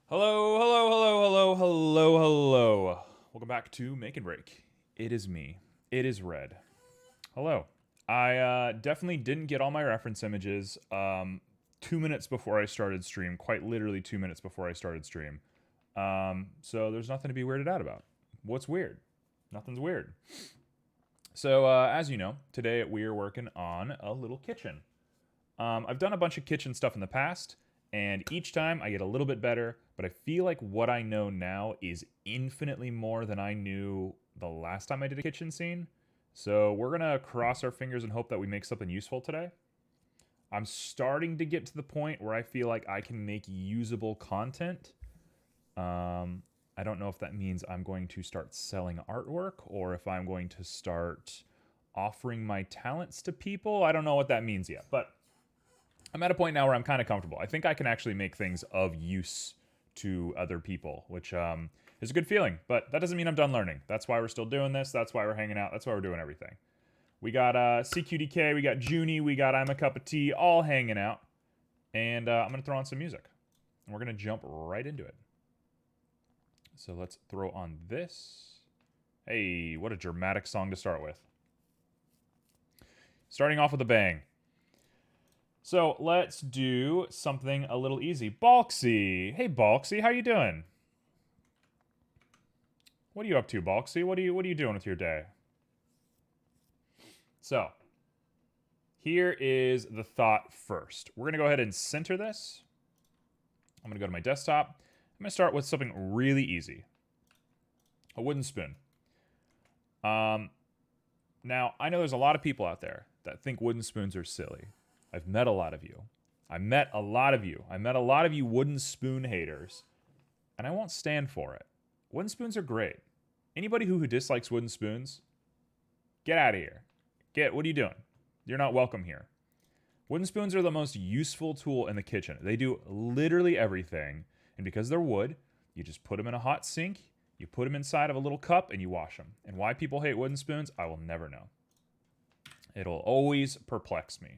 Hello, hello, hello, hello, hello, hello. Welcome back to Make and Break. It is me. It is Red. Hello. I definitely didn't get all my reference images 2 minutes before I started stream, quite literally 2 minutes before I started stream. So there's nothing to be weirded out about. What's weird? Nothing's weird. So, as you know, today we are working on a little kitchen. I've done a bunch of kitchen stuff in the past, and each time I get a little bit better, but I feel like what I know now is infinitely more than I knew the last time I did a kitchen scene. So we're going to cross our fingers and hope that we make something useful today. I'm starting to get to the point where I feel like I can make usable content. I don't know if that means I'm going to start selling artwork or if I'm going to start offering my talents to people. I don't know what that means yet, but I'm at a point now where I'm kind of comfortable. I think I can actually make things of use to other people, which is a good feeling. But that doesn't mean I'm done learning. That's why we're still doing this. That's why we're hanging out. That's why we're doing everything. We got CQDK, we got Junie, we got I'm a Cup of Tea, all hanging out. And I'm going to throw on some music. And we're going to jump right into it. So let's throw on this. Hey, what a dramatic song to start with. Starting off with a bang. So let's do something a little easy. Balksy. Hey, Balksy, how you doing? What are you up to, Balksy? What are you doing with your day? So, here is the thought first. We're going to go ahead and center this. I'm going to go to my desktop. I'm going to start with something really easy. A wooden spoon. Now, I know there's a lot of people out there that think wooden spoons are silly. I've met a lot of you. I met a lot of you wooden spoon haters, and I won't stand for it. Wooden spoons are great. Anybody who dislikes wooden spoons, get out of here. What are you doing? You're not welcome here. Wooden spoons are the most useful tool in the kitchen. They do literally everything, and because they're wood, you just put them in a hot sink, you put them inside of a little cup, and you wash them. And why people hate wooden spoons, I will never know. It'll always perplex me.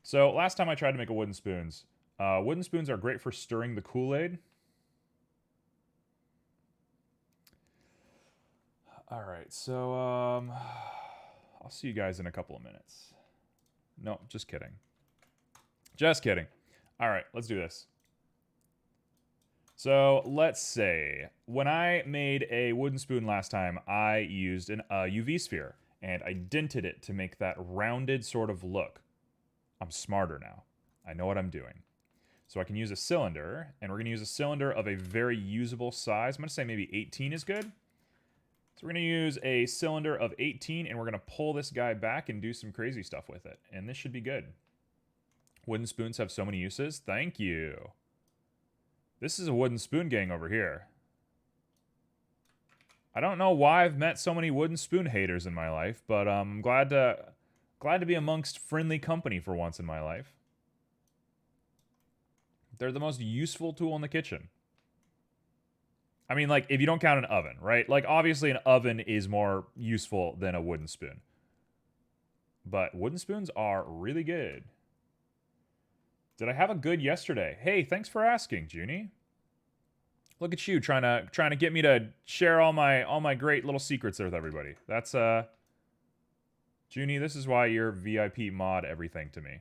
So last time I tried to make wooden spoons are great for stirring the Kool-Aid. All right, so I'll see you guys in a couple of minutes. No, just kidding. Just kidding. All right, let's do this. So let's say when I made a wooden spoon last time, I used an UV sphere and I dented it to make that rounded sort of look. I'm smarter now. I know what I'm doing. So I can use a cylinder, and we're going to use a cylinder of a very usable size. I'm going to say maybe 18 is good. So we're going to use a cylinder of 18, and we're going to pull this guy back and do some crazy stuff with it. And this should be good. Wooden spoons have so many uses. Thank you. This is a wooden spoon gang over here. I don't know why I've met so many wooden spoon haters in my life, but I'm glad to be amongst friendly company for once in my life. They're the most useful tool in the kitchen. I mean, like, if you don't count an oven, right? Like, obviously an oven is more useful than a wooden spoon. But wooden spoons are really good. Did I have a good yesterday? Hey, thanks for asking, Junie. Look at you trying to get me to share all my great little secrets there with everybody. That's Junie, this is why you're VIP mod everything to me.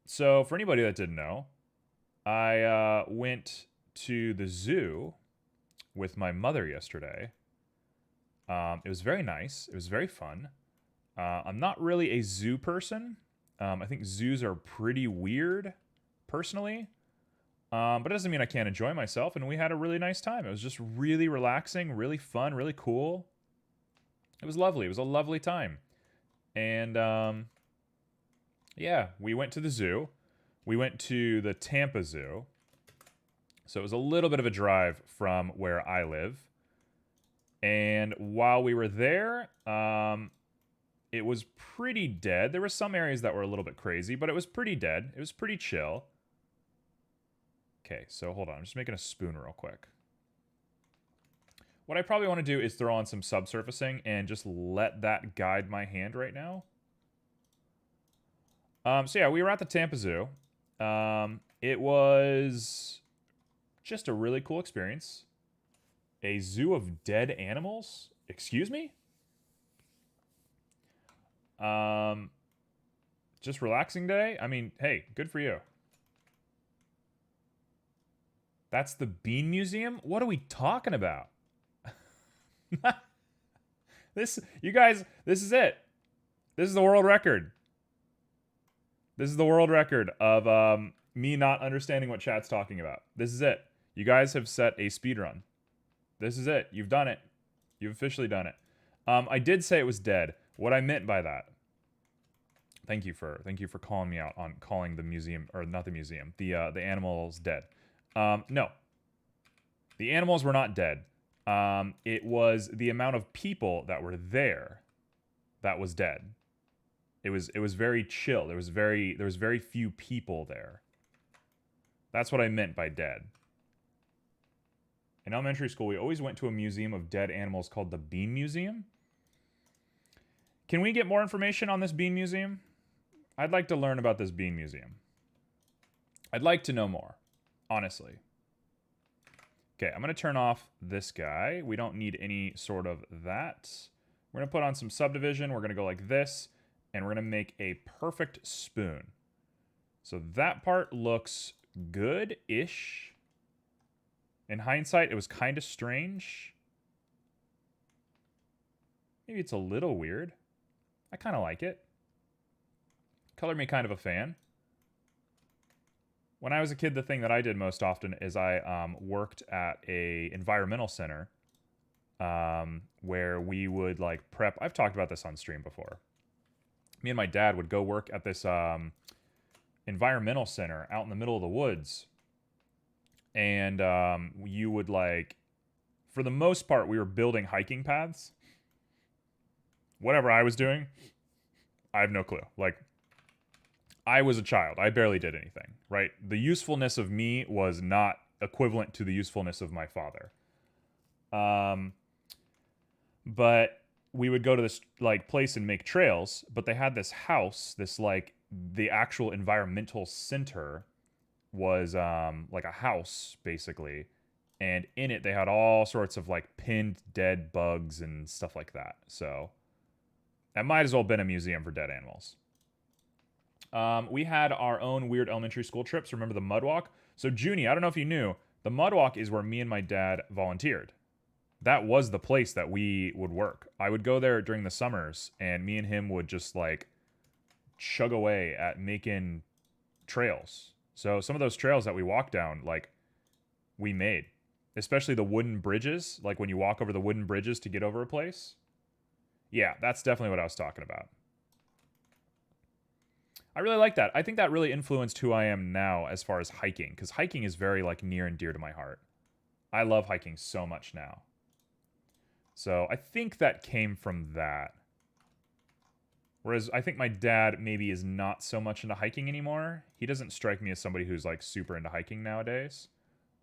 So for anybody that didn't know, I went to the zoo with my mother yesterday. It was very nice. It was very fun. I'm not really a zoo person. I think zoos are pretty weird, personally. But it doesn't mean I can't enjoy myself, and we had a really nice time. It was just really relaxing, really fun, really cool. It was lovely. It was a lovely time. And, yeah, we went to the zoo. We went to the Tampa Zoo. So it was a little bit of a drive from where I live. And while we were there, it was pretty dead. There were some areas that were a little bit crazy, but it was pretty dead. It was pretty chill. Okay, so hold on. I'm just making a spoon real quick. What I probably want to do is throw on some subsurfacing and just let that guide my hand right now. So yeah, we were at the Tampa Zoo. It was just a really cool experience. A zoo of dead animals? Excuse me? Just relaxing day? I mean, hey, good for you. That's the Bean Museum? What are we talking about? You guys, this is it. This is the world record. This is the world record of me not understanding what chat's talking about. This is it. You guys have set a speed run. This is it. You've done it. You've officially done it. I did say it was dead. What I meant by that. Thank you for calling me out on calling the museum, or not the museum, the animals dead. No. The animals were not dead. It was the amount of people that were there that was dead. It was very chill. There was very few people there. That's what I meant by dead. In elementary school, we always went to a museum of dead animals called the Bean Museum. Can we get more information on this Bean Museum? I'd like to learn about this Bean Museum. I'd like to know more, honestly. Okay, I'm going to turn off this guy. We don't need any sort of that. We're going to put on some subdivision. We're going to go like this, and we're going to make a perfect spoon. So that part looks good-ish. In hindsight, it was kind of strange. Maybe it's a little weird. I kind of like it. Color me kind of a fan. When I was a kid, the thing that I did most often is I worked at a environmental center where we would like prep. I've talked about this on stream before. Me and my dad would go work at this environmental center out in the middle of the woods. And you would like, for the most part, we were building hiking paths. Whatever I was doing, I have no clue. Like, I was a child. I barely did anything, right? The usefulness of me was not equivalent to the usefulness of my father. But we would go to this like place and make trails, but they had this house, this like the actual environmental center was like a house basically, and in it they had all sorts of like pinned dead bugs and stuff like that. So that might as well have been a museum for dead animals. We had our own weird elementary school trips. Remember the mud walk? So Junie, I don't know if you knew, the mud walk is where me and my dad volunteered. That was the place that we would work. I would go there during the summers, and me and him would just like chug away at making trails. So some of those trails that we walked down, like, we made. Especially the wooden bridges, like when you walk over the wooden bridges to get over a place. Yeah, that's definitely what I was talking about. I really like that. I think that really influenced who I am now as far as hiking, because hiking is very like near and dear to my heart. I love hiking so much now. So I think that came from that. Whereas I think my dad maybe is not so much into hiking anymore. He doesn't strike me as somebody who's like super into hiking nowadays.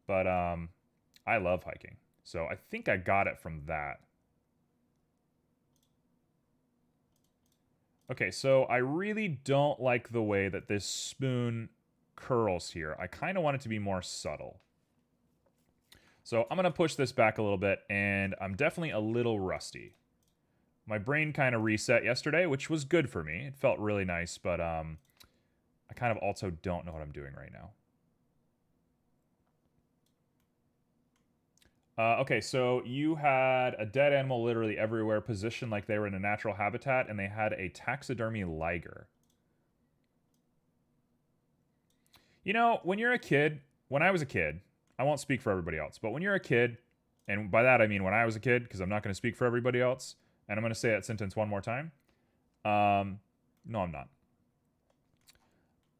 But I love hiking. So I think I got it from that. Okay, so I really don't like the way that this spoon curls here. I kind of want it to be more subtle. So I'm going to push this back a little bit, and I'm definitely a little rusty. My brain kind of reset yesterday, which was good for me. It felt really nice, but I kind of also don't know what I'm doing right now. Okay, so you had a dead animal literally everywhere, positioned like they were in a natural habitat, and they had a taxidermy liger. You know, when you're a kid, when I was a kid, I won't speak for everybody else, but when you're a kid, and by that I mean when I was a kid, because I'm not going to speak for everybody else, and I'm going to say that sentence one more time. No, I'm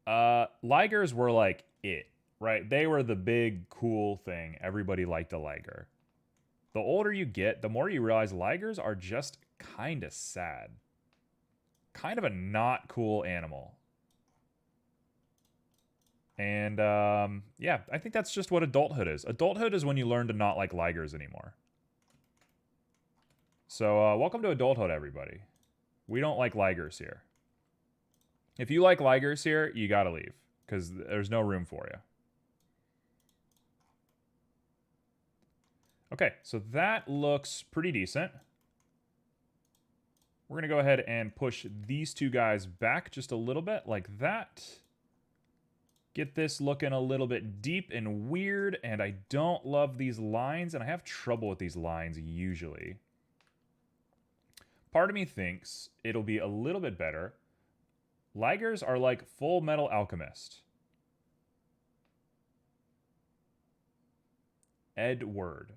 not. Ligers were like it. Right? They were the big, cool thing. Everybody liked a liger. The older you get, the more you realize ligers are just kind of sad. Kind of a not cool animal. And, yeah, I think that's just what adulthood is. Adulthood is when you learn to not like ligers anymore. So, welcome to adulthood, everybody. We don't like ligers here. If you like ligers here, you gotta leave, because there's no room for you. Okay, so that looks pretty decent. We're going to go ahead and push these two guys back just a little bit, like that. Get this looking a little bit deep and weird, and I don't love these lines, and I have trouble with these lines usually. Part of me thinks it'll be a little bit better. Ligers are like Full Metal Alchemist. Edward.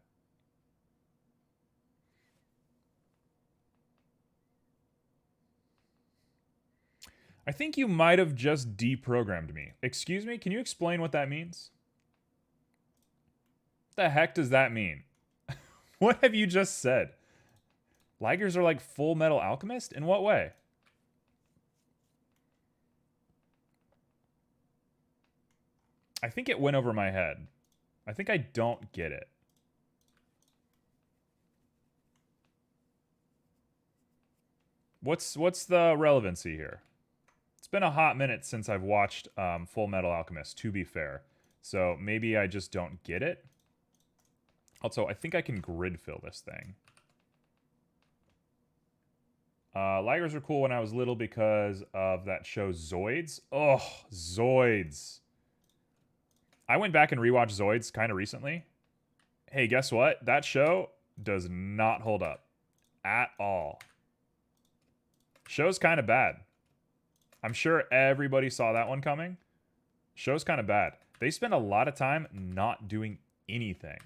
I think you might have just deprogrammed me. Excuse me, can you explain what that means? What the heck does that mean? What have you just said? Ligers are like Full Metal Alchemist? In what way? I think it went over my head. I think I don't get it. What's the relevancy here? It's been a hot minute since I've watched Full Metal Alchemist, to be fair. So maybe I just don't get it. Also, I think I can grid fill this thing. Ligers were cool when I was little because of that show Zoids. Oh, Zoids. I went back and rewatched Zoids kind of recently. Hey, guess what? That show does not hold up at all. Show's kind of bad. I'm sure everybody saw that one coming. Show's kind of bad. They spend a lot of time not doing anything.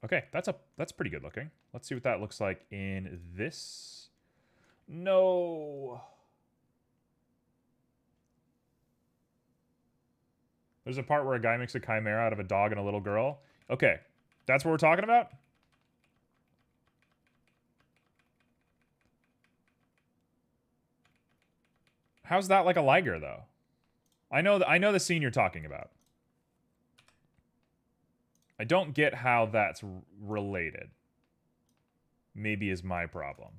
Okay, that's pretty good looking. Let's see what that looks like in this. No. There's a part where a guy makes a chimera out of a dog and a little girl. Okay, that's what we're talking about? How's that like a liger, though? I know the scene you're talking about. I don't get how that's related. Maybe is my problem.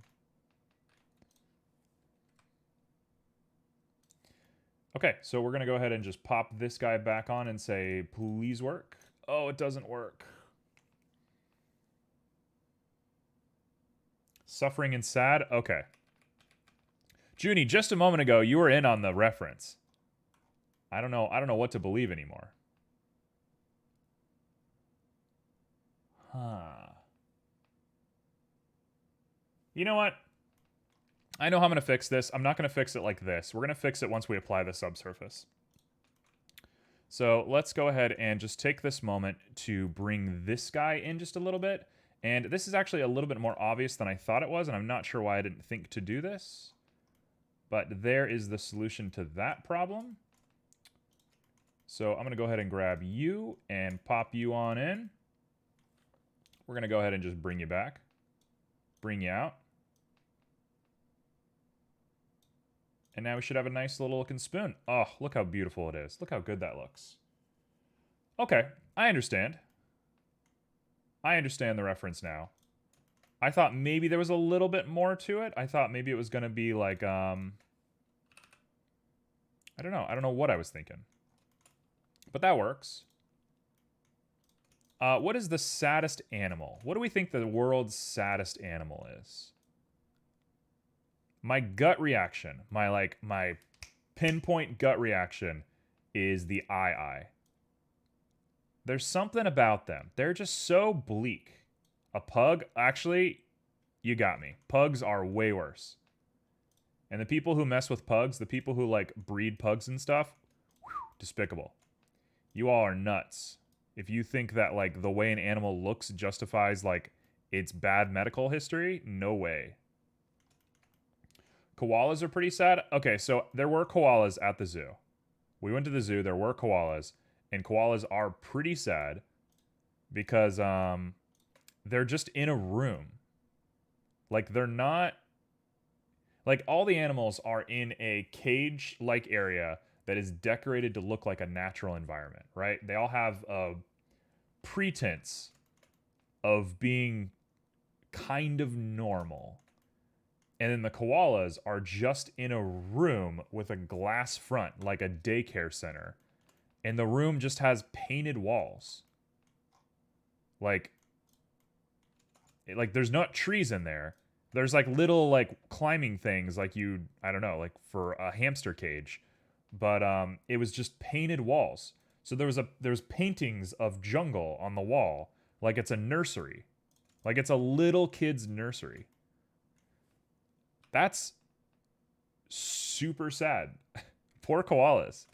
Okay, so we're going to go ahead and just pop this guy back on and say, please work. Oh, it doesn't work. Suffering and sad? Okay. Junie, just a moment ago, you were in on the reference. I don't know what to believe anymore. Huh. You know what? I know how I'm going to fix this. I'm not going to fix it like this. We're going to fix it once we apply the subsurface. So let's go ahead and just take this moment to bring this guy in just a little bit. And this is actually a little bit more obvious than I thought it was, and I'm not sure why I didn't think to do this. But there is the solution to that problem. So I'm going to go ahead and grab you and pop you on in. We're going to go ahead and just bring you back. Bring you out. And now we should have a nice little looking spoon. Oh, look how beautiful it is. Look how good that looks. Okay, I understand. I understand the reference now. I thought maybe there was a little bit more to it. I thought maybe it was going to be like, I don't know. I don't know what I was thinking. But that works. What is the saddest animal? What do we think the world's saddest animal is? My gut reaction, my pinpoint gut reaction is the eye. There's something about them. They're just so bleak. A pug, actually, you got me. Pugs are way worse. And the people who mess with pugs, the people who like breed pugs and stuff, whew, despicable. You all are nuts. If you think that like the way an animal looks justifies like its bad medical history, no way. Koalas are pretty sad. Okay, so there were koalas at the zoo. We went to the zoo, there were koalas, and koalas are pretty sad because they're just in a room. Like they're not, like all the animals are in a cage-like area that is decorated to look like a natural environment, right? They all have a pretense of being kind of normal. And then the koalas are just in a room with a glass front, like a daycare center. And the room just has painted walls. Like, there's not trees in there. There's like little like climbing things like I don't know, like for a hamster cage. But it was just painted walls. So there's paintings of jungle on the wall, like it's a nursery. Like it's a little kid's nursery. That's super sad. Poor koalas.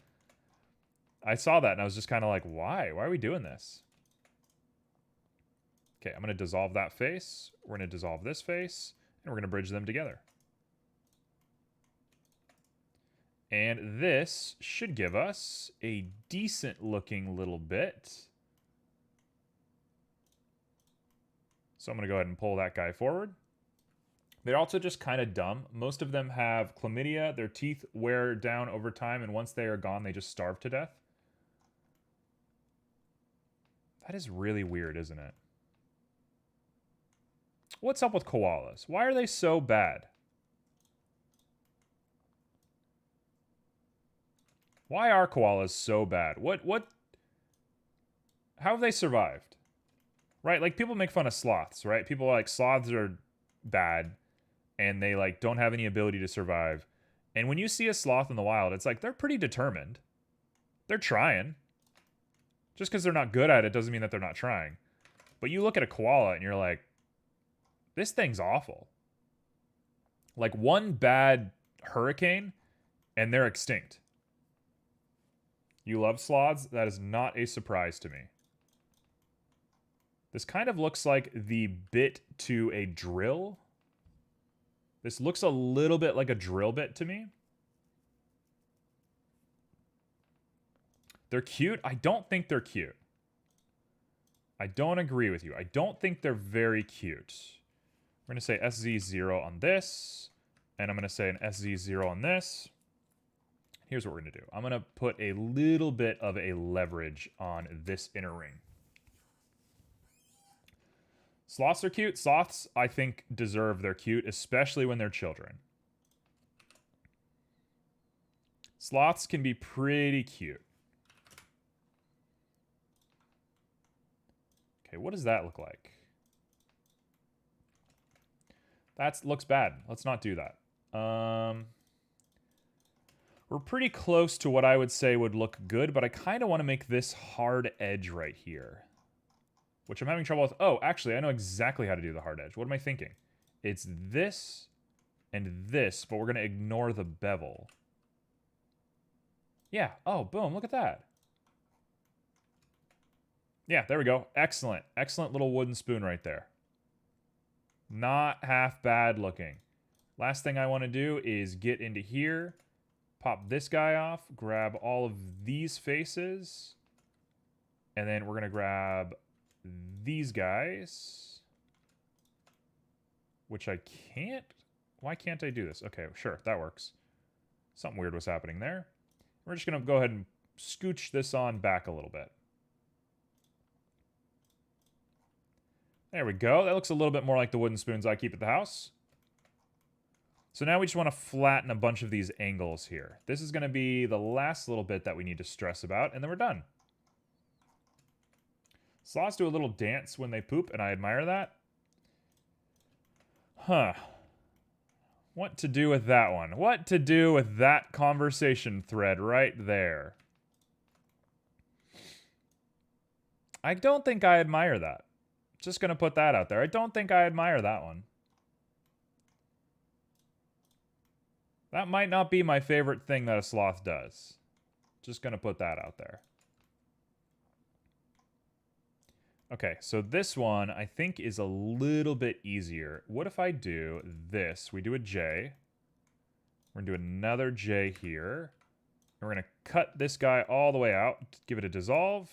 I saw that and I was just kind of like, why? Why are we doing this? Okay, I'm going to dissolve that face. We're going to dissolve this face. And we're going to bridge them together. And this should give us a decent looking little bit. So I'm going to go ahead and pull that guy forward. They're also just kind of dumb. Most of them have chlamydia. Their teeth wear down over time, and once they are gone, they just starve to death. That is really weird, isn't it? What's up with koalas? Why are they so bad? Why are koalas so bad? How have they survived? Right? Like, people make fun of sloths, right? People are like, sloths are bad, and they, like, don't have any ability to survive. And when you see a sloth in the wild, it's like, they're pretty determined. They're trying. Just because they're not good at it doesn't mean that they're not trying. But you look at a koala, and you're like, this thing's awful. Like, one bad hurricane, and they're extinct. You love sloths? That is not a surprise to me. This kind of looks like the bit to a drill. This looks a little bit like a drill bit to me. They're cute. I don't think they're cute. I don't agree with you. I don't think they're very cute. We're going to say SZ0 on this. And I'm going to say an SZ0 on this. Here's what we're going to do. I'm going to put a little bit of a leverage on this inner ring. Sloths are cute. Sloths, I think, deserve their cute, especially when they're children. Sloths can be pretty cute. Okay, what does that look like? That looks bad. Let's not do that. We're pretty close to what I would say would look good, but I kind of want to make this hard edge right here, which I'm having trouble with. Oh, actually, I know exactly how to do the hard edge. What am I thinking? It's this and this, but we're going to ignore the bevel. Yeah. Oh, boom. Look at that. Yeah, there we go. Excellent. Excellent little wooden spoon right there. Not half bad looking. Last thing I want to do is get into here, pop this guy off, grab all of these faces, and then we're going to grab these guys, which I can't. Why can't I do this? Okay, sure, that works. Something weird was happening there. We're just going to go ahead and scooch this on back a little bit. There we go. That looks a little bit more like the wooden spoons I keep at the house. So now we just want to flatten a bunch of these angles here. This is going to be the last little bit that we need to stress about, and then we're done. Sloths do a little dance when they poop, and I admire that. Huh. What to do with that one? What to do with that conversation thread right there? I don't think I admire that. Just going to put that out there. I don't think I admire that one. That might not be my favorite thing that a sloth does. Just going to put that out there. Okay, so this one I think is a little bit easier. What if I do this? We do a J. We're going to do another J here. And we're going to cut this guy all the way out. Give it a dissolve.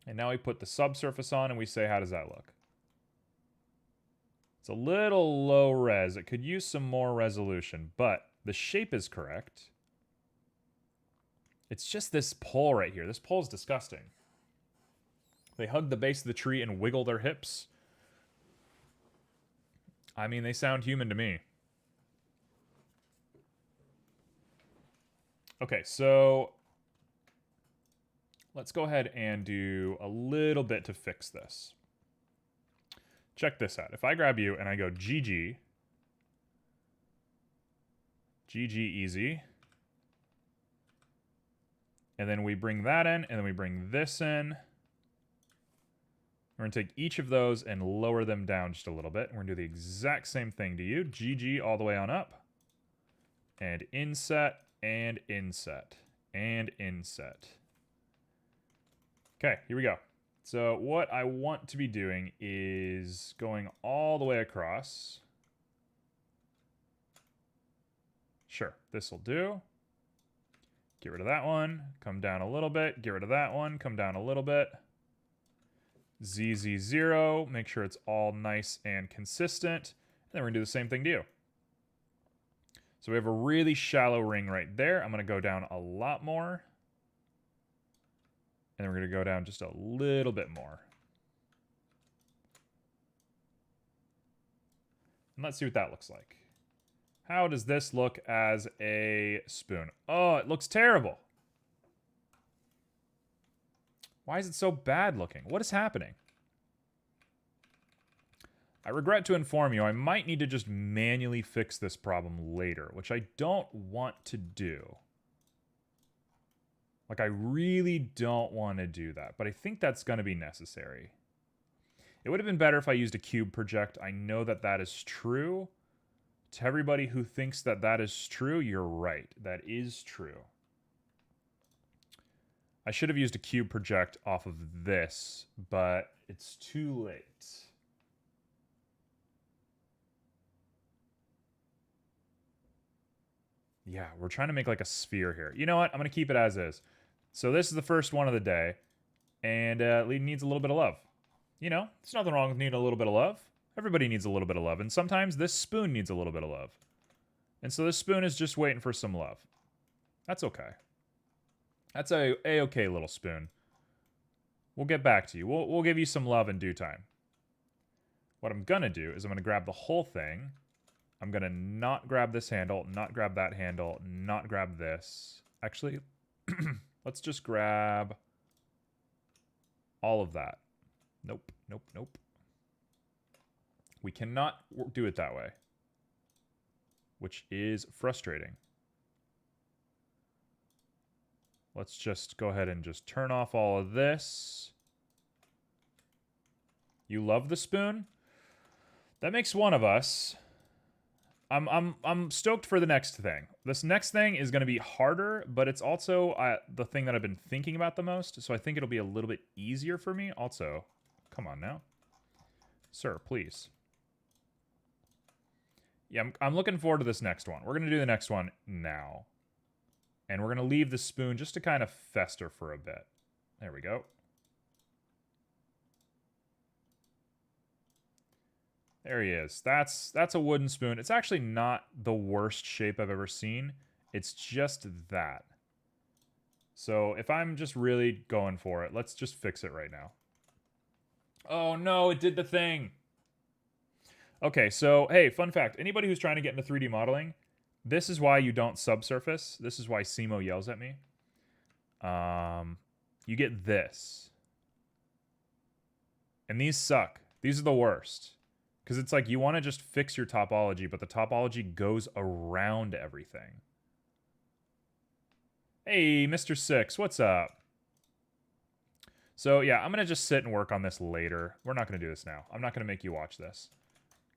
And now we put the subsurface on and we say, how does that look? It's a little low res. It could use some more resolution, but the shape is correct. It's just this pole right here. This pole is disgusting. They hug the base of the tree and wiggle their hips. I mean, they sound human to me. Okay, so let's go ahead and do a little bit to fix this. Check this out. If I grab you and I go GG, GG easy, and then we bring that in, and then we bring this in. We're going to take each of those and lower them down just a little bit. We're going to do the exact same thing to you. GG all the way on up. And inset, and inset, and inset. Okay, here we go. So what I want to be doing is going all the way across. Sure, this will do. Get rid of that one, come down a little bit, get rid of that one, come down a little bit. ZZ0, make sure it's all nice and consistent. And then we're gonna do the same thing to you. So we have a really shallow ring right there. I'm gonna go down a lot more. And then we're gonna go down just a little bit more. And let's see what that looks like. How does this look as a spoon? Oh, it looks terrible. Why is it so bad looking? What is happening? I regret to inform you, I might need to just manually fix this problem later, which I don't want to do. Like, I really don't want to do that, but I think that's going to be necessary. It would have been better if I used a cube project. I know that that is true. To everybody who thinks that that is true, you're right. That is true. I should have used a cube project off of this, but it's too late. Yeah, we're trying to make like a sphere here. You know what? I'm going to keep it as is. So this is the first one of the day, and it needs a little bit of love. You know, there's nothing wrong with needing a little bit of love. Everybody needs a little bit of love, and sometimes this spoon needs a little bit of love. And so this spoon is just waiting for some love. That's okay. That's a okay little spoon. We'll get back to you. We'll give you some love in due time. What I'm going to do is I'm going to grab the whole thing. I'm going to not grab this handle, not grab that handle, not grab this. Actually, let's just grab all of that. Nope, nope, nope. We cannot do it that way, which is frustrating. Let's just go ahead and just turn off all of this. You love the spoon? That makes one of us. I'm stoked for the next thing. This next thing is going to be harder, but it's also the thing that I've been thinking about the most, so I think it'll be a little bit easier for me. Also, come on now. Sir, please. Yeah, I'm looking forward to this next one. We're going to do the next one now. And we're going to leave the spoon just to kind of fester for a bit. There we go. There he is. That's a wooden spoon. It's actually not the worst shape I've ever seen. It's just that. So if I'm just really going for it, let's just fix it right now. Oh no, it did the thing. Okay, so hey, fun fact. Anybody who's trying to get into 3D modeling, this is why you don't subsurface. This is why Simo yells at me. You get this. And these suck. These are the worst. Because it's like you want to just fix your topology, but the topology goes around everything. Hey, Mr. Six, what's up? So yeah, I'm going to just sit and work on this later. We're not going to do this now. I'm not going to make you watch this.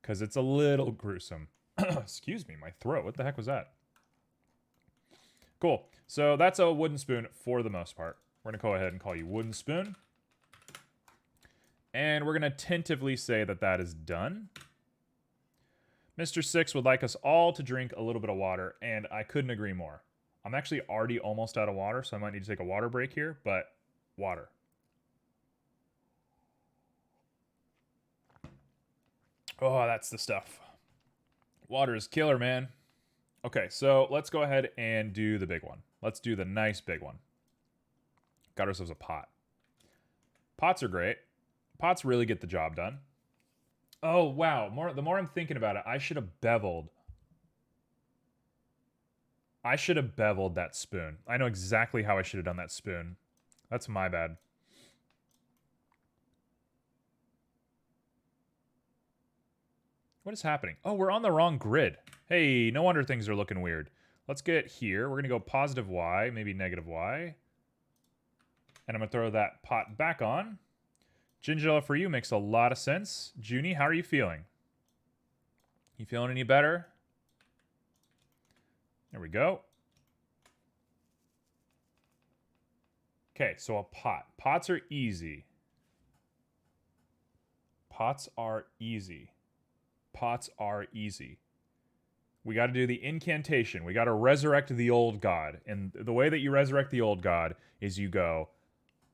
Because it's a little gruesome. Excuse me, my throat. What the heck was that? Cool. So that's a wooden spoon for the most part. We're going to go ahead and call you wooden spoon. And we're going to tentatively say that that is done. Mr. Six would like us all to drink a little bit of water, and I couldn't agree more. I'm actually already almost out of water, so I might need to take a water break here, but water. Oh, that's the stuff. Water is killer, man. Okay, so let's go ahead and do the big one. Let's do the nice big one. Got ourselves a pot. Pots are great. Pots really get the job done. Oh, wow. The more I'm thinking about it, I should have beveled. I should have beveled that spoon. I know exactly how I should have done that spoon. That's my bad. What is happening? Oh, we're on the wrong grid. Hey, no wonder things are looking weird. Let's get here. We're going to go positive Y, maybe negative Y. And I'm going to throw that pot back on. Ginger ale for you makes a lot of sense. Junie, how are you feeling? You feeling any better? There we go. Okay, so a pot. Pots are easy. Pots are easy. Pots are easy. We got to do the incantation. We got to resurrect the old god. And the way that you resurrect the old god is you go,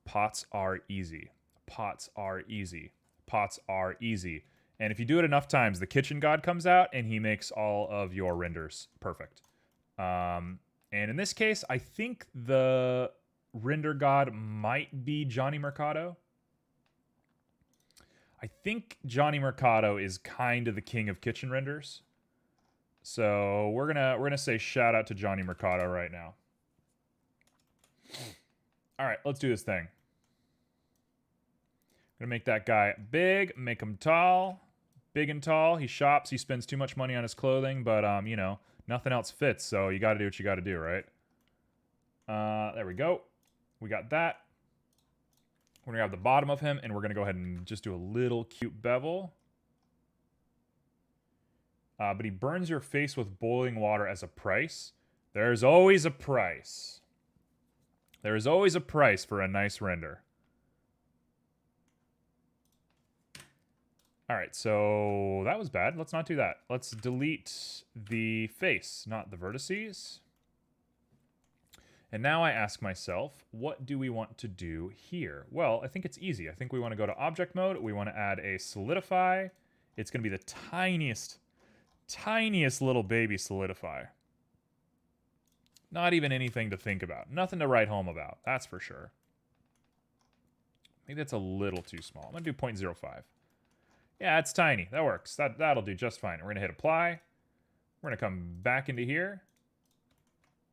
pots are easy. Pots are easy. Pots are easy. And if you do it enough times, the kitchen god comes out and he makes all of your renders perfect. And in this case, I think the render god might be Johnny Mercado. I think Johnny Mercado is kind of the king of kitchen renders. So we're gonna say shout out to Johnny Mercado right now. All right, let's do this thing. Gonna make that guy big, make him tall, big and tall. He shops, he spends too much money on his clothing, but you know, nothing else fits. So you got to do what you got to do, right? There we go. We got that. We're going to grab the bottom of him, and we're going to go ahead and just do a little cute bevel. But he burns your face with boiling water as a price. There's always a price. There is always a price for a nice render. All right, so that was bad. Let's not do that. Let's delete the face, not the vertices. And now I ask myself, what do we want to do here? Well, I think it's easy. I think we want to go to object mode. We want to add a solidify. It's going to be the tiniest little baby solidify. Not even anything to think about. Nothing to write home about. That's for sure. Maybe that's a little too small. I'm going to do 0.05. Yeah, it's tiny. That works. That'll do just fine. We're going to hit apply. We're going to come back into here.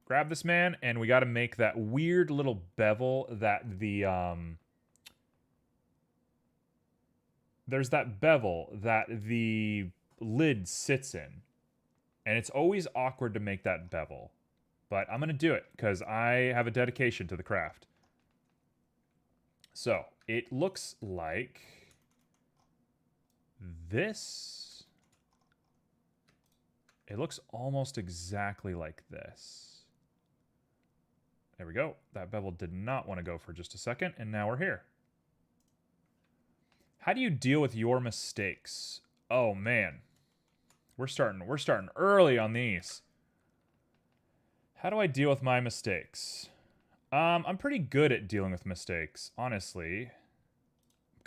Grab this man, and we got to make that weird little bevel that the there's that bevel that the lid sits in. And it's always awkward to make that bevel. But I'm going to do it because I have a dedication to the craft. So, it looks like this. It looks almost exactly like this. There we go. That bevel did not want to go for just a second, and now we're here. How do you deal with your mistakes? Oh man. We're starting early on these. How do I deal with my mistakes? I'm pretty good at dealing with mistakes, honestly.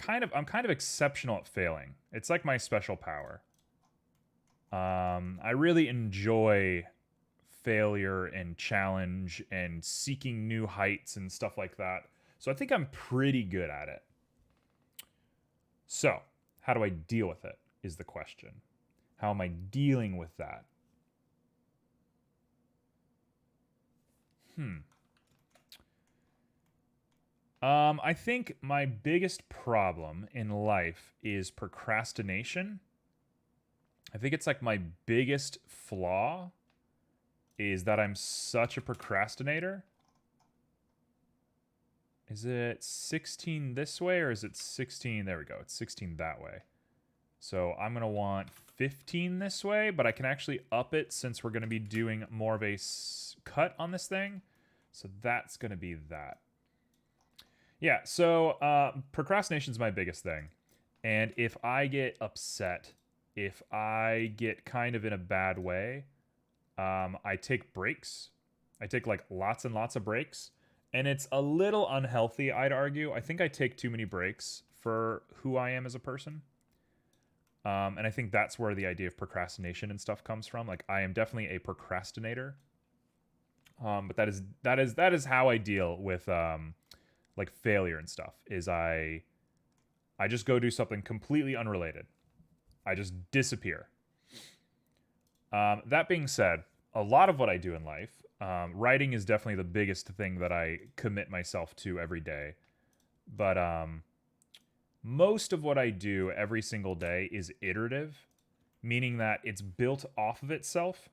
I'm kind of exceptional at failing. It's like my special power. I really enjoy failure and challenge and seeking new heights and stuff like that. So I think I'm pretty good at it. So, how do I deal with it is the question. How am I dealing with that? I think my biggest problem in life is procrastination. I think it's like my biggest flaw is that I'm such a procrastinator. Is it 16 this way or is it 16? There we go. It's 16 that way. So I'm going to want 15 this way, but I can actually up it since we're going to be doing more of a cut on this thing. So that's going to be that. Yeah, so procrastination is my biggest thing. And if I get upset, if I get kind of in a bad way, I take breaks. I take like lots and lots of breaks. And it's a little unhealthy, I'd argue. I think I take too many breaks for who I am as a person. And I think that's where the idea of procrastination and stuff comes from. Like, I am definitely a procrastinator. But that is how I deal with like failure and stuff. Is I just go do something completely unrelated. I just disappear. That being said, a lot of what I do in life, Writing is definitely the biggest thing that I commit myself to every day. But most of what I do every single day is iterative, meaning that it's built off of itself.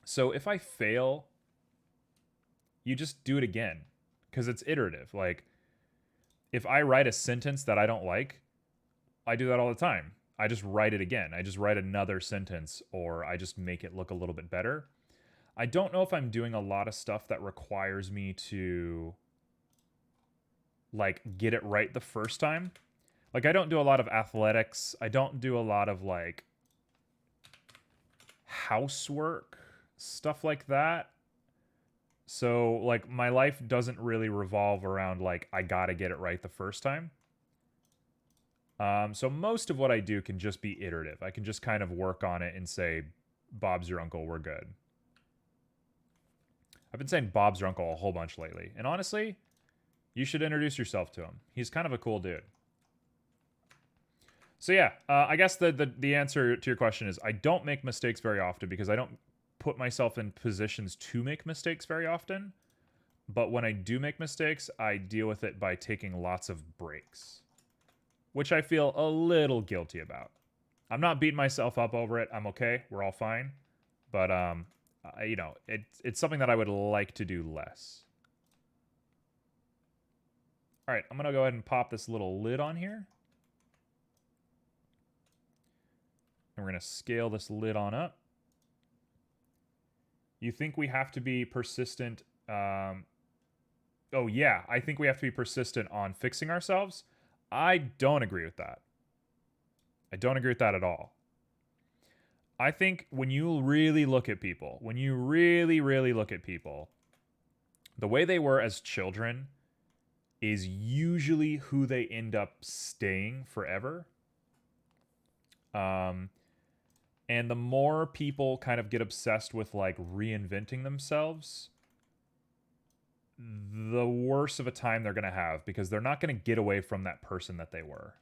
So if I fail, you just do it again because it's iterative. Like if I write a sentence that I don't like, I do that all the time. I just write it again. I just write another sentence or I just make it look a little bit better. I don't know if I'm doing a lot of stuff that requires me to like get it right the first time. Like I don't do a lot of athletics. I don't do a lot of like housework, stuff like that. So like my life doesn't really revolve around like I got to get it right the first time. So most of what I do can just be iterative. I can just kind of work on it and say, Bob's your uncle, we're good. I've been saying Bob's your uncle a whole bunch lately. And honestly, you should introduce yourself to him. He's kind of a cool dude. So yeah, I guess the answer to your question is I don't make mistakes very often because I don't put myself in positions to make mistakes very often. But when I do make mistakes, I deal with it by taking lots of breaks, which I feel a little guilty about. I'm not beating myself up over it. I'm okay. We're all fine. But it's something that I would like to do less. All right, I'm going to go ahead and pop this little lid on here. And we're going to scale this lid on up. You think we have to be persistent? Oh, yeah, I think we have to be persistent on fixing ourselves. I don't agree with that. I don't agree with that at all. I think when you really look at people, the way they were as children is usually who they end up staying forever. And the more people kind of get obsessed with like reinventing themselves, the worse of a time they're going to have because they're not going to get away from that person that they were.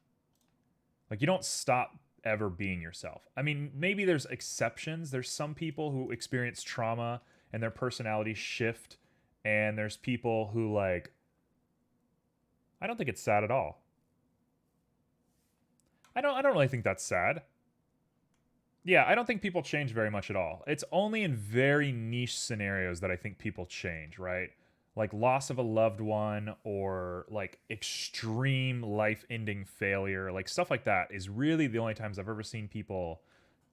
Like you don't stop ever being yourself. I mean, maybe there's exceptions. There's some people who experience trauma and their personalities shift, and there's people who like I don't think it's sad at all. I don't really think that's sad. Yeah, I don't think people change very much at all. It's only in very niche scenarios that I think people change, right? Like loss of a loved one or like extreme life-ending failure, like stuff like that is really the only times I've ever seen people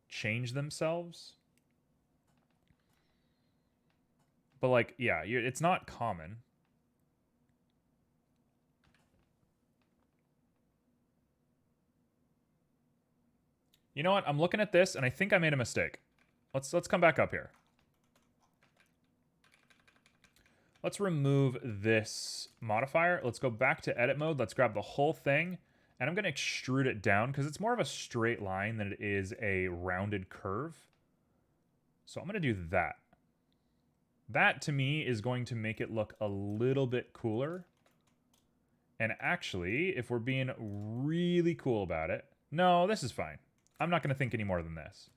change themselves. But like, yeah, it's not common. You know what? I'm looking at this and I think I made a mistake. Let's come back up here. Let's remove this modifier. Let's go back to edit mode. Let's grab the whole thing. And I'm going to extrude it down because it's more of a straight line than it is a rounded curve. So I'm going to do that. That, to me, is going to make it look a little bit cooler. And actually, if we're being really cool about it... No, this is fine. I'm not going to think any more than this.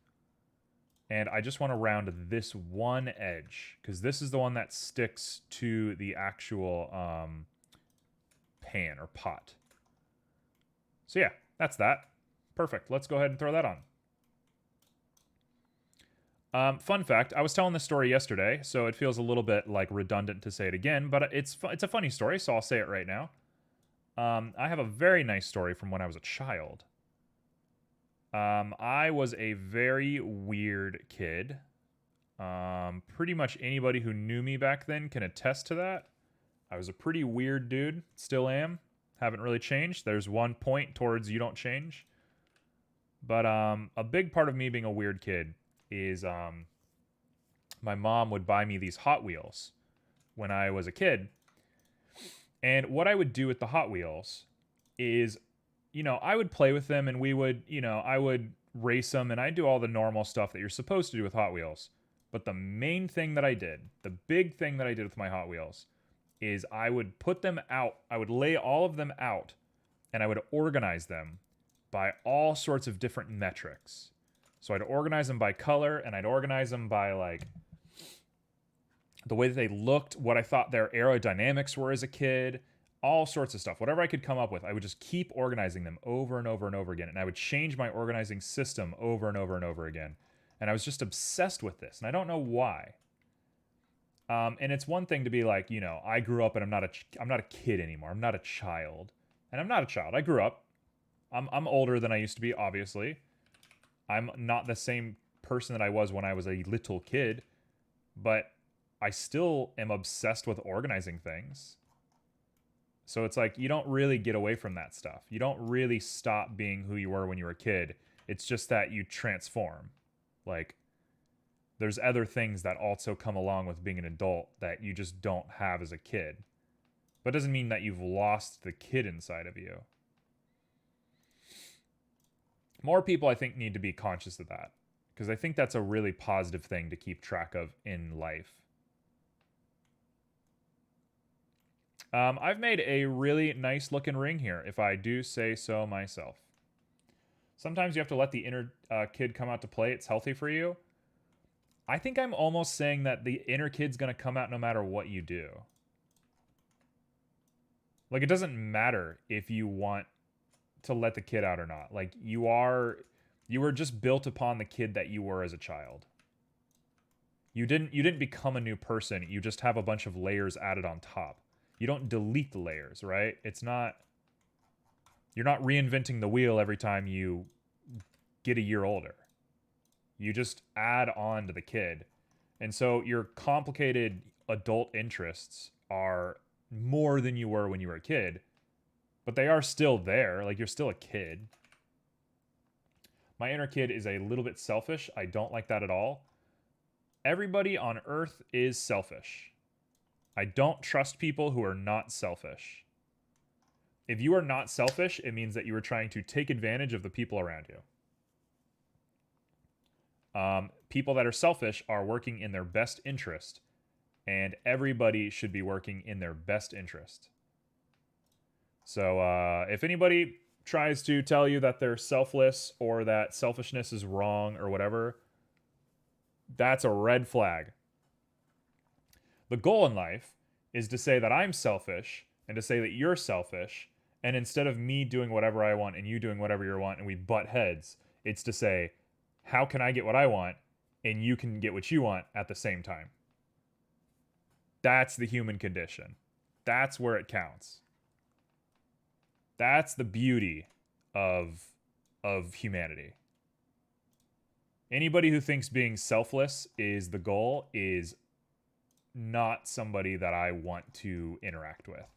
And I just want to round this one edge, because this is the one that sticks to the actual pan or pot. So yeah, that's that. Perfect. Let's go ahead and throw that on. Fun fact, I was telling this story yesterday, so it feels a little bit like redundant to say it again, but it's a funny story, so I'll say it right now. I have a very nice story from when I was a child. I was a very weird kid. Pretty much anybody who knew me back then can attest to that. I was a pretty weird dude. Still am. Haven't really changed. There's one point towards you don't change. But a big part of me being a weird kid is my mom would buy me these Hot Wheels when I was a kid. And what I would do with the Hot Wheels is, you know, I would play with them and we would, you know, I would race them and I'd do all the normal stuff that you're supposed to do with Hot Wheels. But the main thing that I did, the big thing that I did with my Hot Wheels is I would put them out. I would lay all of them out and I would organize them by all sorts of different metrics. So I'd organize them by color and I'd organize them by like the way that they looked, what I thought their aerodynamics were as a kid, all sorts of stuff. Whatever I could come up with, I would just keep organizing them over and over and over again. And I would change my organizing system over and over and over again. And I was just obsessed with this. And I don't know why. And it's one thing to be like, you know, I grew up and I'm not a kid anymore. I'm not a child. And I'm not a child. I grew up. I'm older than I used to be, obviously. I'm not the same person that I was when I was a little kid. But I still am obsessed with organizing things. So it's like you don't really get away from that stuff. You don't really stop being who you were when you were a kid. It's just that you transform. Like, there's other things that also come along with being an adult that you just don't have as a kid. But it doesn't mean that you've lost the kid inside of you. More people, I think, need to be conscious of that. Because I think that's a really positive thing to keep track of in life. I've made a really nice looking ring here, if I do say so myself. Sometimes you have to let the inner kid come out to play. It's healthy for you. I think I'm almost saying that the inner kid's going to come out no matter what you do. Like, it doesn't matter if you want to let the kid out or not. Like, you were just built upon the kid that you were as a child. You didn't become a new person. You just have a bunch of layers added on top. You don't delete the layers, right? You're not reinventing the wheel every time you get a year older. You just add on to the kid. And so your complicated adult interests are more than you were when you were a kid, but they are still there. Like, you're still a kid. My inner kid is a little bit selfish. I don't like that at all. Everybody on Earth is selfish. I don't trust people who are not selfish. If you are not selfish, it means that you are trying to take advantage of the people around you. People that are selfish are working in their best interest, and everybody should be working in their best interest. So if anybody tries to tell you that they're selfless or that selfishness is wrong or whatever, that's a red flag. The goal in life is to say that I'm selfish and to say that you're selfish, and instead of me doing whatever I want and you doing whatever you want and we butt heads, it's to say, how can I get what I want and you can get what you want at the same time? That's the human condition. That's where it counts. That's the beauty of humanity. Anybody who thinks being selfless is the goal is not somebody that I want to interact with.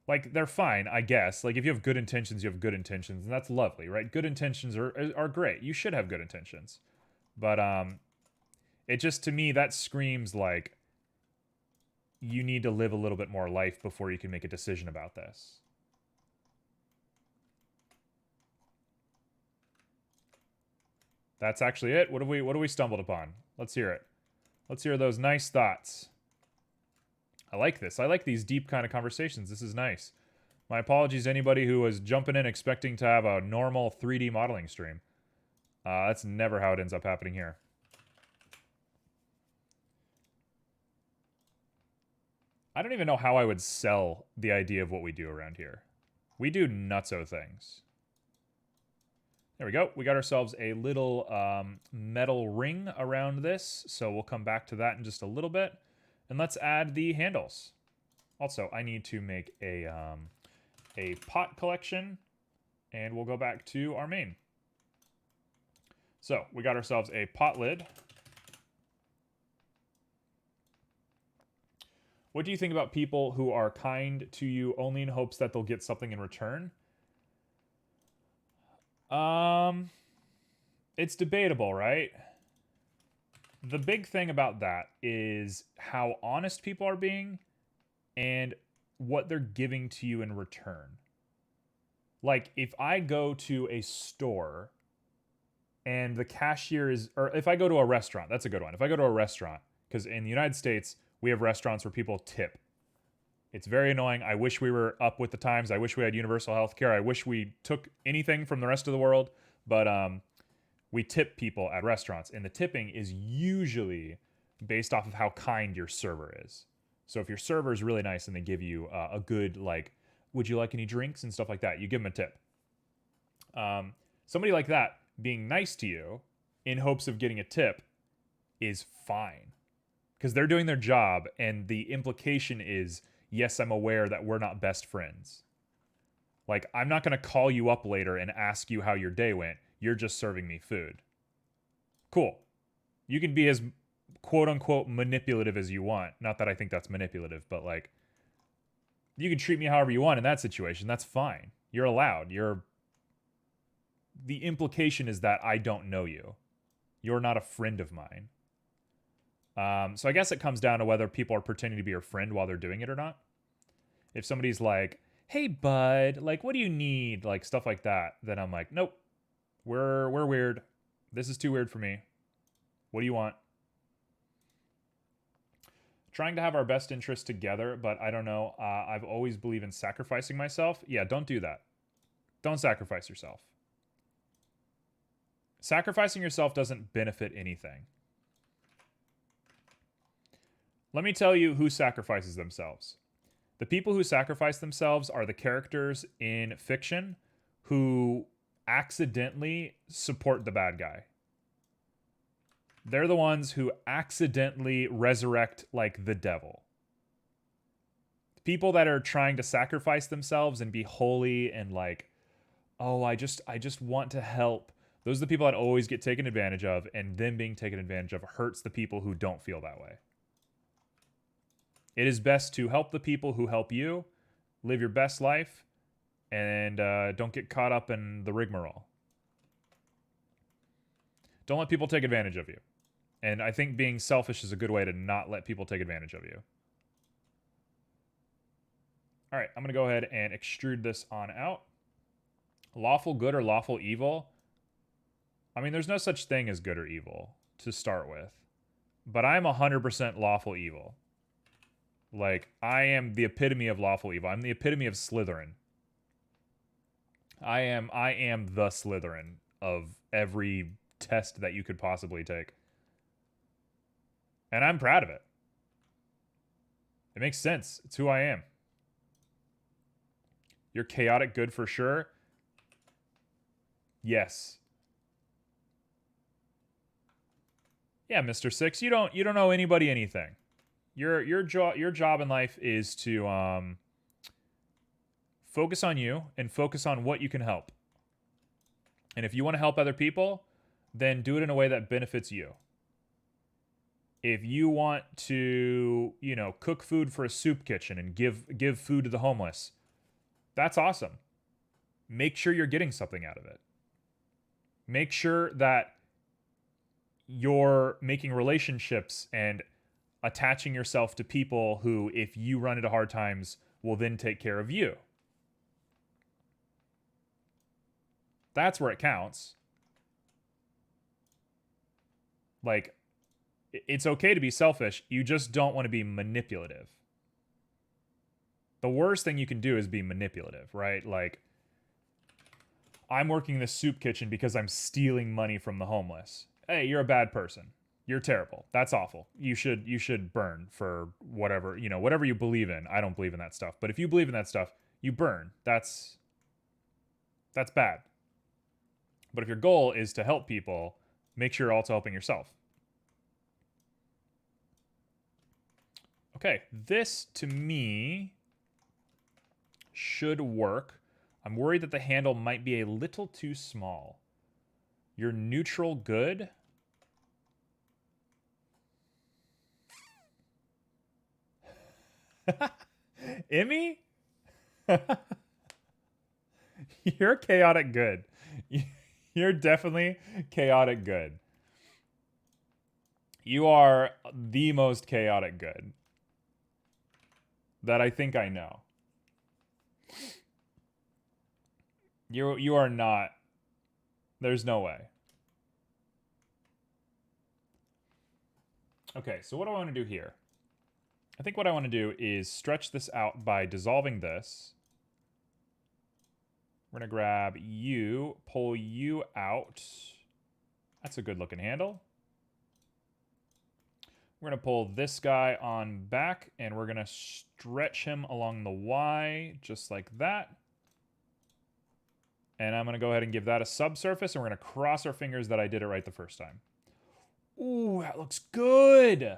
Like, they're fine, I guess. Like, if you have good intentions, you have good intentions, and that's lovely, right? Good intentions are great. You should have good intentions. But it just, to me, that screams like you need to live a little bit more life before you can make a decision about this. That's actually it. What have we stumbled upon? Let's hear it. Let's hear those nice thoughts. I like this. I like these deep kind of conversations. This is nice. My apologies to anybody who was jumping in expecting to have a normal 3D modeling stream. That's never how it ends up happening here. I don't even know how I would sell the idea of what we do around here. We do nutso things. There we go. We got ourselves a little metal ring around this, so we'll come back to that in just a little bit. And let's add the handles. Also, I need to make a pot collection, and we'll go back to our main. So we got ourselves a pot lid. What do you think about people who are kind to you only in hopes that they'll get something in return? It's debatable, right? The big thing about that is how honest people are being and what they're giving to you in return. Like, if I go to a store and the cashier is, or if I go to a restaurant, that's a good one. If I go to a restaurant, because in the United States, we have restaurants where people tip. It's very annoying. I wish we were up with the times. I wish we had universal health care. I wish we took anything from the rest of the world. But we tip people at restaurants. And the tipping is usually based off of how kind your server is. So if your server is really nice and they give you a good, like, would you like any drinks and stuff like that, you give them a tip. Somebody like that being nice to you in hopes of getting a tip is fine because they're doing their job, and the implication is, yes, I'm aware that we're not best friends. Like, I'm not going to call you up later and ask you how your day went. You're just serving me food. Cool. You can be as quote unquote manipulative as you want. Not that I think that's manipulative, but like, you can treat me however you want in that situation. That's fine. You're allowed. The implication is that I don't know you. You're not a friend of mine. So I guess it comes down to whether people are pretending to be your friend while they're doing it or not. If somebody's like, hey, bud, like, what do you need? Like, stuff like that. Then I'm like, nope, we're weird. This is too weird for me. What do you want? Trying to have our best interests together, but I don't know. I've always believed in sacrificing myself. Yeah, don't do that. Don't sacrifice yourself. Sacrificing yourself doesn't benefit anything. Let me tell you who sacrifices themselves. The people who sacrifice themselves are the characters in fiction who accidentally support the bad guy. They're the ones who accidentally resurrect like the devil. People that are trying to sacrifice themselves and be holy and like, oh, I just want to help. Those are the people that always get taken advantage of, and them being taken advantage of hurts the people who don't feel that way. It is best to help the people who help you, live your best life, and don't get caught up in the rigmarole. Don't let people take advantage of you. And I think being selfish is a good way to not let people take advantage of you. All right, I'm going to go ahead and extrude this on out. Lawful good or lawful evil? I mean, there's no such thing as good or evil to start with. But I'm 100% lawful evil. Like, I am the epitome of lawful evil. I'm the epitome of Slytherin. I am the Slytherin of every test that you could possibly take. And I'm proud of it. It makes sense. It's who I am. You're chaotic good for sure. Yes. Yeah, Mr. Six, you don't owe anybody anything. Your job in life is to focus on you and focus on what you can help. And if you want to help other people, then do it in a way that benefits you. If you want to, cook food for a soup kitchen and give food to the homeless, that's awesome. Make sure you're getting something out of it. Make sure that you're making relationships and attaching yourself to people who, if you run into hard times, will then take care of you. That's where it counts. Like, it's okay to be selfish. You just don't want to be manipulative. The worst thing you can do is be manipulative, right? Like, I'm working this soup kitchen because I'm stealing money from the homeless. Hey, you're a bad person. You're terrible. That's awful. You should burn for whatever you believe in. I don't believe in that stuff. But if you believe in that stuff, you burn. That's bad. But if your goal is to help people, make sure you're also helping yourself. Okay, this to me should work. I'm worried that the handle might be a little too small. You're neutral good. Emmy? You're chaotic good. You're definitely chaotic good. You are the most chaotic good that I think I know. You are not. There's no way. Okay, so what do I want to do here? I think what I want to do is stretch this out by dissolving this. We're going to grab you, pull you out. That's a good looking handle. We're going to pull this guy on back, and we're going to stretch him along the Y, just like that. And I'm going to go ahead and give that a subsurface, and we're going to cross our fingers that I did it right the first time. Ooh, that looks good.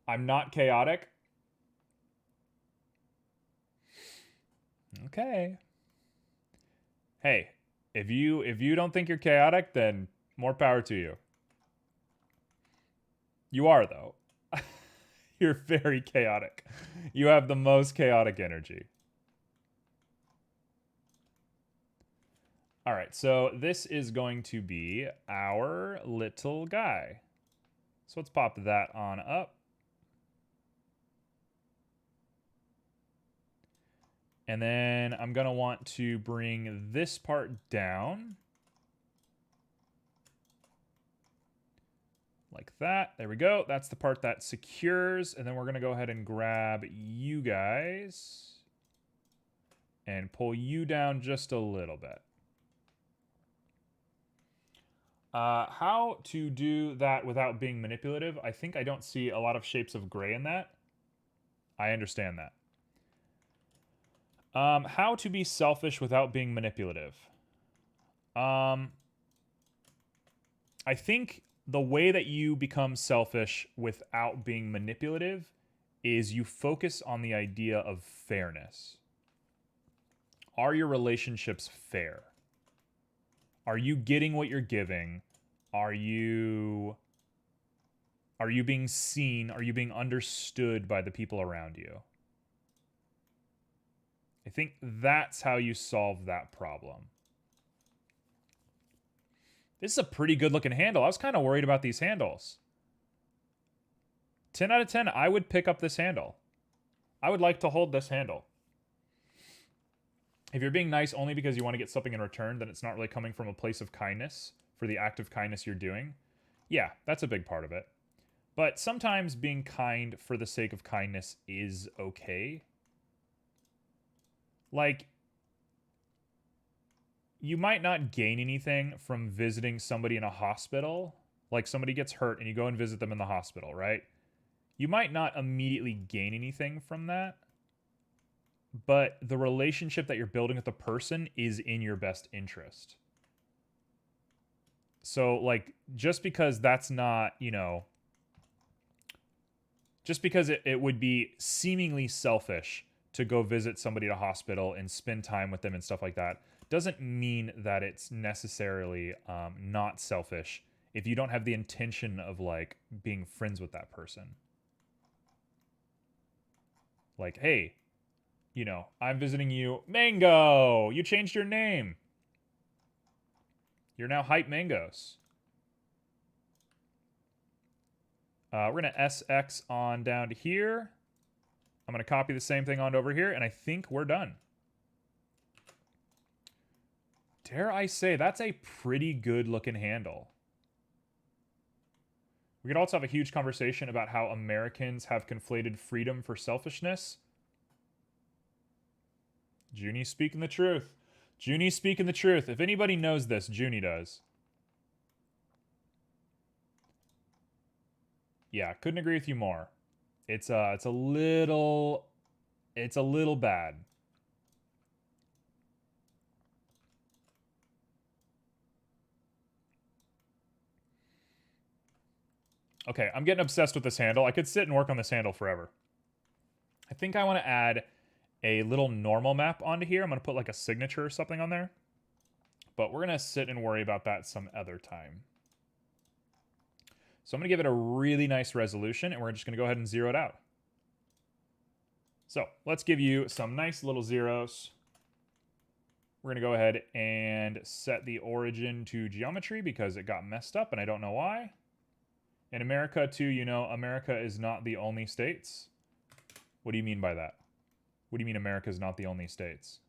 I'm not chaotic. Okay. Hey, if you don't think you're chaotic, then more power to you. You are, though. You're very chaotic. You have the most chaotic energy. All right, so this is going to be our little guy. So let's pop that on up. And then I'm going to want to bring this part down. Like that. There we go. That's the part that secures. And then we're going to go ahead and grab you guys and pull you down just a little bit. How to do that without being manipulative? I think I don't see a lot of shapes of gray in that. I understand that. How to be selfish without being manipulative? I think the way that you become selfish without being manipulative is you focus on the idea of fairness. Are your relationships fair? Are you getting what you're giving? Are you being seen? Are you being understood by the people around you? I think that's how you solve that problem. This is a pretty good looking handle. I was kind of worried about these handles. 10 out of 10, I would pick up this handle. I would like to hold this handle. If you're being nice only because you want to get something in return, then it's not really coming from a place of kindness for the act of kindness you're doing. Yeah, that's a big part of it. But sometimes being kind for the sake of kindness is okay. Like, you might not gain anything from visiting somebody in a hospital. Like, somebody gets hurt and you go and visit them in the hospital, right? You might not immediately gain anything from that. But the relationship that you're building with the person is in your best interest. So, like, just because that's not, just because it would be seemingly selfish to go visit somebody at a hospital and spend time with them and stuff like that, doesn't mean that it's necessarily not selfish if you don't have the intention of, like, being friends with that person. Like, hey, I'm visiting you. Mango! You changed your name. You're now Hype Mangos. We're going to SX on down to here. I'm going to copy the same thing onto over here, and I think we're done. Dare I say, that's a pretty good looking handle. We could also have a huge conversation about how Americans have conflated freedom for selfishness. Junie speaking the truth. Junie speaking the truth. If anybody knows this, Junie does. Yeah, couldn't agree with you more. It's a little bad. Okay, I'm getting obsessed with this handle. I could sit and work on this handle forever. I think I want to add a little normal map onto here. I'm going to put like a signature or something on there. But we're going to sit and worry about that some other time. So I'm going to give it a really nice resolution, and we're just going to go ahead and zero it out. So let's give you some nice little zeros. We're going to go ahead and set the origin to geometry because it got messed up, and I don't know why. In America, too, America is not the only states. What do you mean by that? What do you mean America is not the only states?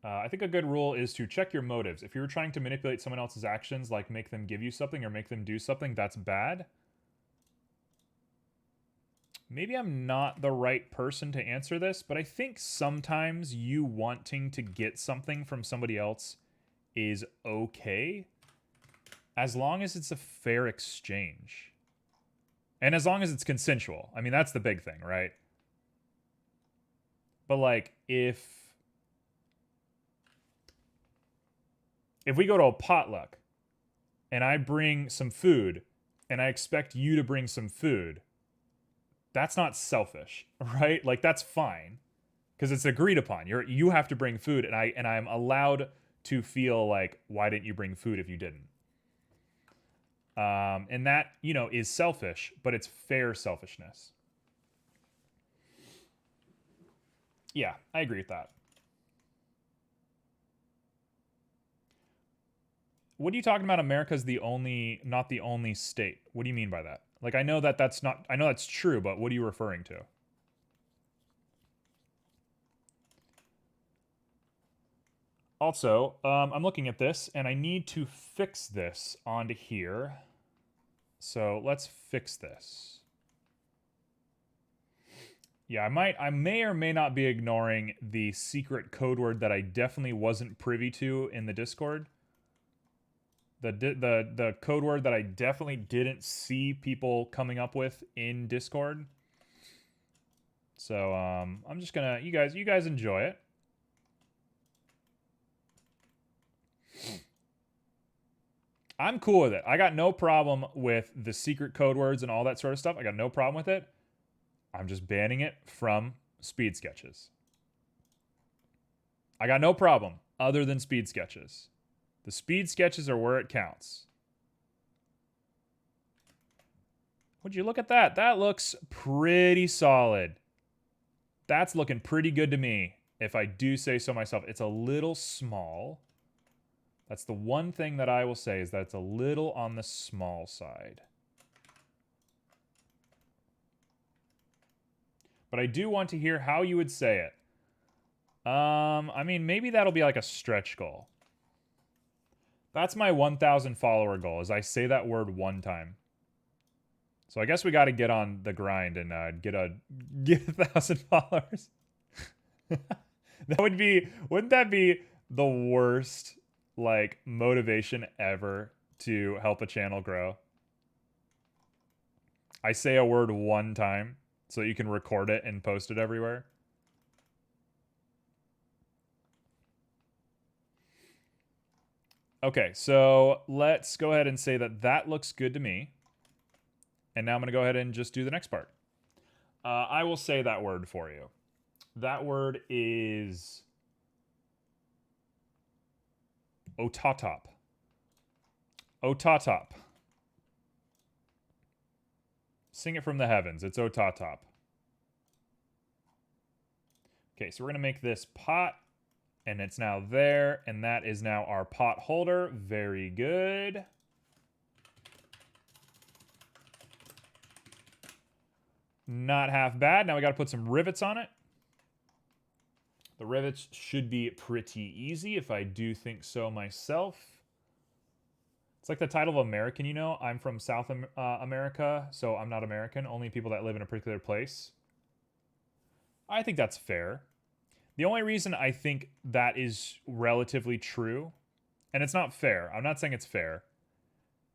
I think a good rule is to check your motives. If you're trying to manipulate someone else's actions, like make them give you something or make them do something, that's bad. maybe I'm not the right person to answer this, but I think sometimes you wanting to get something from somebody else is okay as long as it's a fair exchange. And as long as it's consensual. I mean, that's the big thing, right? But like if we go to a potluck and I bring some food and I expect you to bring some food, that's not selfish, right? Like that's fine because it's agreed upon. You have to bring food, and I'm allowed to feel like, why didn't you bring food if you didn't? And that, is selfish, but it's fair selfishness. Yeah, I agree with that. What are you talking about? America's not the only state. What do you mean by that? Like, I know that's true, but what are you referring to? Also, I'm looking at this and I need to fix this onto here. So let's fix this. Yeah, I may or may not be ignoring the secret code word that I definitely wasn't privy to in the Discord. The code word that I definitely didn't see people coming up with in Discord. So I'm just gonna you guys enjoy it. I'm cool with it. I got no problem with the secret code words and all that sort of stuff. I got no problem with it. I'm just banning it from speed sketches. I got no problem other than speed sketches. The speed sketches are where it counts. Would you look at that? That looks pretty solid. That's looking pretty good to me, if I do say so myself. It's a little small. That's the one thing that I will say, is that it's a little on the small side. But I do want to hear how you would say it. I mean, maybe that'll be like a stretch goal. That's my 1,000 follower goal, is I say that word one time. So I guess we got to get on the grind and get 1,000 followers. Wouldn't that be the worst like motivation ever to help a channel grow? I say a word one time so you can record it and post it everywhere. Okay, so let's go ahead and say that looks good to me. And now I'm going to go ahead and just do the next part. I will say that word for you. That word is Otatop. Otatop. Sing it from the heavens. It's Otatop. Okay, so we're going to make this pot, and it's now there, and that is now our pot holder. Very good. Not half bad. Now we got to put some rivets on it. The rivets should be pretty easy, if I do think so myself. It's like the title of American, I'm from South America, so I'm not American. Only people that live in a particular place. I think that's fair. The only reason I think that is relatively true, and it's not fair, I'm not saying it's fair.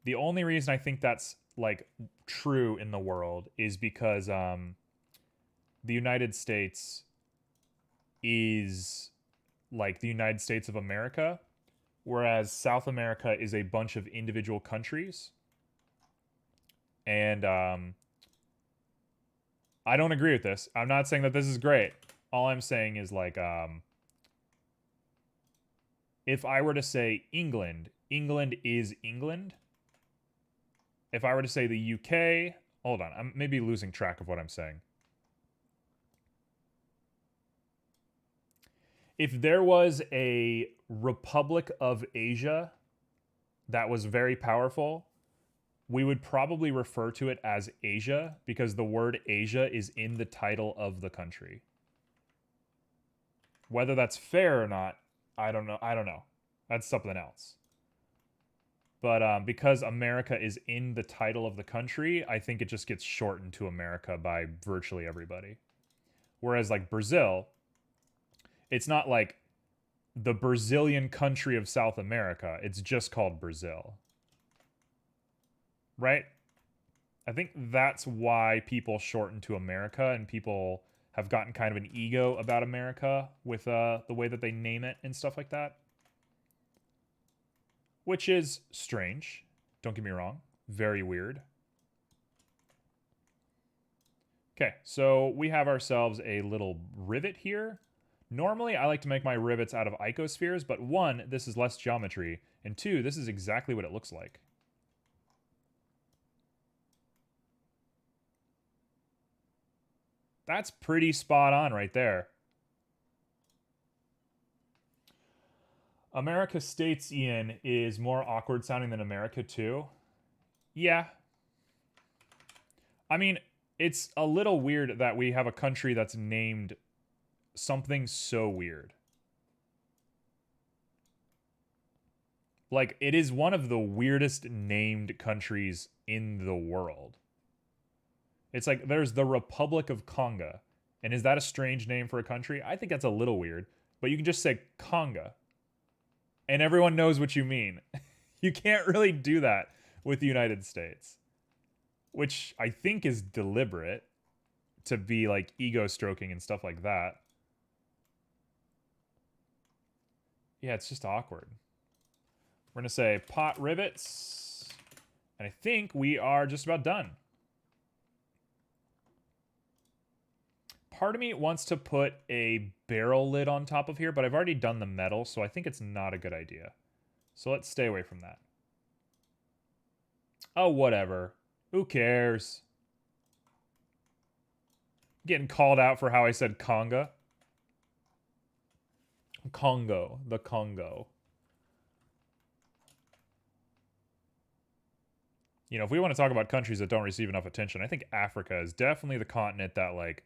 The only reason I think that's like true in the world is because the United States is like the United States of America, whereas South America is a bunch of individual countries. And I don't agree with this. I'm not saying that this is great. All I'm saying is like if I were to say England, England is England. If I were to say the UK, hold on, I'm maybe losing track of what I'm saying. If there was a Republic of Asia that was very powerful, we would probably refer to it as Asia because the word Asia is in the title of the country. Whether that's fair or not, I don't know. That's something else. But because America is in the title of the country, I think it just gets shortened to America by virtually everybody. Whereas like Brazil, it's not like the Brazilian country of South America. It's just called Brazil. Right? I think that's why people shorten to America, and people have gotten kind of an ego about America with the way that they name it and stuff like that. Which is strange. Don't get me wrong. Very weird. Okay, so we have ourselves a little rivet here. Normally, I like to make my rivets out of icospheres, but one, this is less geometry, and two, this is exactly what it looks like. That's pretty spot on right there. America States, Ian, is more awkward sounding than America too. Yeah. I mean, it's a little weird that we have a country that's named something so weird. Like, it is one of the weirdest named countries in the world. It's like there's the Republic of Congo. And is that a strange name for a country? I think that's a little weird. But you can just say Congo. And everyone knows what you mean. You can't really do that with the United States. Which I think is deliberate to be like ego stroking and stuff like that. Yeah, it's just awkward. We're going to say pot rivets. And I think we are just about done. Part of me wants to put a barrel lid on top of here, but I've already done the metal, so I think it's not a good idea. So let's stay away from that. Oh, whatever. Who cares? Getting called out for how I said Conga. Congo. The Congo. You know, if we want to talk about countries that don't receive enough attention, I think Africa is definitely the continent that, like,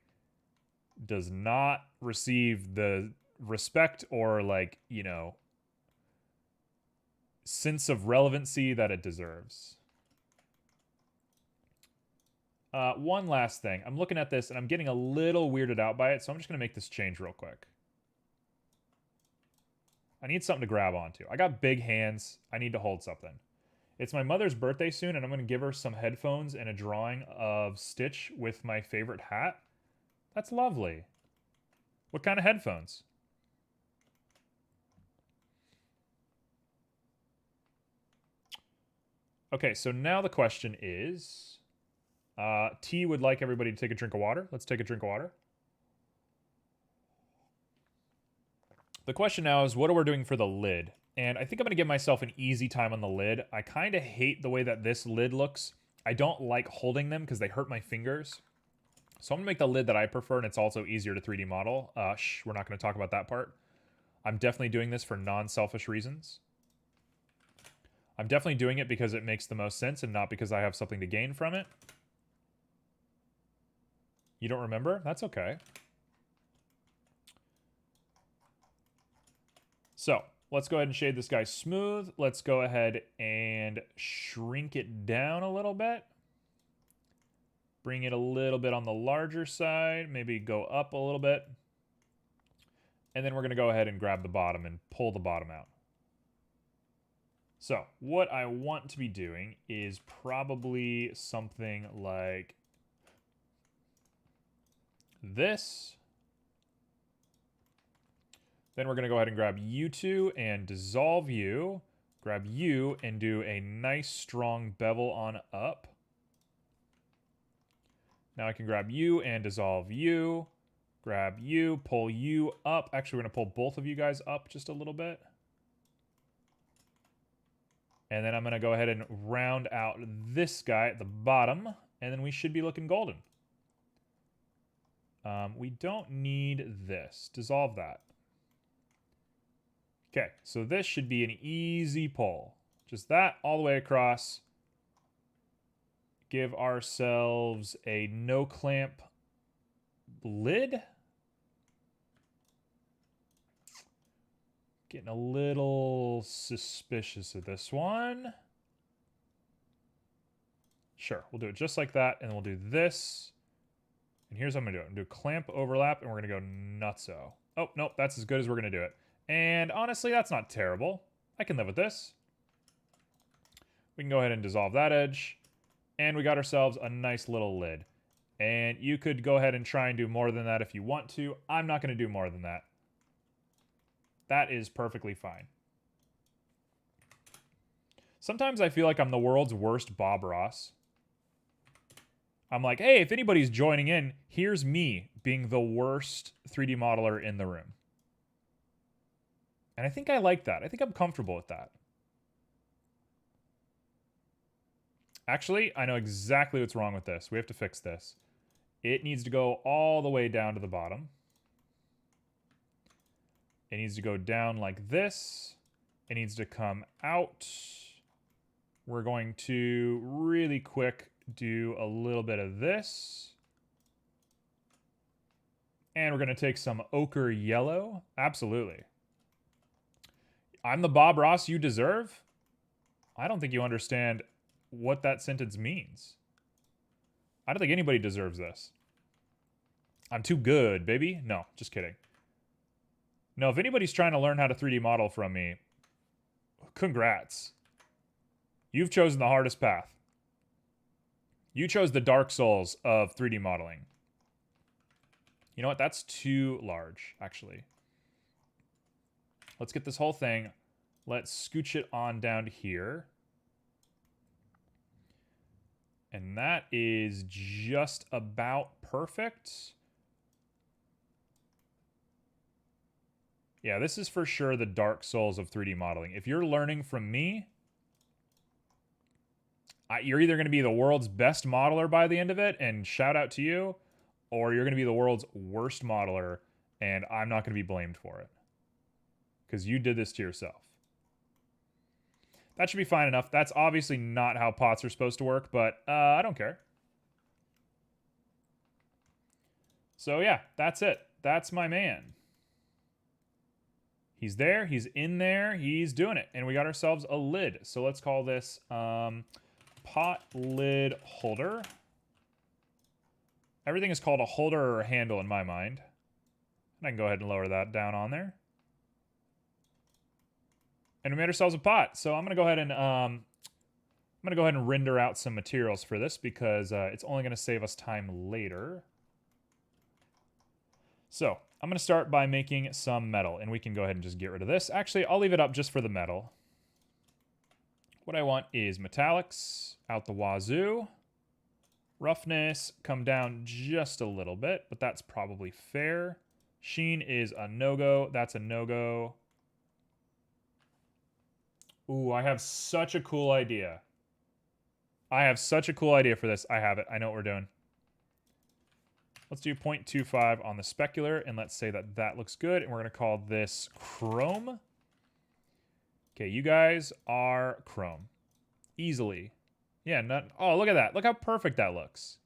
does not receive the respect or, like, you know, sense of relevancy that it deserves. One last thing. I'm looking at this and I'm getting a little weirded out by it, so I'm just going to make this change real quick. I need something to grab onto. I got big hands. I need to hold something. It's my mother's birthday soon, and I'm going to give her some headphones and a drawing of Stitch with my favorite hat. That's lovely. What kind of headphones? Okay, so now the question is... T would like everybody to take a drink of water. Let's take a drink of water. The question now is, what are we doing for the lid? And I think I'm going to give myself an easy time on the lid. I kind of hate the way that this lid looks. I don't like holding them because they hurt my fingers. So I'm going to make the lid that I prefer, and it's also easier to 3D model. We're not going to talk about that part. I'm definitely doing this for non-selfish reasons. I'm definitely doing it because it makes the most sense and not because I have something to gain from it. You don't remember? That's okay. So let's go ahead and shade this guy smooth. Let's go ahead and shrink it down a little bit. Bring it a little bit on the larger side. Maybe go up a little bit. And then we're going to go ahead and grab the bottom and pull the bottom out. So what I want to be doing is probably something like this. Then we're going to go ahead and grab you two and dissolve you. Grab you and do a nice strong bevel on up. Now I can grab you and dissolve you. Grab you, pull you up. Actually, we're going to pull both of you guys up just a little bit. And then I'm going to go ahead and round out this guy at the bottom. And then we should be looking golden. We don't need this. Dissolve that. Okay, so this should be an easy pull. Just that all the way across. Give ourselves a no clamp lid. Getting a little suspicious of this one. Sure, we'll do it just like that, and then we'll do this. And here's what I'm going to do. I'm going to do clamp overlap, and we're going to go nutso. Oh, nope, that's as good as we're going to do it. And honestly, that's not terrible. I can live with this. We can go ahead and dissolve that edge. And we got ourselves a nice little lid. And you could go ahead and try and do more than that if you want to. I'm not going to do more than that. That is perfectly fine. Sometimes I feel like I'm the world's worst Bob Ross. I'm like, hey, if anybody's joining in, here's me being the worst 3D modeler in the room. And I think I like that. I think I'm comfortable with that. Actually, I know exactly what's wrong with this. We have to fix this. It needs to go all the way down to the bottom. It needs to go down like this. It needs to come out. We're going to really quick do a little bit of this. And we're going to take some ochre yellow. Absolutely. I'm the Bob Ross you deserve? I don't think you understand what that sentence means. I don't think anybody deserves this. I'm too good, baby. No, just kidding. No, if anybody's trying to learn how to 3D model from me, congrats. You've chosen the hardest path. You chose the Dark Souls of 3D modeling. You know what? That's too large, actually. Let's get this whole thing. Let's scooch it on down to here. And that is just about perfect. Yeah, this is for sure the Dark Souls of 3D modeling. If you're learning from me, you're either going to be the world's best modeler by the end of it, and shout out to you, or you're going to be the world's worst modeler, and I'm not going to be blamed for it. Because you did this to yourself. That should be fine enough. That's obviously not how pots are supposed to work, but I don't care. So yeah, that's it. That's my man. He's there. He's in there. He's doing it. And we got ourselves a lid. So let's call this pot lid holder. Everything is called a holder or a handle in my mind. And I can go ahead and lower that down on there. And we made ourselves a pot. So I'm gonna go ahead and render out some materials for this because it's only gonna save us time later. So I'm gonna start by making some metal, and we can go ahead and just get rid of this. Actually, I'll leave it up just for the metal. What I want is metallics out the wazoo. Roughness come down just a little bit, but that's probably fair. Sheen is a no-go. That's a no-go. Ooh, I have such a cool idea. I have such a cool idea for this. I have it. I know what we're doing. Let's do 0.25 on the specular, and let's say that that looks good, and we're going to call this chrome. Okay, you guys are chrome. Easily. Yeah, oh, look at that. Look how perfect that looks.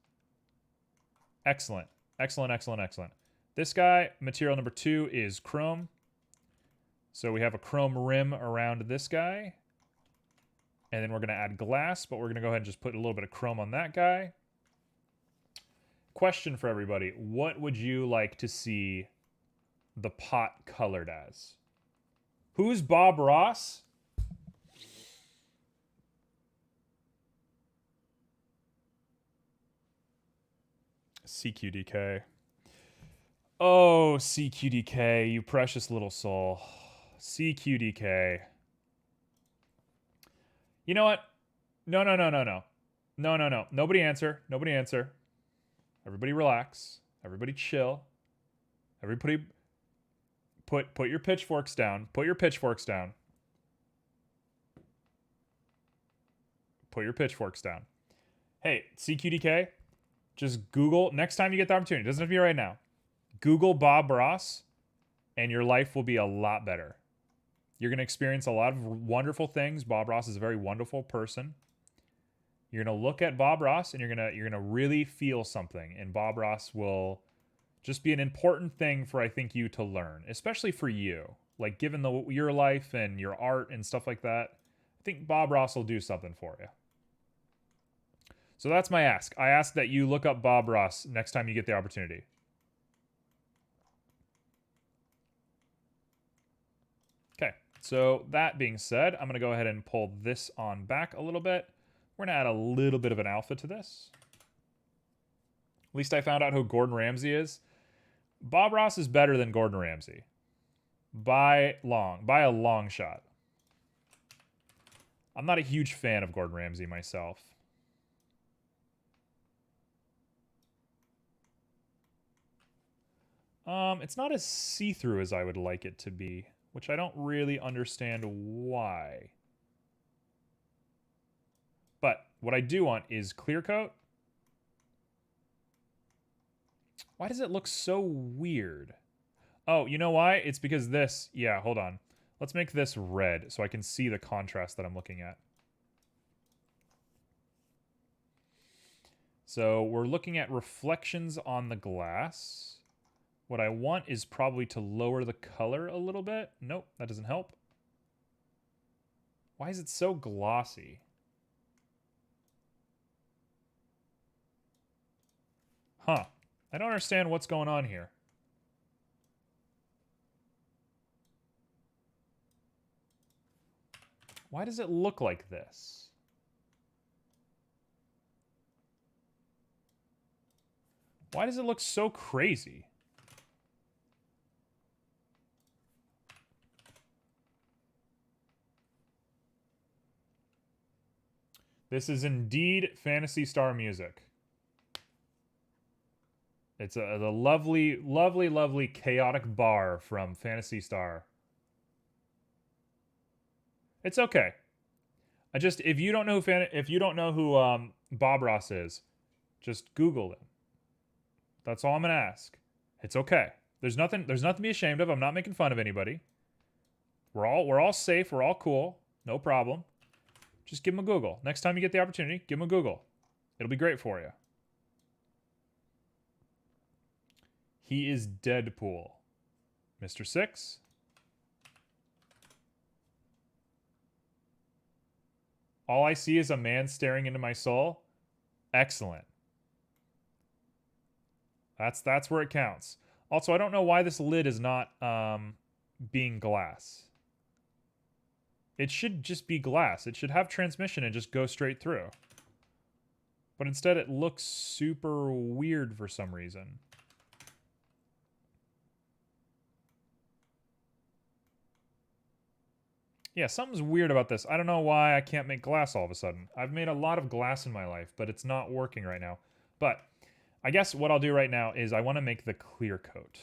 Excellent. Excellent, excellent, excellent. This guy, material number 2, is chrome. So we have a chrome rim around this guy. And then we're going to add glass, but we're going to go ahead and just put a little bit of chrome on that guy. Question for everybody. What would you like to see the pot colored as? Who's Bob Ross? CQDK. Oh, CQDK, you precious little soul. CQDK. You know what? No. No. Nobody answer. Nobody answer. Everybody relax. Everybody chill. Everybody put your pitchforks down. Put your pitchforks down. Put your pitchforks down. Hey, CQDK, just Google, next time you get the opportunity, it doesn't have to be right now. Google Bob Ross, and your life will be a lot better. You're going to experience a lot of wonderful things. Bob Ross is a very wonderful person. You're going to look at Bob Ross, and you're going to really feel something. And Bob Ross will just be an important thing for, I think, you to learn, especially for you. Like, given your life and your art and stuff like that, I think Bob Ross will do something for you. So that's my ask. I ask that you look up Bob Ross next time you get the opportunity. Okay, so that being said, I'm going to go ahead and pull this on back a little bit. We're going to add a little bit of an alpha to this. At least I found out who Gordon Ramsay is. Bob Ross is better than Gordon Ramsay. By a long shot. I'm not a huge fan of Gordon Ramsay myself. It's not as see-through as I would like it to be, which I don't really understand why. But what I do want is clear coat. Why does it look so weird? Oh, you know why? It's because this... Yeah, hold on. Let's make this red so I can see the contrast that I'm looking at. So we're looking at reflections on the glass. What I want is probably to lower the color a little bit. Nope, that doesn't help. Why is it so glossy? Huh. I don't understand what's going on here. Why does it look like this? Why does it look so crazy? This is indeed Phantasy Star music. It's the lovely, lovely, lovely chaotic bar from Phantasy Star. It's okay. If you don't know who Bob Ross is, just Google him. That's all I'm gonna ask. It's okay. There's nothing to be ashamed of. I'm not making fun of anybody. We're all safe. We're all cool. No problem. Just give him a Google. Next time you get the opportunity, give him a Google. It'll be great for you. He is Deadpool. Mr. Six. All I see is a man staring into my soul. Excellent. That's where it counts. Also, I don't know why this lid is not being glass. It should just be glass. It should have transmission and just go straight through. But instead it looks super weird for some reason. Yeah, something's weird about this. I don't know why I can't make glass all of a sudden. I've made a lot of glass in my life, but it's not working right now. But I guess what I'll do right now is I want to make the clear coat.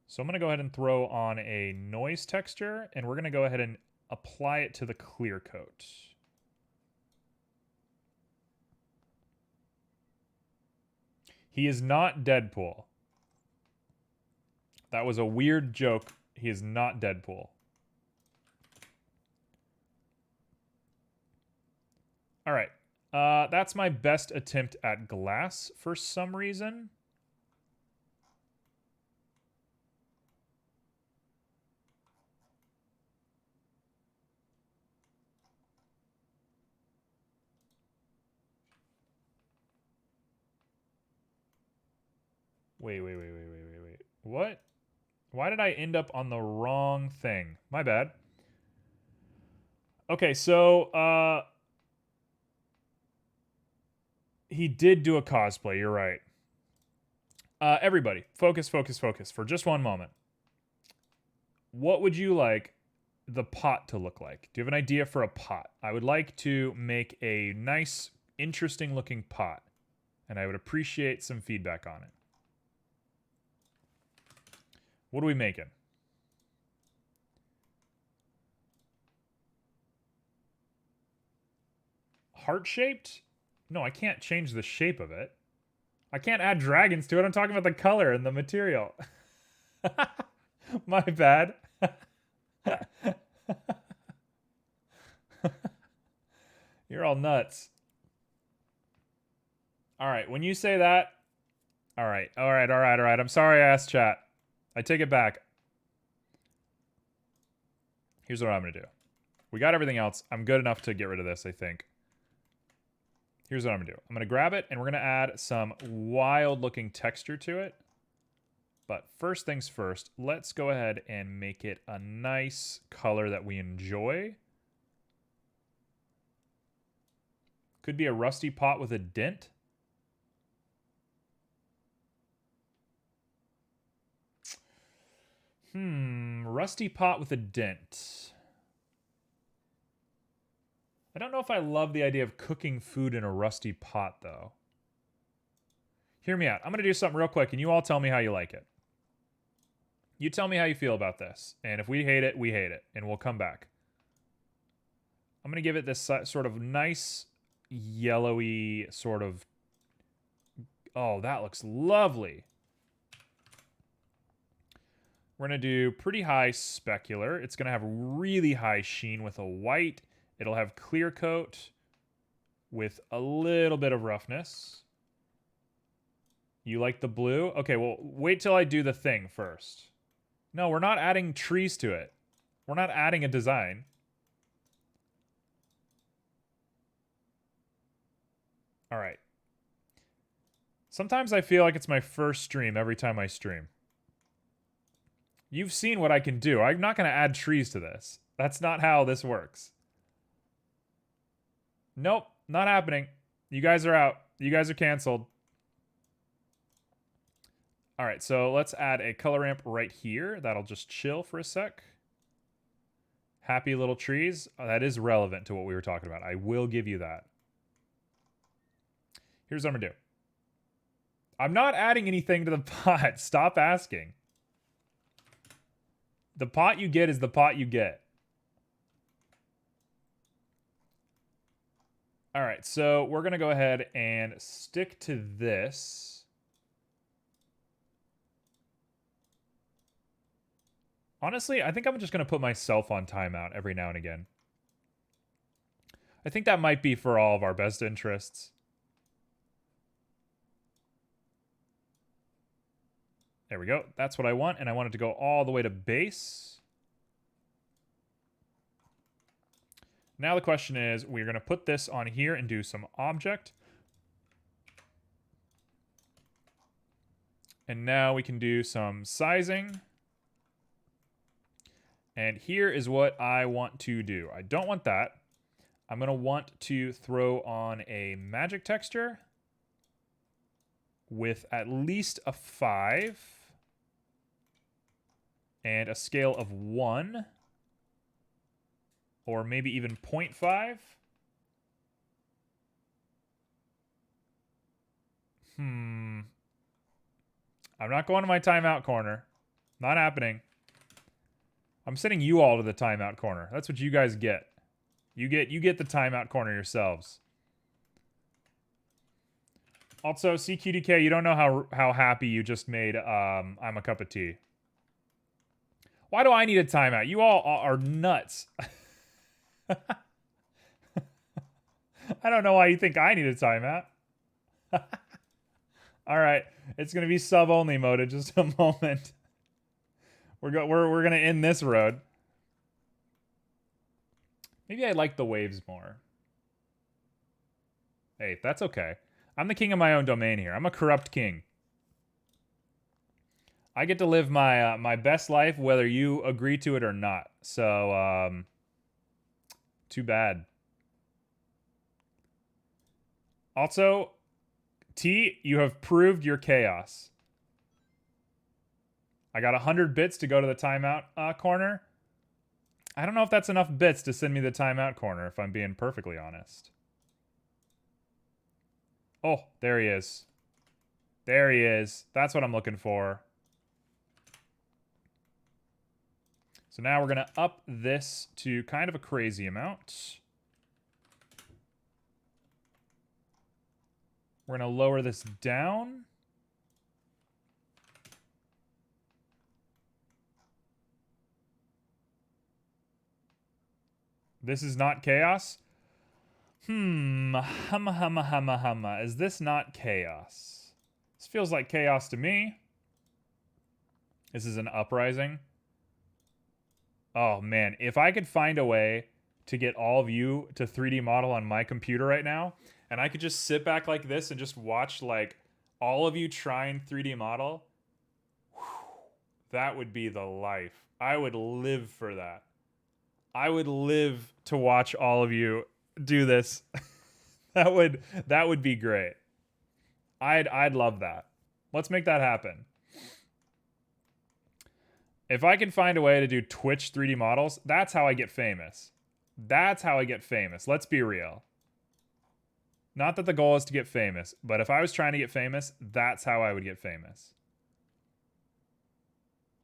So I'm going to go ahead and throw on a noise texture, and we're going to go ahead and apply it to the clear coat. He is not Deadpool. That was a weird joke. He is not Deadpool. All right. That's my best attempt at glass for some reason. Wait. What? Why did I end up on the wrong thing? My bad. Okay, so, he did do a cosplay, you're right. Everybody, focus for just one moment. What would you like the pot to look like? Do you have an idea for a pot? I would like to make a nice, interesting looking pot, and I would appreciate some feedback on it. What are we making? Heart-shaped? No, I can't change the shape of it. I can't add dragons to it. I'm talking about the color and the material. My bad. You're all nuts. All right, when you say that... All right. I'm sorry I asked chat. I take it back. Here's what I'm going to do. We got everything else. I'm good enough to get rid of this, I think. Here's what I'm going to do. I'm going to grab it, and we're going to add some wild-looking texture to it. But first things first, let's go ahead and make it a nice color that we enjoy. Could be a rusty pot with a dent. Rusty pot with a dent. I don't know if I love the idea of cooking food in a rusty pot, though. Hear me out. I'm going to do something real quick, and you all tell me how you like it. You tell me how you feel about this. And if we hate it, we hate it. And we'll come back. I'm going to give it this sort of nice, yellowy sort of... Oh, that looks lovely. We're going to do pretty high specular. It's going to have really high sheen with a white. It'll have clear coat with a little bit of roughness. You like the blue? Okay, well, wait till I do the thing first. No, we're not adding trees to it. We're not adding a design. All right. Sometimes I feel like it's my first stream every time I stream. You've seen what I can do. I'm not going to add trees to this. That's not how this works. Nope, not happening. You guys are out. You guys are canceled. All right, so let's add a color ramp right here. That'll just chill for a sec. Happy little trees. Oh, that is relevant to what we were talking about. I will give you that. Here's what I'm going to do. I'm not adding anything to the pot. Stop asking. The pot you get is the pot you get. All right, so we're going to go ahead and stick to this. Honestly, I think I'm just going to put myself on timeout every now and again. I think that might be for all of our best interests. There we go. That's what I want, and I want it to go all the way to base. Now the question is, we're going to put this on here and do some object. And now we can do some sizing. And here is what I want to do. I don't want that. I'm going to want to throw on a magic texture with at least a 5 and a scale of 1 or maybe even 0.5. I'm not going to my timeout corner. Not happening. I'm sending you all to the timeout corner. That's what you guys get. You get the timeout corner yourselves. Also, CQDK, you don't know how happy you just made I'm a cup of tea. Why do I need a timeout? You all are nuts. I don't know why you think I need a timeout. All right, it's gonna be sub only mode in just a moment. We're gonna end this road. Maybe I like the waves more. Hey, that's okay. I'm the king of my own domain here. I'm a corrupt king. I get to live my my best life whether you agree to it or not. So, too bad. Also, T, you have proved your chaos. I got 100 bits to go to the timeout corner. I don't know if that's enough bits to send me the timeout corner, if I'm being perfectly honest. Oh, there he is. There he is. That's what I'm looking for. So now we're going to up this to kind of a crazy amount. We're going to lower this down. This is not chaos? Humma. Is this not chaos? This feels like chaos to me. This is an uprising. Oh, man. If I could find a way to get all of you to 3D model on my computer right now, and I could just sit back like this and just watch like all of you try and 3D model, that would be the life. I would live for that. I would live to watch all of you do this. that would be great. I'd love that. Let's make that happen. If I can find a way to do Twitch 3D models, that's how I get famous. That's how I get famous. Let's be real. Not that the goal is to get famous, but if I was trying to get famous, that's how I would get famous.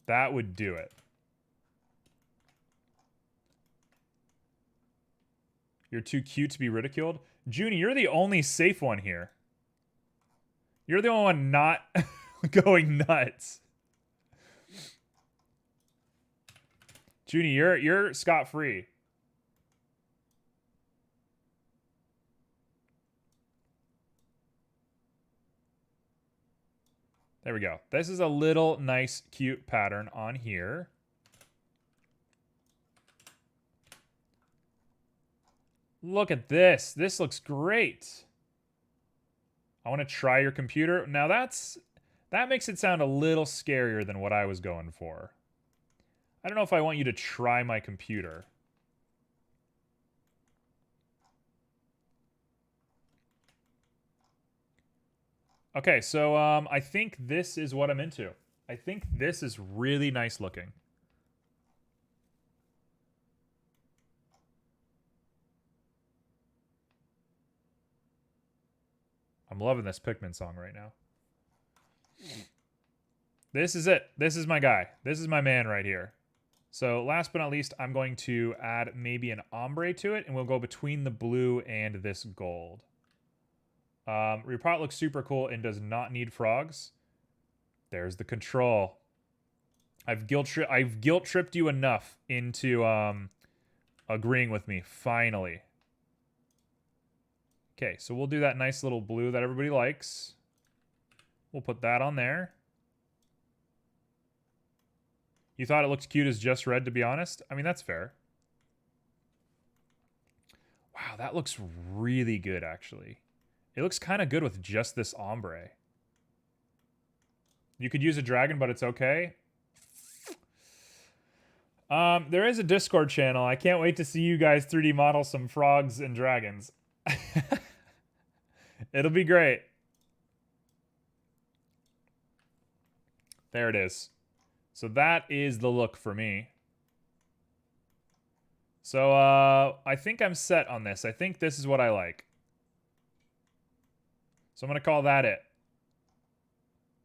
That would do it. You're too cute to be ridiculed. Junie, you're the only safe one here. You're the only one not going nuts. Junie, you're scot-free. There we go. This is a little nice, cute pattern on here. Look at this. This looks great. I want to try your computer. Now that makes it sound a little scarier than what I was going for. I don't know if I want you to try my computer. Okay, so I think this is what I'm into. I think this is really nice looking. I'm loving this Pikmin song right now. This is it. This is my guy. This is my man right here. So last but not least, I'm going to add maybe an ombre to it, and we'll go between the blue and this gold. Your pot looks super cool and does not need frogs. There's the control. I've guilt tripped you enough into agreeing with me, finally. Okay, so we'll do that nice little blue that everybody likes. We'll put that on there. You thought it looked cute as just red, to be honest? I mean, that's fair. Wow, that looks really good, actually. It looks kind of good with just this ombre. You could use a dragon, but it's okay. There is a Discord channel. I can't wait to see you guys 3D model some frogs and dragons. It'll be great. There it is. So that is the look for me. So I think I'm set on this. I think this is what I like. So I'm going to call that it.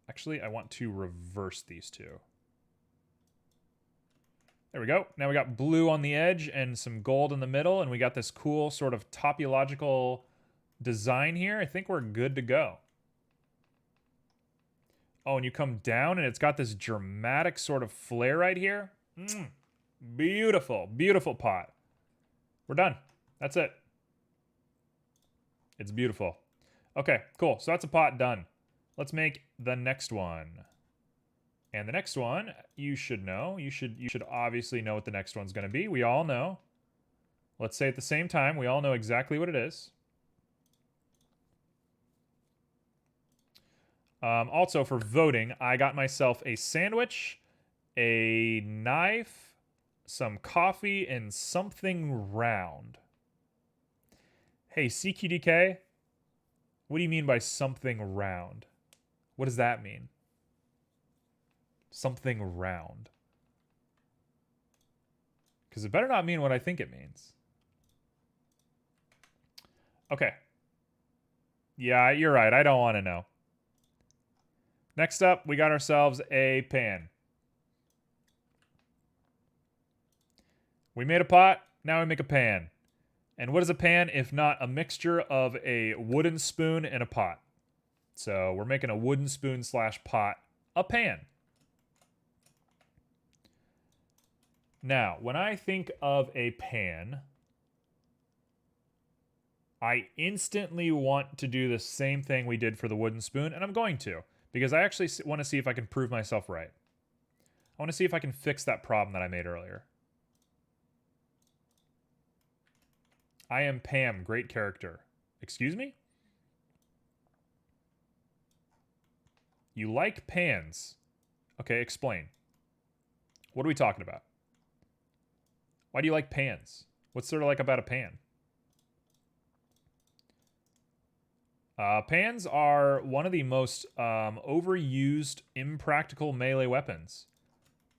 Actually, I want to reverse these two. There we go. Now we got blue on the edge and some gold in the middle, and we got this cool sort of topological design here. I think we're good to go. Oh, and you come down, and it's got this dramatic sort of flare right here. Beautiful, beautiful pot. We're done. That's it. It's beautiful. Okay, cool. So that's a pot done. Let's make the next one. And the next one, you should know. You should obviously know what the next one's going to be. We all know. Let's say at the same time, we all know exactly what it is. Also, for voting, I got myself a sandwich, a knife, some coffee, and something round. Hey, CQDK, what do you mean by something round? What does that mean? Something round. Because it better not mean what I think it means. Okay. Yeah, you're right. I don't want to know. Next up, we got ourselves a pan. We made a pot, now we make a pan. And what is a pan if not a mixture of a wooden spoon and a pot? So we're making a wooden spoon / pot a pan. Now, when I think of a pan, I instantly want to do the same thing we did for the wooden spoon, and I'm going to, because I actually want to see if I can prove myself right. I want to see if I can fix that problem that I made earlier. I am Pam. Great character. Excuse me? You like pans. Okay, explain. What are we talking about? Why do you like pans? What's there to like about a pan? Pans are one of the most overused, impractical melee weapons.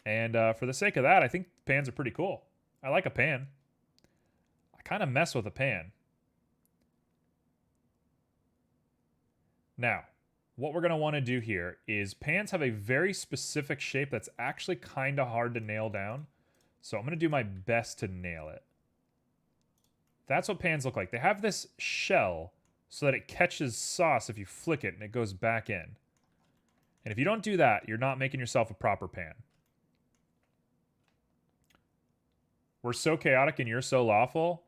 And for the sake of that, I think pans are pretty cool. I like a pan. I kind of mess with a pan. Now, what we're going to want to do here is pans have a very specific shape that's actually kind of hard to nail down. So I'm going to do my best to nail it. That's what pans look like. They have this shell so that it catches sauce if you flick it and it goes back in. And if you don't do that, you're not making yourself a proper pan. We're so chaotic and you're so lawful.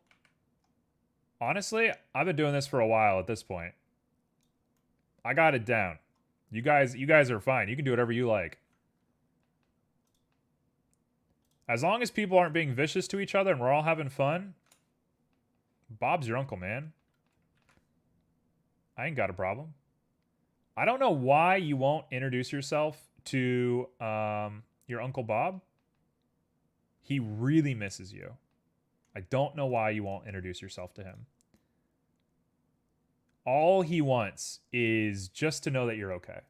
Honestly, I've been doing this for a while at this point. I got it down. You guys are fine. You can do whatever you like. As long as people aren't being vicious to each other and we're all having fun, Bob's your uncle, man. I ain't got a problem. I don't know why you won't introduce yourself to your Uncle Bob. He really misses you. I don't know why you won't introduce yourself to him. All he wants is just to know that you're okay.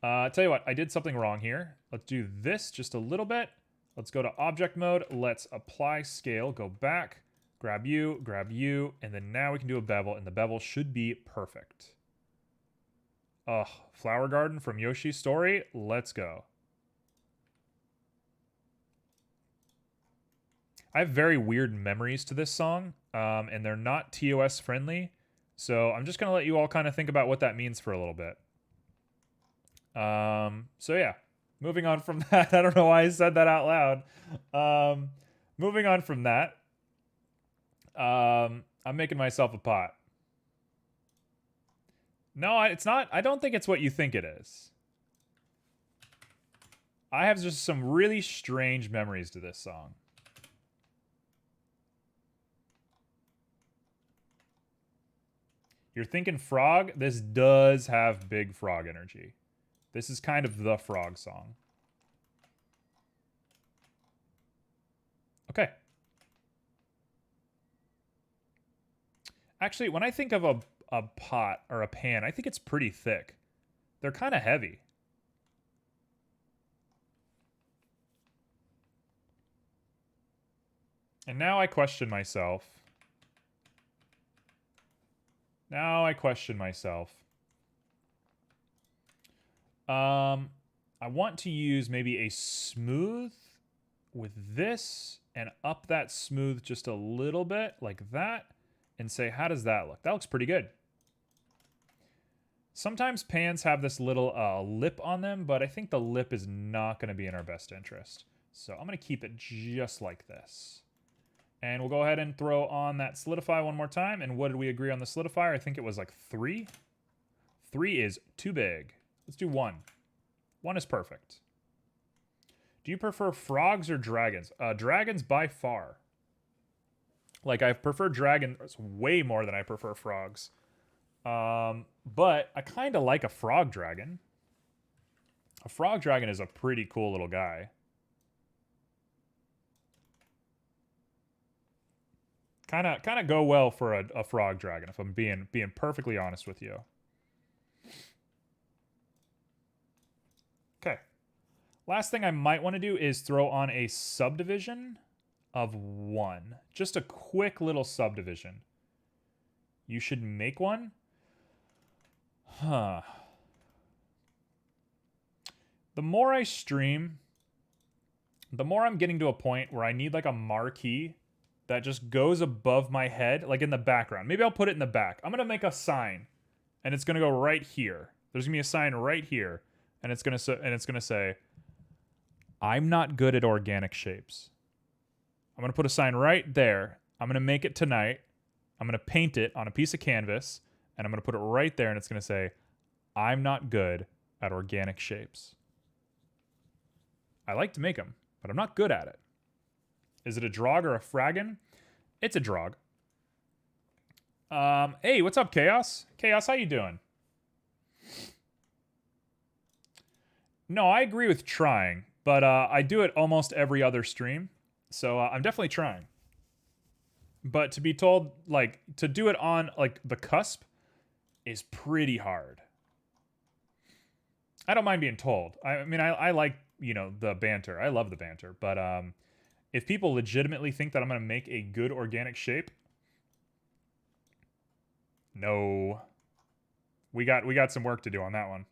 Tell you what, I did something wrong here. Let's do this just a little bit. Let's go to object mode. Let's apply scale. Go back. Grab you, and then now we can do a bevel, and the bevel should be perfect. Ugh, Flower Garden from Yoshi's Story. Let's go. I have very weird memories to this song, and they're not TOS friendly, so I'm just going to let you all kind of think about what that means for a little bit. So yeah, moving on from that. I don't know why I said that out loud. Moving on from that. I'm making myself a pot. No, it's not. I don't think it's what you think it is. I have just some really strange memories to this song. You're thinking frog? This does have big frog energy. This is kind of the frog song. Okay. Actually, when I think of a pot or a pan, I think it's pretty thick. They're kind of heavy. And now I question myself. I want to use maybe a smooth with this and up that smooth just a little bit like that and say, how does that look? That looks pretty good. Sometimes pans have this little lip on them, but I think the lip is not going to be in our best interest. So I'm going to keep it just like this. And we'll go ahead and throw on that solidify one more time. And what did we agree on the solidifier? I think it was like 3. 3 is too big. Let's do 1. 1 is perfect. Do you prefer frogs or dragons? Dragons by far. Like, I prefer dragons way more than I prefer frogs. But I kind of like a frog dragon. A frog dragon is a pretty cool little guy. Kind of go well for a frog dragon, if I'm being perfectly honest with you. Okay. Last thing I might want to do is throw on a subdivision of 1. Just a quick little subdivision. You should make one? Huh. The more I stream, the more I'm getting to a point where I need like a marquee that just goes above my head, like in the background. Maybe I'll put it in the back. I'm going to make a sign, and it's going to go right here. There's going to be a sign right here, and it's going to say, I'm not good at organic shapes. I'm going to put a sign right there. I'm going to make it tonight. I'm going to paint it on a piece of canvas, and I'm going to put it right there, and it's going to say, I'm not good at organic shapes. I like to make them, but I'm not good at it. Is it a Drog or a Fragon? It's a drog. Hey, what's up, Chaos? Chaos, how you doing? No, I agree with trying, but I do it almost every other stream, so I'm definitely trying. But to be told, like, to do it on, like, the cusp is pretty hard. I don't mind being told. I mean, I like, you know, the banter. I love the banter. But if people legitimately think that I'm going to make a good organic shape, no. We got some work to do on that one.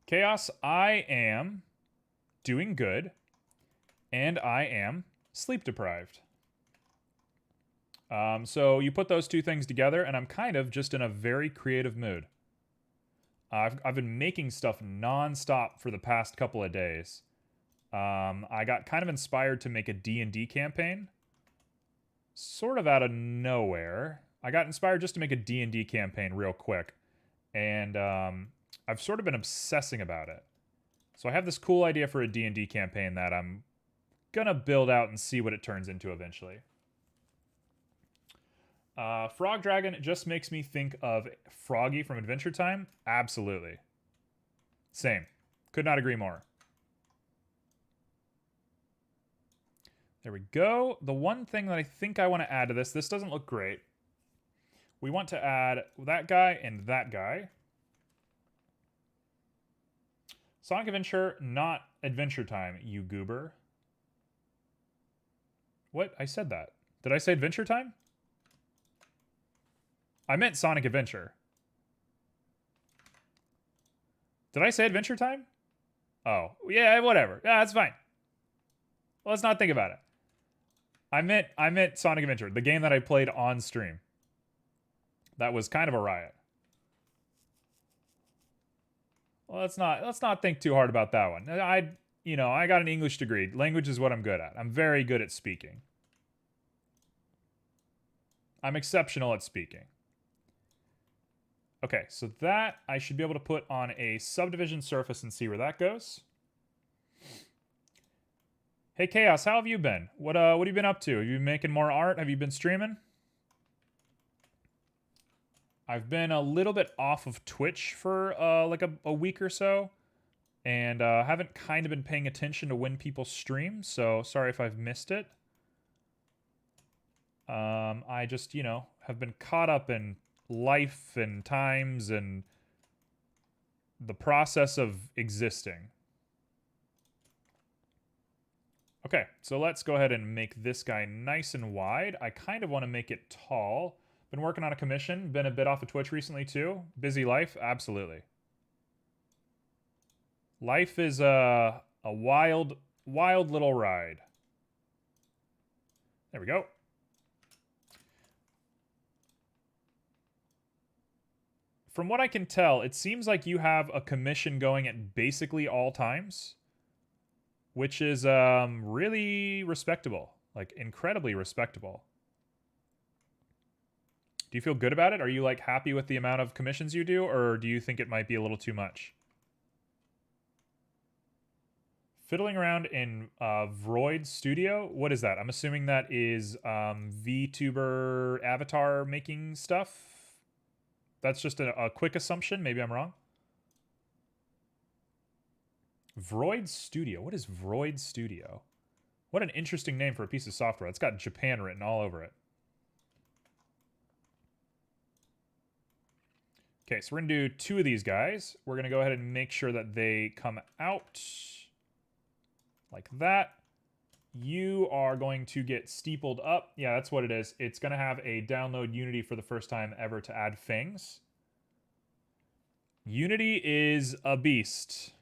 Chaos, I am doing good, and I am sleep deprived. So you put those two things together, and I'm kind of just in a very creative mood. I've been making stuff nonstop for the past couple of days. I got kind of inspired to make a D&D campaign, sort of out of nowhere. I got inspired just to make a D&D campaign real quick, and I've sort of been obsessing about it. So I have this cool idea for a D&D campaign that I'm gonna build out and see what it turns into eventually. Frog Dragon just makes me think of Froggy from Adventure Time. Absolutely. Same. Could not agree more. There we go. The one thing that I think I want to add to this doesn't look great. We want to add that guy and that guy. Sonic Adventure, not Adventure Time, you goober. What? I said that. Did I say Adventure Time? I meant Sonic Adventure. Did I say Adventure Time? Oh, yeah, whatever. Yeah, that's fine. Let's not think about it. I meant Sonic Adventure, the game that I played on stream. That was kind of a riot. Well, let's not think too hard about that one. I got an English degree. Language is what I'm good at. I'm very good at speaking. I'm exceptional at speaking. Okay, so that I should be able to put on a subdivision surface and see where that goes. Hey Chaos, how have you been? What have you been up to? Have you been making more art? Have you been streaming? I've been a little bit off of Twitch for like a week or so, and haven't kind of been paying attention to when people stream, so sorry if I've missed it. I just, have been caught up in life and times and the process of existing. Okay, so let's go ahead and make this guy nice and wide. I kind of want to make it tall. Been working on a commission. Been a bit off of Twitch recently too. Busy life? Absolutely. Life is a wild, wild little ride. There we go. From what I can tell, it seems like you have a commission going at basically all times, which is really respectable, like incredibly respectable. Do you feel good about it? Are you like happy with the amount of commissions you do, or do you think it might be a little too much? Fiddling around in Vroid Studio? What is that? I'm assuming that is VTuber avatar making stuff. That's just a quick assumption. Maybe I'm wrong. Vroid Studio. What is Vroid Studio? What an interesting name for a piece of software. It's got Japan written all over it. Okay, so we're going to do two of these guys. We're going to go ahead and make sure that they come out like that. You are going to get steepled up. Yeah, that's what it is. It's going to have a download Unity for the first time ever to add things. Unity is a beast.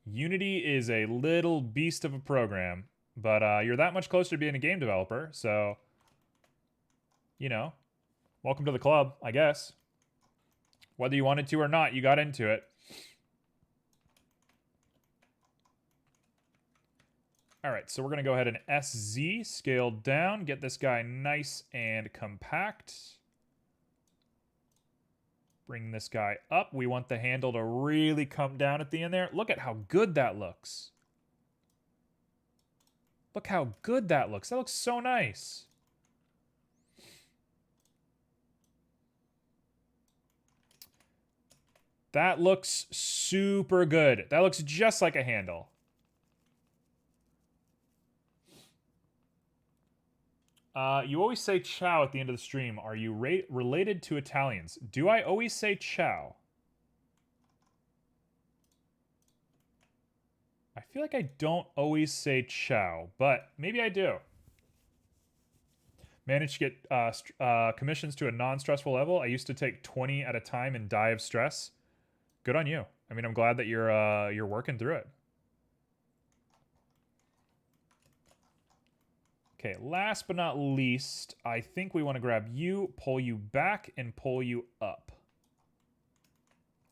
Unity is a little beast of a program, but you're that much closer to being a game developer, so, welcome to the club, I guess. Whether you wanted to or not, you got into it. All right, so we're going to go ahead and SZ, scale down, get this guy nice and compact. Bring this guy up. We want the handle to really come down at the end there. Look at how good that looks. Look how good that looks. That looks so nice. That looks super good. That looks just like a handle. You always say ciao at the end of the stream. Are you related to Italians? Do I always say ciao? I feel like I don't always say ciao, but maybe I do. Managed to get commissions to a non-stressful level. I used to take 20 at a time and die of stress. Good on you. I mean, I'm glad that you're working through it. Okay, last but not least, I think we want to grab you, pull you back, and pull you up.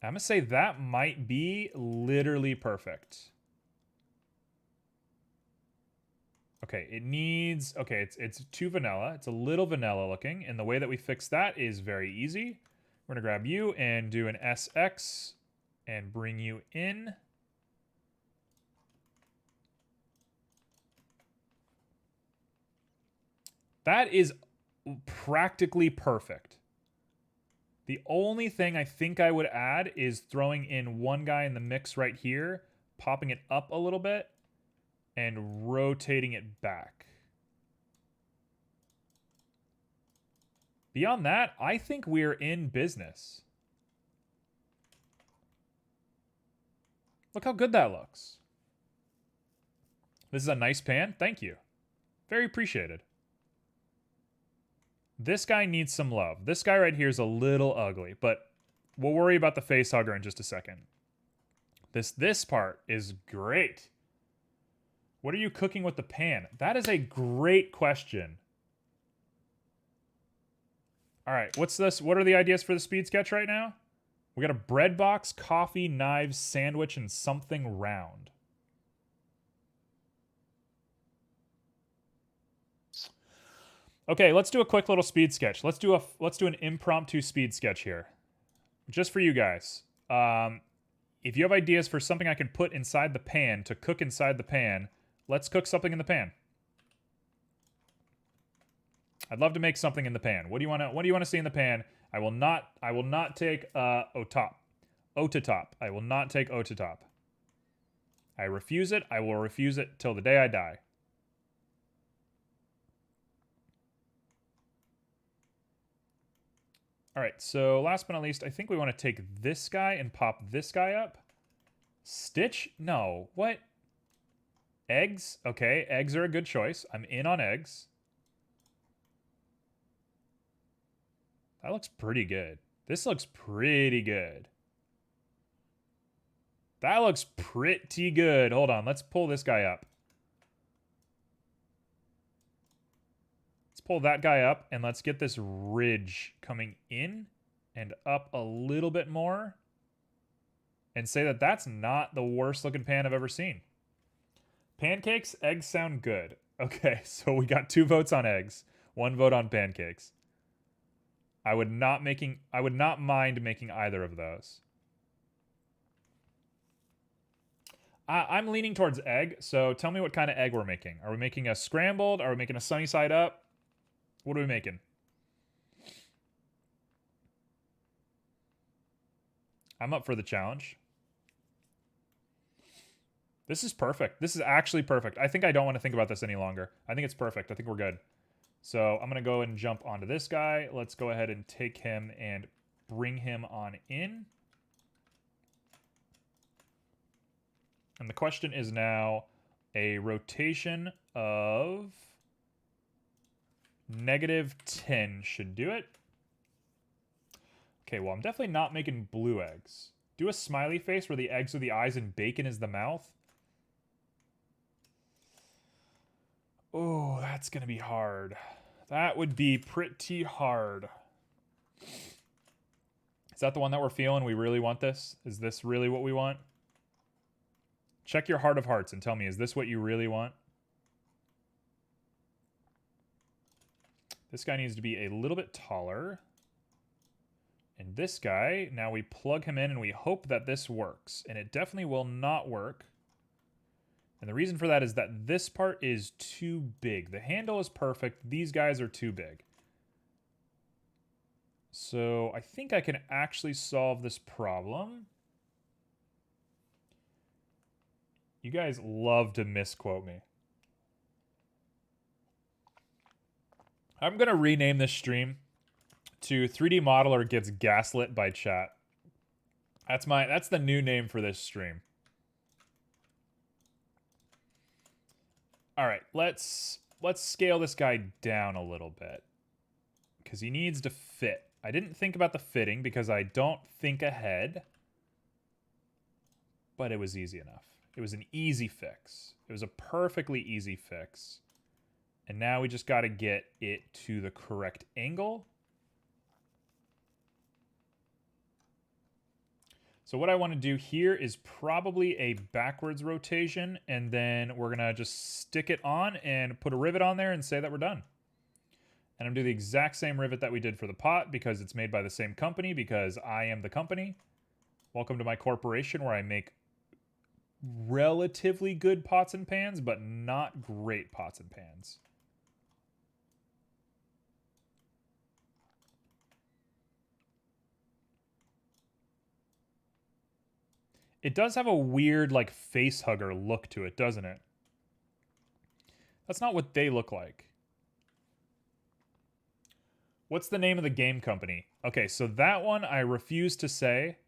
I'm going to say that might be literally perfect. Okay, it needs... Okay, it's too vanilla. It's a little vanilla looking, and the way that we fix that is very easy. We're going to grab you and do an SX and bring you in. That is practically perfect. The only thing I think I would add is throwing in one guy in the mix right here, popping it up a little bit, and rotating it back. Beyond that, I think we're in business. Look how good that looks. This is a nice pan. Thank you. Very appreciated. This guy needs some love. This guy right here is a little ugly, but we'll worry about the face hugger in just a second. This part is great. What are you cooking with the pan? That is a great question. All right, what's this? What are the ideas for the speed sketch right now? We got a bread box, coffee, knives, sandwich, and something round. Okay, let's do a quick little speed sketch. Let's do an impromptu speed sketch here, just for you guys. If you have ideas for something I can put inside the pan to cook inside the pan, let's cook something in the pan. I'd love to make something in the pan. What do you want to see in the pan? I will not take Otap. I will not take Otap. I refuse it. I will refuse it till the day I die. All right, so last but not least, I think we want to take this guy and pop this guy up. Stitch? No. What? Eggs? Okay, eggs are a good choice. I'm in on eggs. That looks pretty good. This looks pretty good. That looks pretty good. Hold on, let's pull this guy up. Pull that guy up and let's get this ridge coming in and up a little bit more and say that that's not the worst looking pan I've ever seen. Pancakes, eggs sound good. Okay, so we got 2 votes on eggs, 1 vote on pancakes. I would not mind making either of those. I'm leaning towards egg, so tell me what kind of egg we're making. Are we making a scrambled? Are we making a sunny side up? What are we making? I'm up for the challenge. This is perfect. This is actually perfect. I think I don't want to think about this any longer. I think it's perfect. I think we're good. So I'm going to go and jump onto this guy. Let's go ahead and take him and bring him on in. And the question is now a rotation of -10 should do it. Okay, well, I'm definitely not making blue eggs. Do a smiley face where the eggs are the eyes and bacon is the mouth. Oh, that's going to be hard. That would be pretty hard. Is that the one that we're feeling? We really want this? Is this really what we want? Check your heart of hearts and tell me, is this what you really want? This guy needs to be a little bit taller. And this guy, now we plug him in and we hope that this works. And it definitely will not work And the reason for that is that this part is too big. The handle is perfect. These guys are too big. So I think I can actually solve this problem. You guys love to misquote me. I'm going to rename this stream to 3D Modeler Gets Gaslit by Chat. That's the new name for this stream. All right, let's scale this guy down a little bit because he needs to fit. I didn't think about the fitting because I don't think ahead, but it was easy enough. It was an easy fix. It was a perfectly easy fix. And now we just got to get it to the correct angle. So what I want to do here is probably a backwards rotation, and then we're going to just stick it on and put a rivet on there and say that we're done. And I'm going to do the exact same rivet that we did for the pot because it's made by the same company, because I am the company. Welcome to my corporation where I make relatively good pots and pans, but not great pots and pans. It does have a weird, like, face hugger look to it, doesn't it? That's not what they look like. What's the name of the game company? Okay, so that one I refuse to say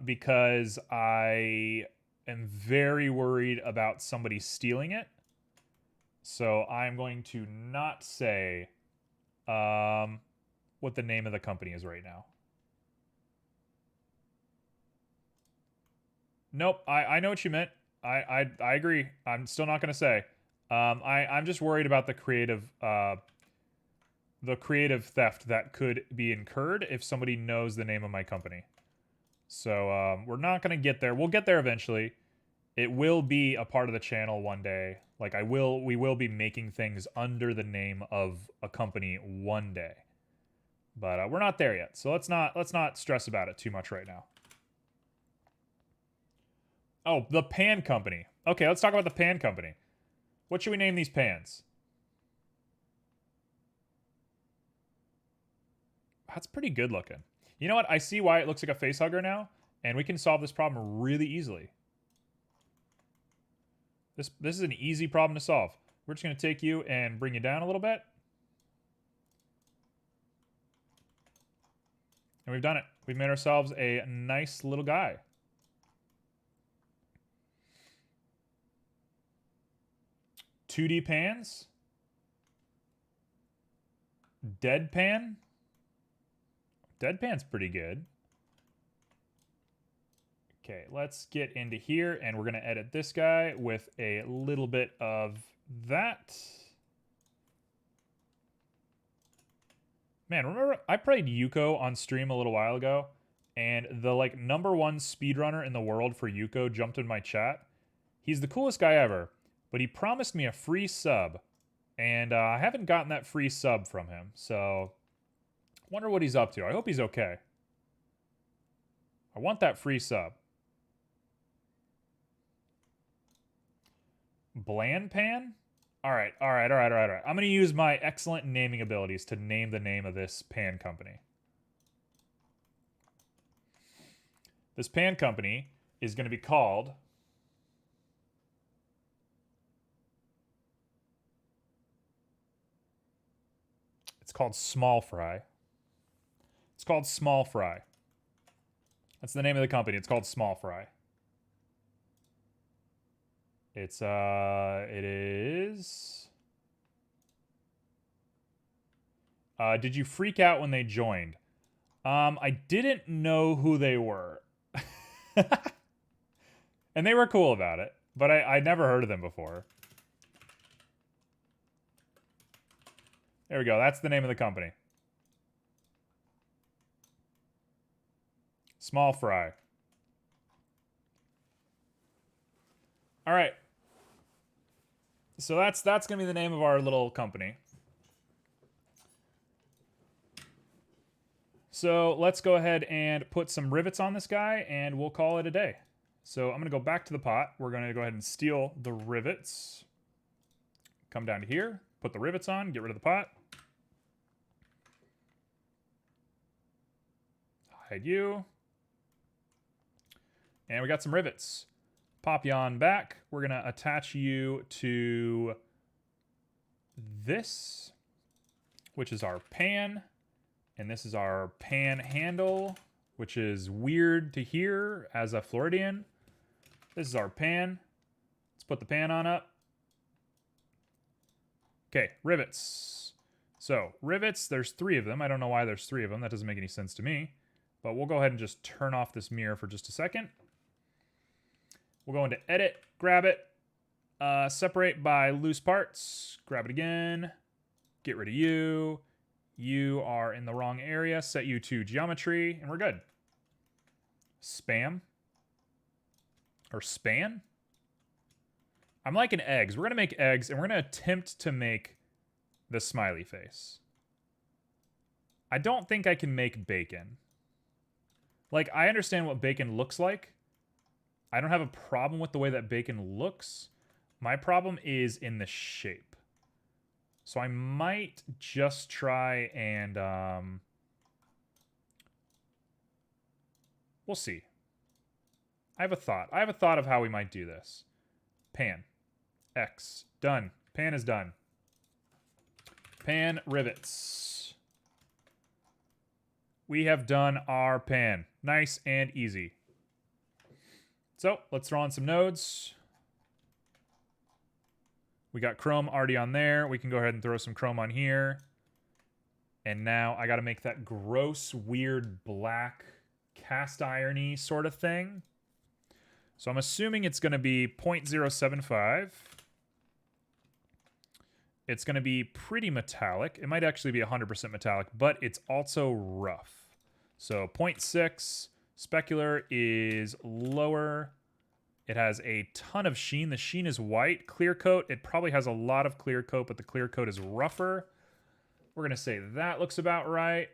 because I am very worried about somebody stealing it. So I'm going to not say what the name of the company is right now. Nope, I know what you meant. I agree. I'm still not going to say. I'm just worried about the creative theft that could be incurred if somebody knows the name of my company. So we're not going to get there. We'll get there eventually. It will be a part of the channel one day. Like we will be making things under the name of a company one day. But we're not there yet. So let's not stress about it too much right now. Oh, the pan company. Okay, let's talk about the pan company. What should we name these pans? That's pretty good looking. You know what? I see why it looks like a face hugger now, and we can solve this problem really easily. This is an easy problem to solve. We're just going to take you and bring you down a little bit. And we've done it. We've made ourselves a nice little guy. $2D pans. Deadpan. Deadpan's pretty good. Okay, let's get into here, and we're going to edit this guy with a little bit of that. Man, remember I played Yuko on stream a little while ago, and the like #1 speedrunner in the world for Yuko jumped in my chat. He's the coolest guy ever, but he promised me a free sub, and I haven't gotten that free sub from him, so wonder what he's up to. I hope he's okay. I want that free sub. Bland pan? All right. I'm going to use my excellent naming abilities to name the name of this pan company. This pan company is going to be called... It's called Small Fry. It's called Small Fry. That's the name of the company. It's called Small Fry. It is... did you freak out when they joined? I didn't know who they were. And they were cool about it, but I'd never heard of them before. There we go. That's the name of the company. Small Fry. All right. So that's going to be the name of our little company. So let's go ahead and put some rivets on this guy, and we'll call it a day. So I'm going to go back to the pot. We're going to go ahead and steal the rivets. Come down to here, put the rivets on, get rid of the pot. Hide you. And we got some rivets. Pop you on back. We're going to attach you to this, which is our pan. And this is our pan handle, which is weird to hear as a Floridian. This is our pan. Let's put the pan on up. Okay, rivets. So, rivets, there's 3 of them. I don't know why there's 3 of them. That doesn't make any sense to me. But we'll go ahead and just turn off this mirror for just a second. We'll go into edit, grab it, separate by loose parts, grab it again, get rid of you. You are in the wrong area, set you to geometry, and we're good. Spam. Or span? I'm liking eggs. We're going to make eggs, and we're going to attempt to make the smiley face. I don't think I can make bacon. Like, I understand what bacon looks like. I don't have a problem with the way that bacon looks. My problem is in the shape. So I might just try and... we'll see. I have a thought. I have a thought of how we might do this. Pan. X. Done. Pan is done. Pan rivets. We have done our pan. Nice and easy. So, let's throw on some nodes. We got chrome already on there. We can go ahead and throw some chrome on here. And now I got to make that gross, weird, black cast irony sort of thing. So I'm assuming it's going to be 0.075. It's going to be pretty metallic. It might actually be 100% metallic, but it's also rough. So 0.6. Specular is lower. It has a ton of sheen. The sheen is white. Clear coat, it probably has a lot of clear coat, but the clear coat is rougher. We're going to say that looks about right.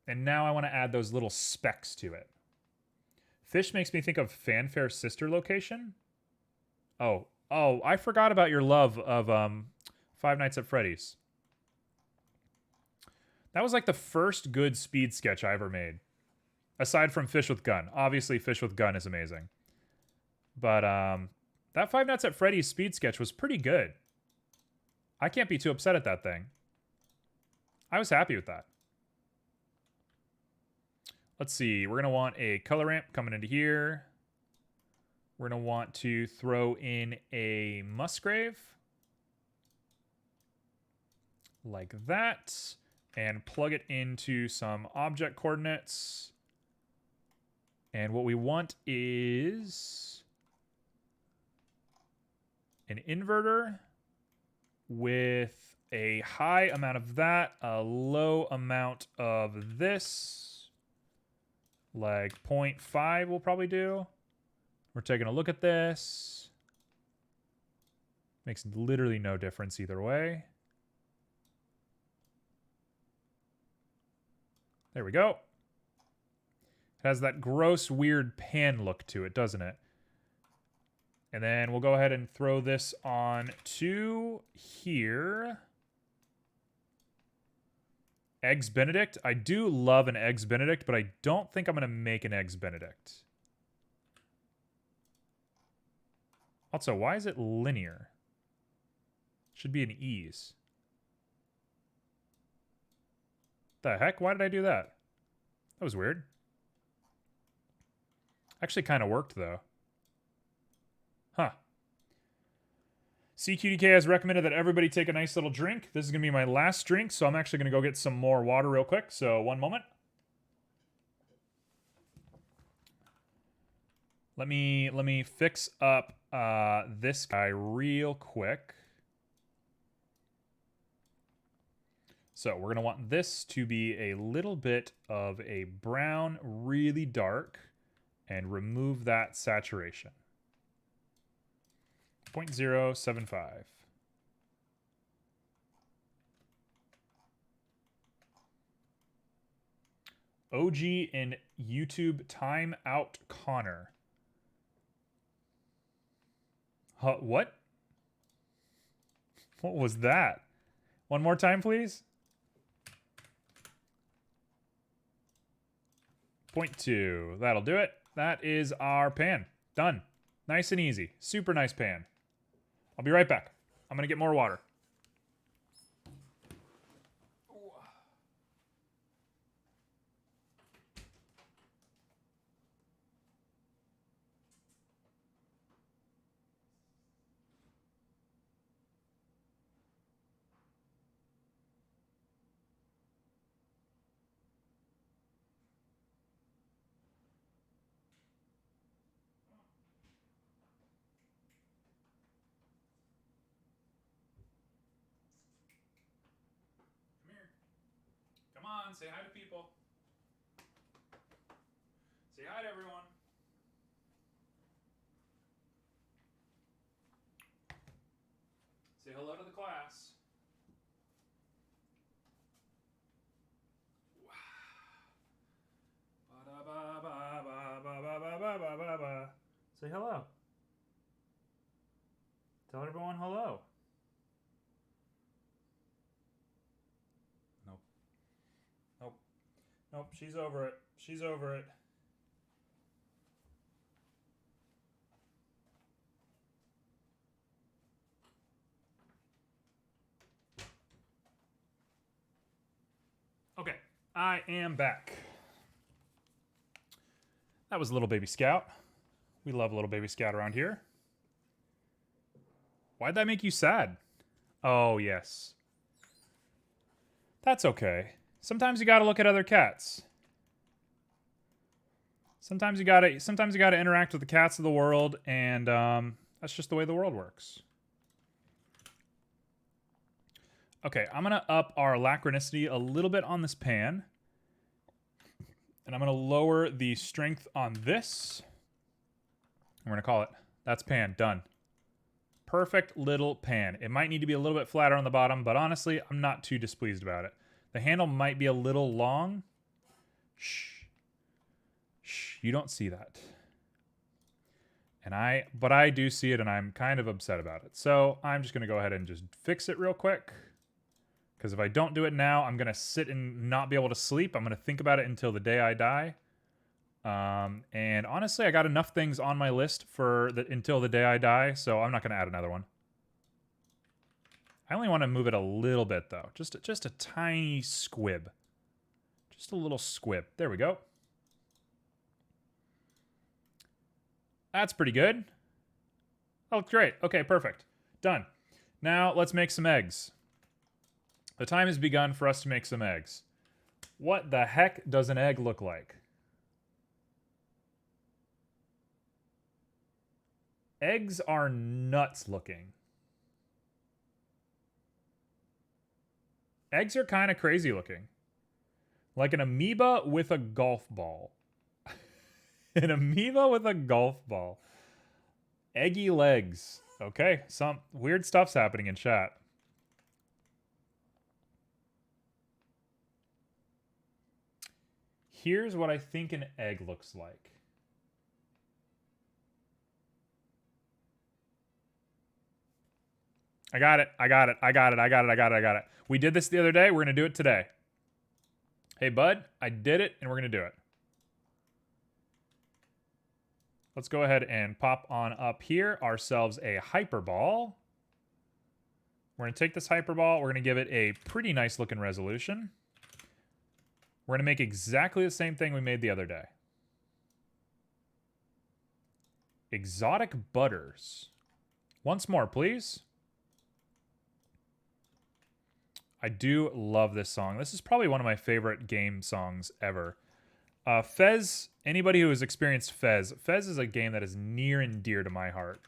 And now I want to add those little specks to it. Fish makes me think of Fanfare Sister Location. Oh, I forgot about your love of Five Nights at Freddy's. That was like the first good speed sketch I ever made. Aside from Fish with Gun. Obviously, Fish with Gun is amazing. But that Five Nights at Freddy's speed sketch was pretty good. I can't be too upset at that thing. I was happy with that. Let's see. We're going to want a color ramp coming into here. We're going to want to throw in a Musgrave. Like that. And plug it into some object coordinates. And what we want is an inverter with a high amount of that, a low amount of this. Like 0.5 we'll probably do. We're taking a look at this. Makes literally no difference either way. There we go. It has that gross, weird pan look to it, doesn't it? And then we'll go ahead and throw this on to here. Eggs Benedict. I do love an Eggs Benedict, but I don't think I'm going to make an Eggs Benedict. Also, why is it linear? Should be an ease. The heck? Why did I do that? That was weird. Actually kind of worked, though. Huh. CQDK has recommended that everybody take a nice little drink. This is going to be my last drink, so I'm actually going to go get some more water real quick. So, one moment. Let me fix up this guy real quick. So, we're going to want this to be a little bit of a brown, really dark, and remove that saturation. 0.075. OG and YouTube Time Out Connor. What? What was that? One more time, please. 0.2. That'll do it. That is our pan. Done. Nice and easy. Super nice pan. I'll be right back. I'm going to get more water. Come on, say hi to people. Say hi to everyone. Say hello to the class. Say hello. Tell everyone hello. Nope. Nope. Nope. She's over it. She's over it. Okay, I am back. That was Little Baby Scout. We love Little Baby Scout around here. Why'd that make you sad? Oh, yes. That's okay. Sometimes you gotta look at other cats. Sometimes you gotta interact with the cats of the world, and that's just the way the world works. Okay, I'm gonna up our lachronicity a little bit on this pan. And I'm gonna lower the strength on this. And we're gonna call it, that's pan, done. Perfect little pan. It might need to be a little bit flatter on the bottom, but honestly, I'm not too displeased about it. The handle might be a little long. Shh. Shh, you don't see that. But I do see it, and I'm kind of upset about it. So I'm just gonna go ahead and just fix it real quick. Because if I don't do it now, I'm going to sit and not be able to sleep. I'm going to think about it until the day I die. And honestly, I got enough things on my list for until the day I die, so I'm not going to add another one. I only want to move it a little bit, though. Just a tiny squib. Just a little squib. There we go. That's pretty good. Oh, great. Okay, perfect. Done. Now, let's make some eggs. The time has begun for us to make some eggs. What the heck does an egg look like? Eggs are nuts looking. Eggs are kind of crazy looking. Like an amoeba with a golf ball. An amoeba with a golf ball. Eggy legs. Okay, some weird stuff's happening in chat. Here's what I think an egg looks like. I got it. We did this the other day. We're going to do it today. Hey, bud, I did it, and we're going to do it. Let's go ahead and pop on up here ourselves a hyperball. We're going to take this hyperball. We're going to give it a pretty nice looking resolution. We're going to make exactly the same thing we made the other day. Exotic Butters. Once more, please. I do love this song. This is probably one of my favorite game songs ever. Fez, anybody who has experienced Fez is a game that is near and dear to my heart.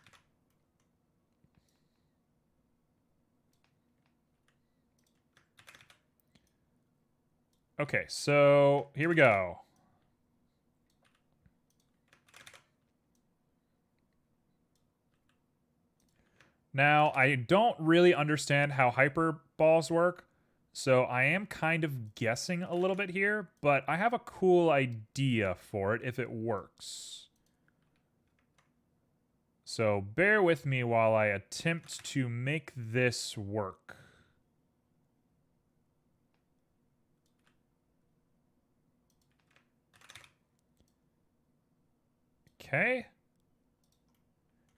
Okay, so here we go. Now, I don't really understand how hyperballs work, so I am kind of guessing a little bit here, but I have a cool idea for it if it works. So bear with me while I attempt to make this work. Okay.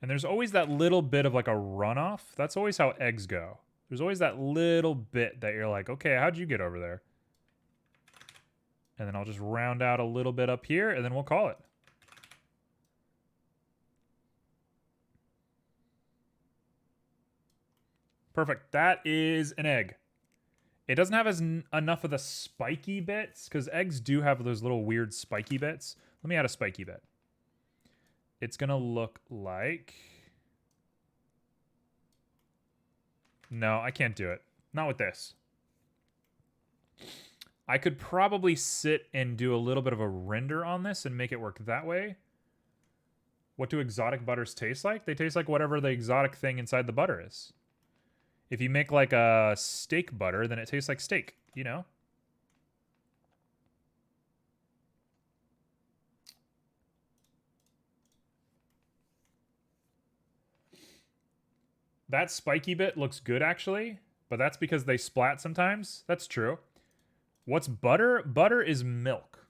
And there's always that little bit of like a runoff. That's always how eggs go. There's always that little bit that you're like, okay, how'd you get over there? And then I'll just round out a little bit up here, and then we'll call it. Perfect. That is an egg. It doesn't have enough of the spiky bits, because eggs do have those little weird spiky bits. Let me add a spiky bit. It's going to look like... No, I can't do it. Not with this. I could probably sit and do a little bit of a render on this and make it work that way. What do exotic butters taste like? They taste like whatever the exotic thing inside the butter is. If you make like a steak butter, then it tastes like steak, you know? That spiky bit looks good, actually, but that's because they splat sometimes. That's true. What's butter? Butter is milk.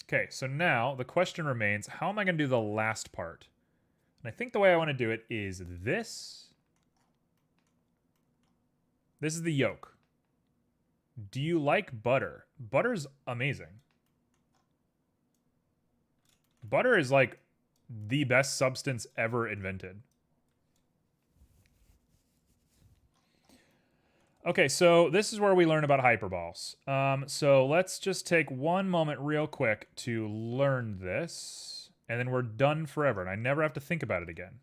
Okay, so now the question remains, how am I going to do the last part? And I think the way I want to do it is this. This is the yolk. Do you like butter? Butter's amazing. Butter is like the best substance ever invented. Okay, so this is where we learn about hyperballs. So let's just take one moment real quick to learn this, and then we're done forever, and I never have to think about it again.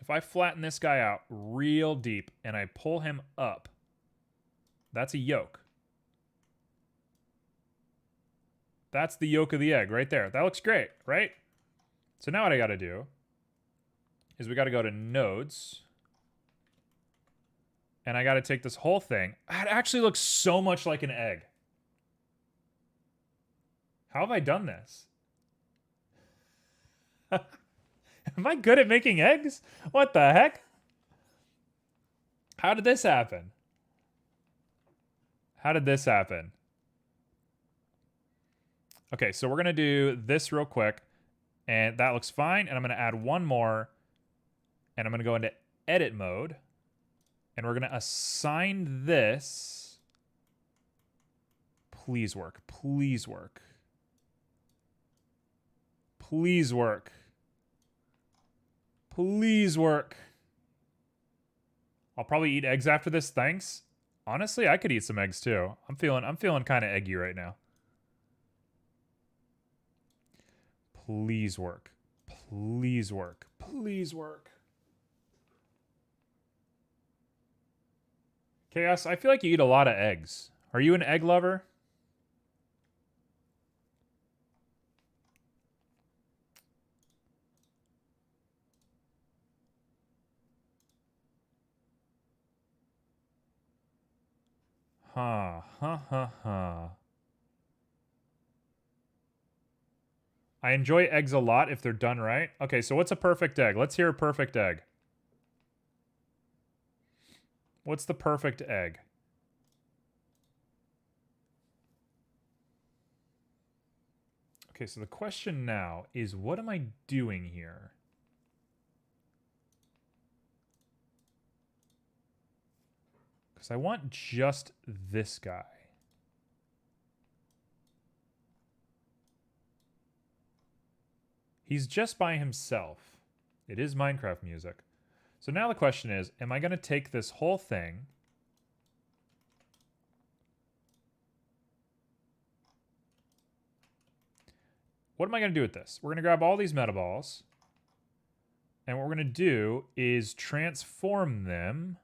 If I flatten this guy out real deep and I pull him up, that's a yolk. That's the yolk of the egg right there. That looks great, right? So now what I got to do is we got to go to nodes. And I got to take this whole thing. It actually looks so much like an egg. How have I done this? Am I good at making eggs? What the heck? How did this happen? How did this happen? Okay, so we're going to do this real quick. And that looks fine. And I'm going to add one more. And I'm going to go into edit mode. And we're going to assign this. Please work. Please work. Please work. Please work. I'll probably eat eggs after this, thanks. Honestly, I could eat some eggs too. I'm feeling kind of eggy right now. Please work. Please work. Please work. Chaos, I feel like you eat a lot of eggs. Are you an egg lover? Ha. I enjoy eggs a lot if they're done right. Okay, so what's a perfect egg? Let's hear a perfect egg. What's the perfect egg? Okay, so the question now is, what am I doing here? Because I want just this guy. He's just by himself. It is Minecraft music. So now the question is, am I going to take this whole thing what am I going to do with this? We're going to grab all these metaballs. And what we're going to do is transform them.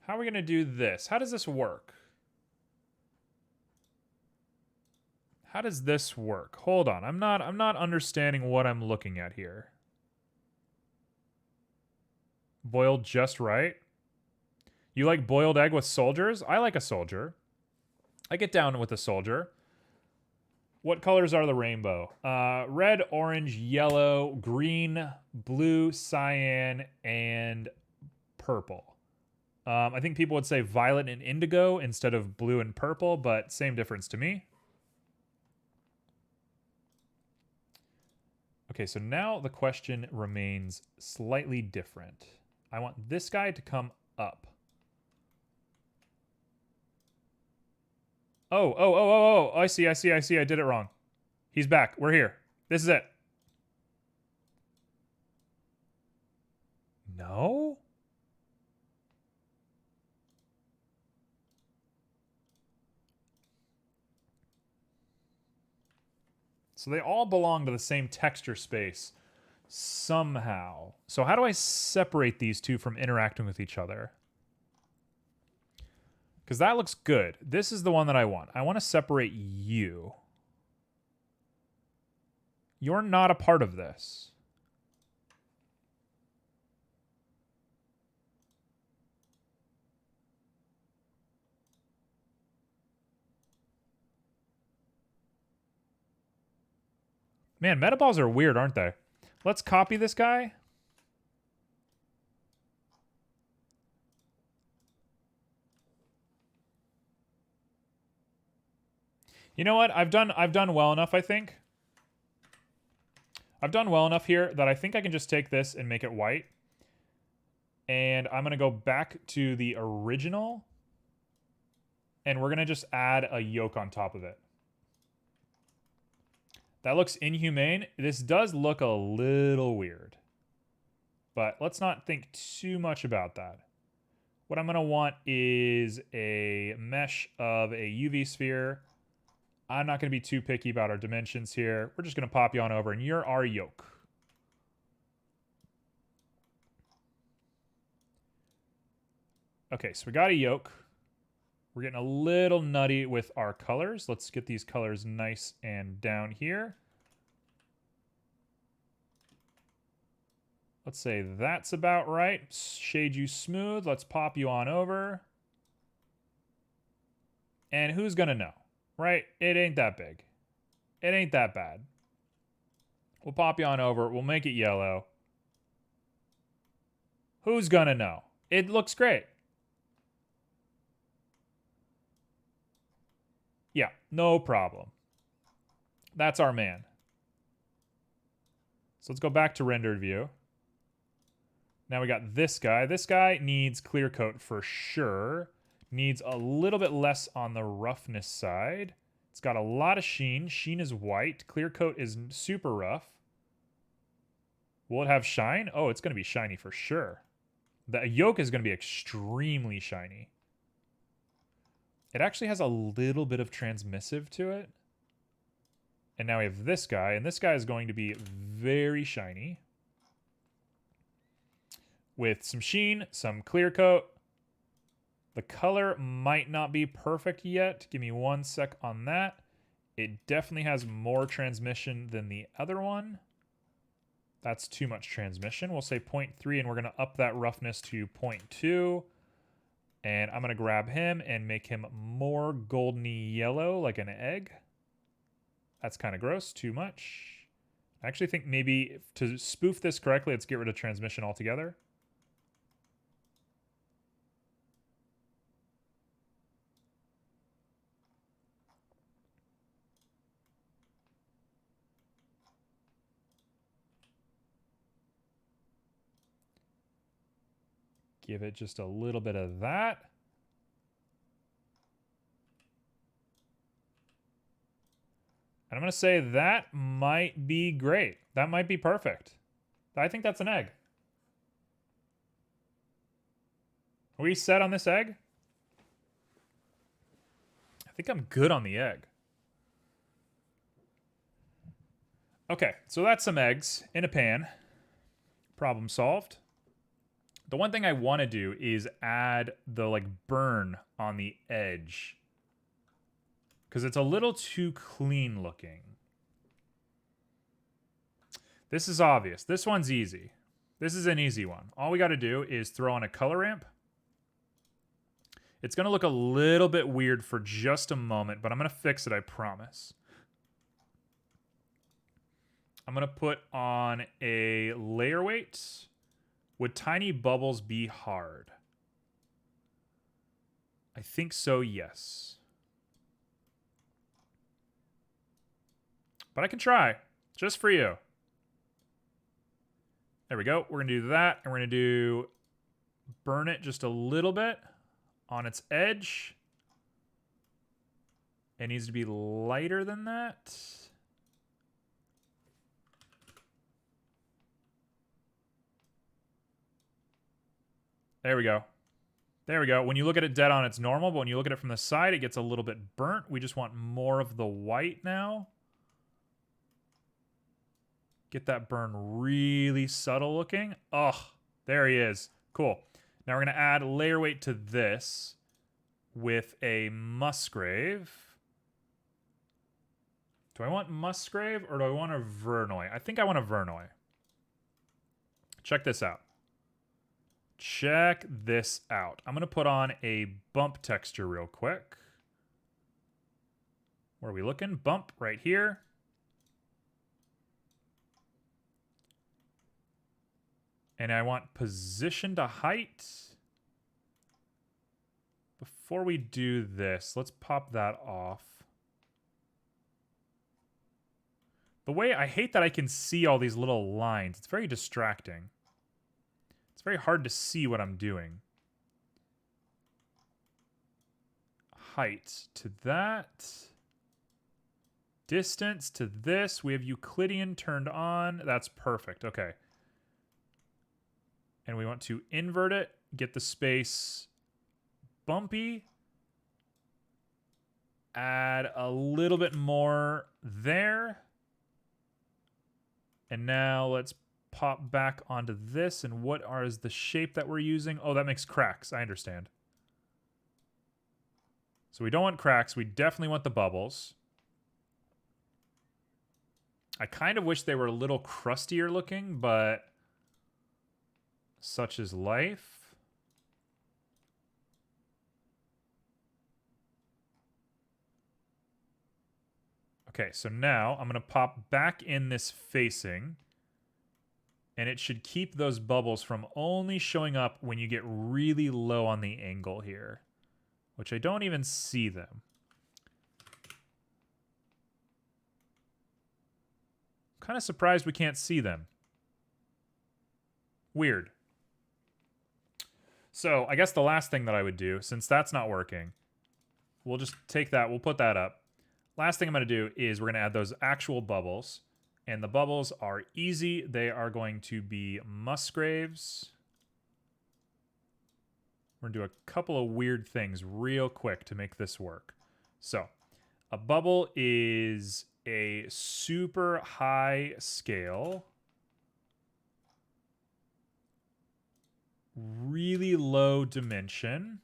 How are we going to do this? How does this work? How does this work? Hold on. I'm not understanding what I'm looking at here. Boiled just right. You like boiled egg with soldiers? I like a soldier. I get down with the soldier. What colors are the rainbow? Red, orange, yellow, green, blue, cyan, and purple. I think people would say violet and indigo instead of blue and purple, but same difference to me. Okay, so now the question remains slightly different. I want this guy to come up. Oh, I see. I did it wrong. He's back. We're here. This is it. No? So they all belong to the same texture space somehow. So how do I separate these two from interacting with each other? Because that looks good. This is the one that I want. I want to separate you. You're not a part of this. Man, metaballs are weird, aren't they? Let's copy this guy. You know what? I've done well enough, I think. I've done well enough here that I think I can just take this and make it white. And I'm going to go back to the original. And we're going to just add a yoke on top of it. That looks inhumane. This does look a little weird. But let's not think too much about that. What I'm going to want is a mesh of a UV sphere. I'm not going to be too picky about our dimensions here. We're just going to pop you on over, and you're our yoke. Okay, so we got a yoke. We're getting a little nutty with our colors. Let's get these colors nice and down here. Let's say that's about right. Shade you smooth. Let's pop you on over. And who's going to know? Right? It ain't that big. It ain't that bad. We'll pop you on over. We'll make it yellow. Who's gonna know? It looks great. Yeah, no problem. That's our man. So let's go back to rendered view. Now we got this guy. This guy needs clear coat for sure. Needs a little bit less on the roughness side. It's got a lot of sheen. Sheen is white. Clear coat is super rough. Will it have shine? Oh, it's going to be shiny for sure. The yoke is going to be extremely shiny. It actually has a little bit of transmissive to it. And now we have this guy, and this guy is going to be very shiny. With some sheen, some clear coat. The color might not be perfect yet. Give me 1 sec on that. It definitely has more transmission than the other one. That's too much transmission. We'll say 0.3, and we're going to up that roughness to 0.2. And I'm going to grab him and make him more goldeny yellow, like an egg. That's kind of gross. Too much. I actually think maybe to spoof this correctly, let's get rid of transmission altogether. Give it just a little bit of that. And I'm going to say that might be great. That might be perfect. I think that's an egg. Are we set on this egg? I think I'm good on the egg. Okay, so that's some eggs in a pan. Problem solved. The one thing I want to do is add the like burn on the edge, because it's a little too clean looking. This is obvious. This one's easy. This is an easy one. All we got to do is throw on a color ramp. It's going to look a little bit weird for just a moment, but I'm going to fix it, I promise. I'm going to put on a layer weight. Would tiny bubbles be hard? I think so, yes. But I can try, just for you. There we go. We're going to do that, and we're going to do burn it just a little bit on its edge. It needs to be lighter than that. There we go. There we go. When you look at it dead on, it's normal, but when you look at it from the side, it gets a little bit burnt. We just want more of the white now. Get that burn really subtle looking. Oh, there he is. Cool. Now we're going to add layer weight to this with a Musgrave. Do I want Musgrave or do I want a Verneuil? I think I want a Verneuil. Check this out. Check this out. I'm going to put on a bump texture real quick. Where are we looking? Bump right here. And I want position to height. Before we do this, let's pop that off. The way I hate that I can see all these little lines. It's very distracting. It's very hard to see what I'm doing. Height to that. Distance to this. We have Euclidean turned on. That's perfect. Okay. And we want to invert it. Get the space bumpy. Add a little bit more there. And now let's pop back onto this. And what is the shape that we're using? Oh, that makes cracks. I understand. So we don't want cracks. We definitely want the bubbles. I kind of wish they were a little crustier looking, but such is life. Okay, so now I'm going to pop back in this facing, and it should keep those bubbles from only showing up when you get really low on the angle here, which I don't even see them. I'm kind of surprised we can't see them. Weird. So I guess the last thing that I would do, since that's not working, we'll just take that, we'll put that up. Last thing I'm going to do is we're going to add those actual bubbles. And the bubbles are easy. They are going to be Musgraves. We're going to do a couple of weird things real quick to make this work. So a bubble is a super high scale, really low dimension,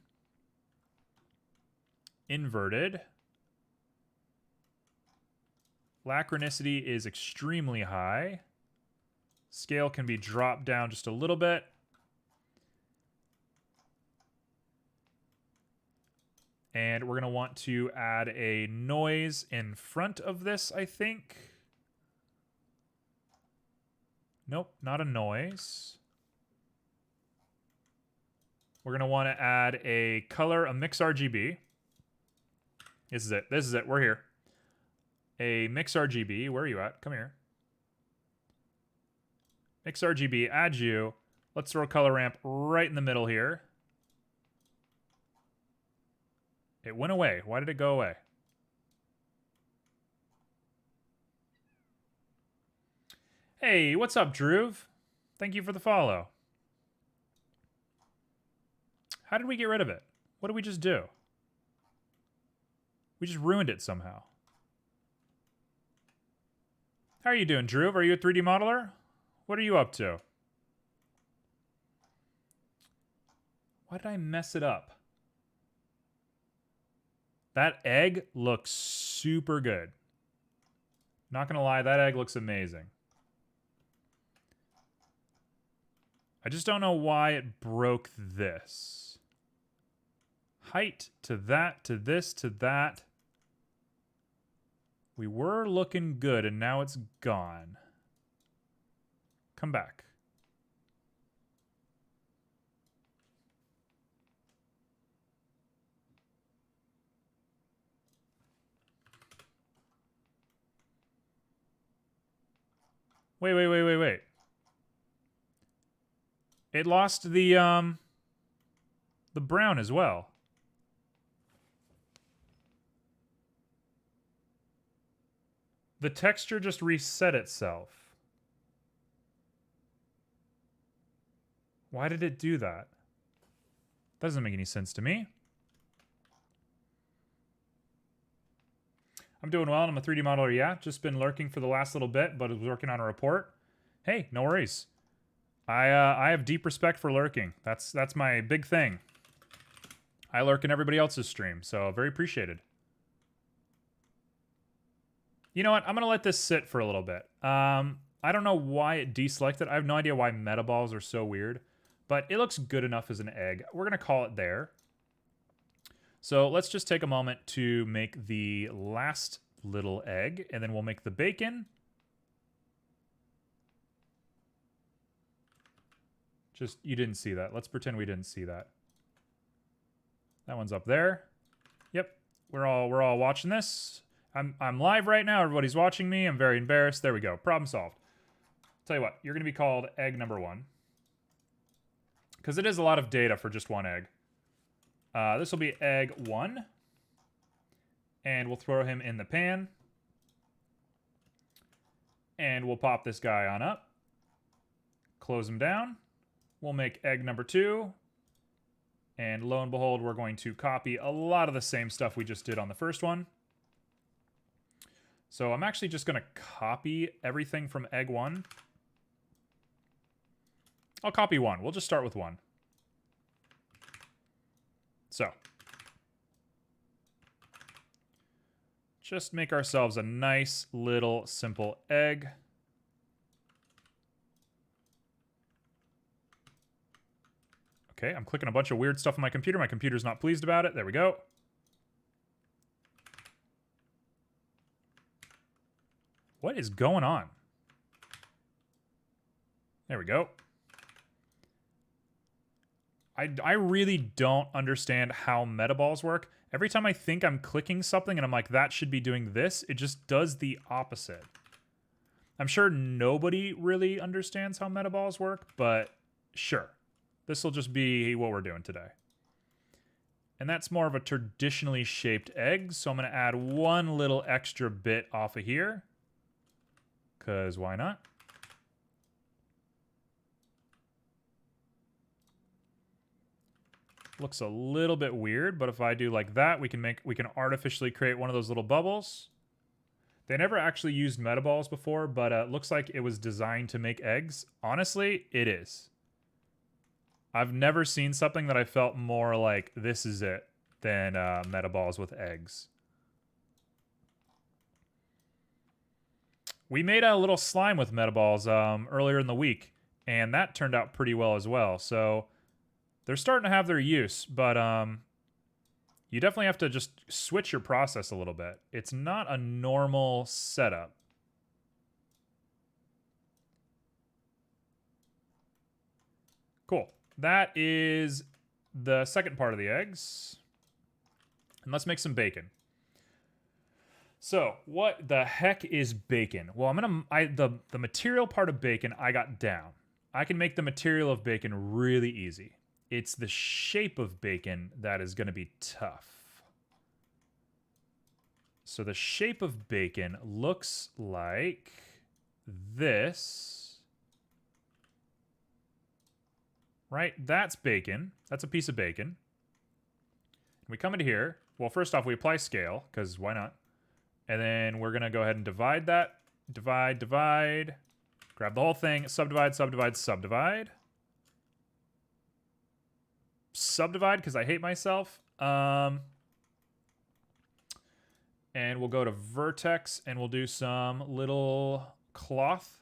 inverted. Lachronicity is extremely high. Scale can be dropped down just a little bit. And we're going to want to add a noise in front of this, I think. Nope, not a noise. We're going to want to add a color, a mix RGB. This is it. This is it. We're here. A mix RGB. Where are you at? Come here. Mix RGB, add you. Let's throw a color ramp right in the middle here. It went away. Why did it go away? Hey, what's up, Drew? Thank you for the follow. How did we get rid of it? What did we just do? We just ruined it somehow. How are you doing, Drew? Are you a 3D modeler? What are you up to? Why did I mess it up? That egg looks super good. Not gonna lie, that egg looks amazing. I just don't know why it broke this. height to that, to this, to that. We were looking good, and now it's gone. Come back. Wait. It lost the brown as well. The texture just reset itself. Why did it do that? That doesn't make any sense to me. I'm doing well, and I'm a 3D modeler, yeah. Just been lurking for the last little bit, but was working on a report. Hey, no worries. I have deep respect for lurking. That's my big thing. I lurk in everybody else's stream, so very appreciated. You know what? I'm going to let this sit for a little bit. I don't know why it deselected. I have no idea why meta balls are so weird, but it looks good enough as an egg. We're going to call it there. So let's just take a moment to make the last little egg, and then we'll make the bacon. Just, you didn't see that. Let's pretend we didn't see that. That one's up there. Yep, we're all watching this. I'm live right now. Everybody's watching me. I'm very embarrassed. There we go. Problem solved. Tell you what, you're going to be called egg number 1. Because it is a lot of data for just one egg. This will be egg 1. And we'll throw him in the pan. And we'll pop this guy on up. Close him down. We'll make egg number 2. And lo and behold, we're going to copy a lot of the same stuff we just did on the first one. So I'm actually just going to copy everything from egg 1. I'll copy 1. We'll just start with 1. So, just make ourselves a nice little simple egg. Okay, I'm clicking a bunch of weird stuff on my computer. My computer's not pleased about it. There we go. What is going on? There we go. I really don't understand how metaballs work. Every time I think I'm clicking something and I'm like, that should be doing this, it just does the opposite. I'm sure nobody really understands how metaballs work, but sure. This will just be what we're doing today. And that's more of a traditionally shaped egg, so I'm going to add one little extra bit off of here. Because why not? Looks a little bit weird, but if I do like that, we can artificially create one of those little bubbles. They never actually used metaballs before, but it looks like it was designed to make eggs. Honestly, it is. I've never seen something that I felt more like this is it than metaballs with eggs. We made a little slime with metaballs earlier in the week, and that turned out pretty well as well. So they're starting to have their use, but you definitely have to just switch your process a little bit. It's not a normal setup. Cool. That is the second part of the eggs. And let's make some bacon. So, what the heck is bacon? Well, the material part of bacon I got down. I can make the material of bacon really easy. It's the shape of bacon that is going to be tough. So the shape of bacon looks like this. Right? That's bacon. That's a piece of bacon. We come into here. Well, first off, we apply scale, because why not? And then we're going to go ahead and divide that. Divide. Grab the whole thing. Subdivide. Subdivide, because I hate myself. And we'll go to vertex, and we'll do some little cloth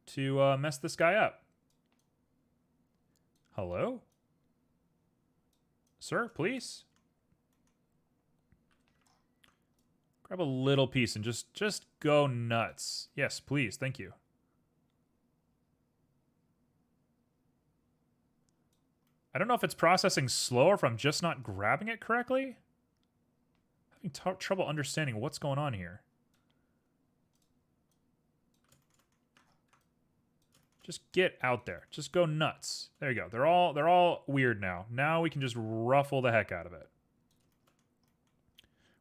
to mess this guy up. Hello? Sir, please. Grab a little piece and just go nuts. Yes, please. Thank you. I don't know if it's processing slow or if I'm just not grabbing it correctly. I'm having trouble understanding what's going on here. Just get out there. Just go nuts. There you go. They're all weird now. Now we can just ruffle the heck out of it.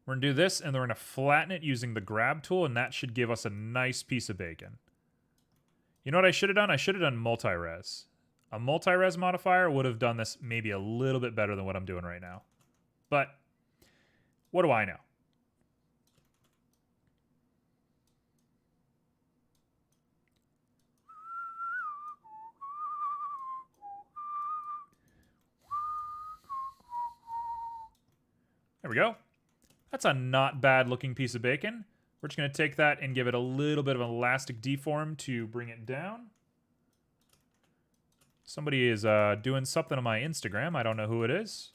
We're going to do this, and we're going to flatten it using the grab tool, and that should give us a nice piece of bacon. You know what I should have done? I should have done multi-res. A multi-res modifier would have done this maybe a little bit better than what I'm doing right now. But what do I know? There we go. That's a not bad looking piece of bacon. We're just going to take that and give it a little bit of an elastic deform to bring it down. Somebody is doing something on my Instagram. I don't know who it is.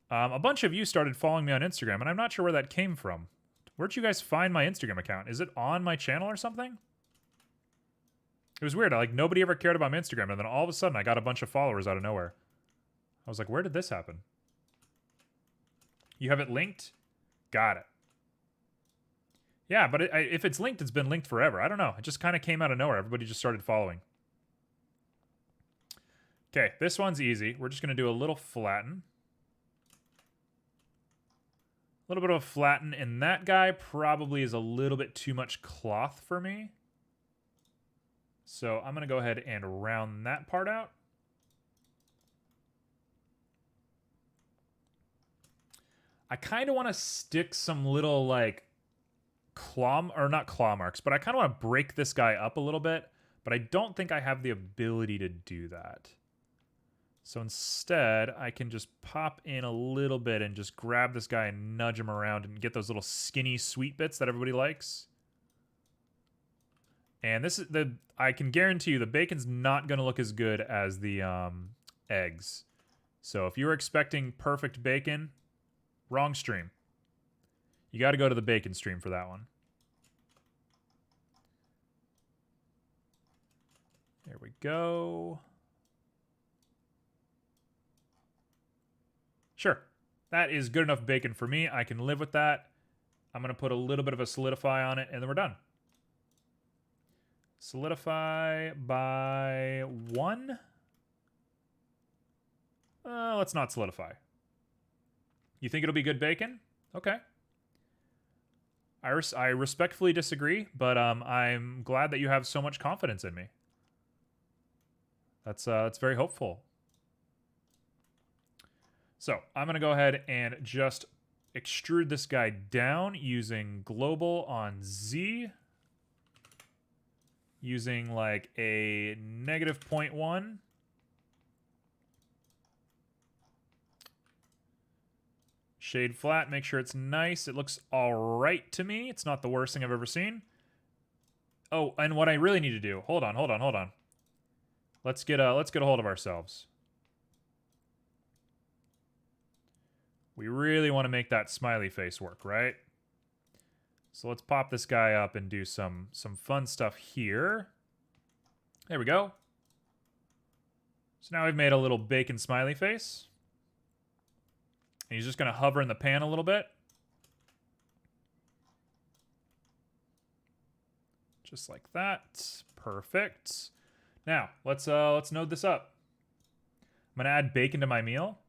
A bunch of you started following me on Instagram, and I'm not sure where that came from. Where'd you guys find my Instagram account? Is it on my channel or something? It was weird. Like, nobody ever cared about my Instagram, and then all of a sudden I got a bunch of followers out of nowhere. I was like, where did this happen? You have it linked? Got it. Yeah, but if it's linked, it's been linked forever. I don't know. It just kind of came out of nowhere. Everybody just started following. Okay, this one's easy. We're just going to do a little flatten. A little bit of a flatten, and that guy probably is a little bit too much cloth for me. So I'm going to go ahead and round that part out. I kind of want to stick some little, like, not claw marks, but I kind of want to break this guy up a little bit, but I don't think I have the ability to do that. So instead, I can just pop in a little bit and just grab this guy and nudge him around and get those little skinny sweet bits that everybody likes. And this is I can guarantee you the bacon's not going to look as good as the eggs. So if you were expecting perfect bacon, wrong stream. You got to go to the bacon stream for that one. There we go. Sure. That is good enough bacon for me. I can live with that. I'm going to put a little bit of a solidify on it, and then we're done. Solidify by 1. Let's not solidify. You think it'll be good bacon? Okay. I respectfully disagree, but I'm glad that you have so much confidence in me. That's very hopeful. So I'm going to go ahead and just extrude this guy down using global on Z. Using like a -0.1. Shade flat, make sure it's nice. It looks all right to me. It's not the worst thing I've ever seen. Oh, and what I really need to do, hold on. Let's get a hold of ourselves. We really want to make that smiley face work, right? So let's pop this guy up and do some fun stuff here. There we go. So now we've made a little bacon smiley face. And he's just going to hover in the pan a little bit. Just like that. Perfect. Now, let's node this up. I'm going to add bacon to my meal.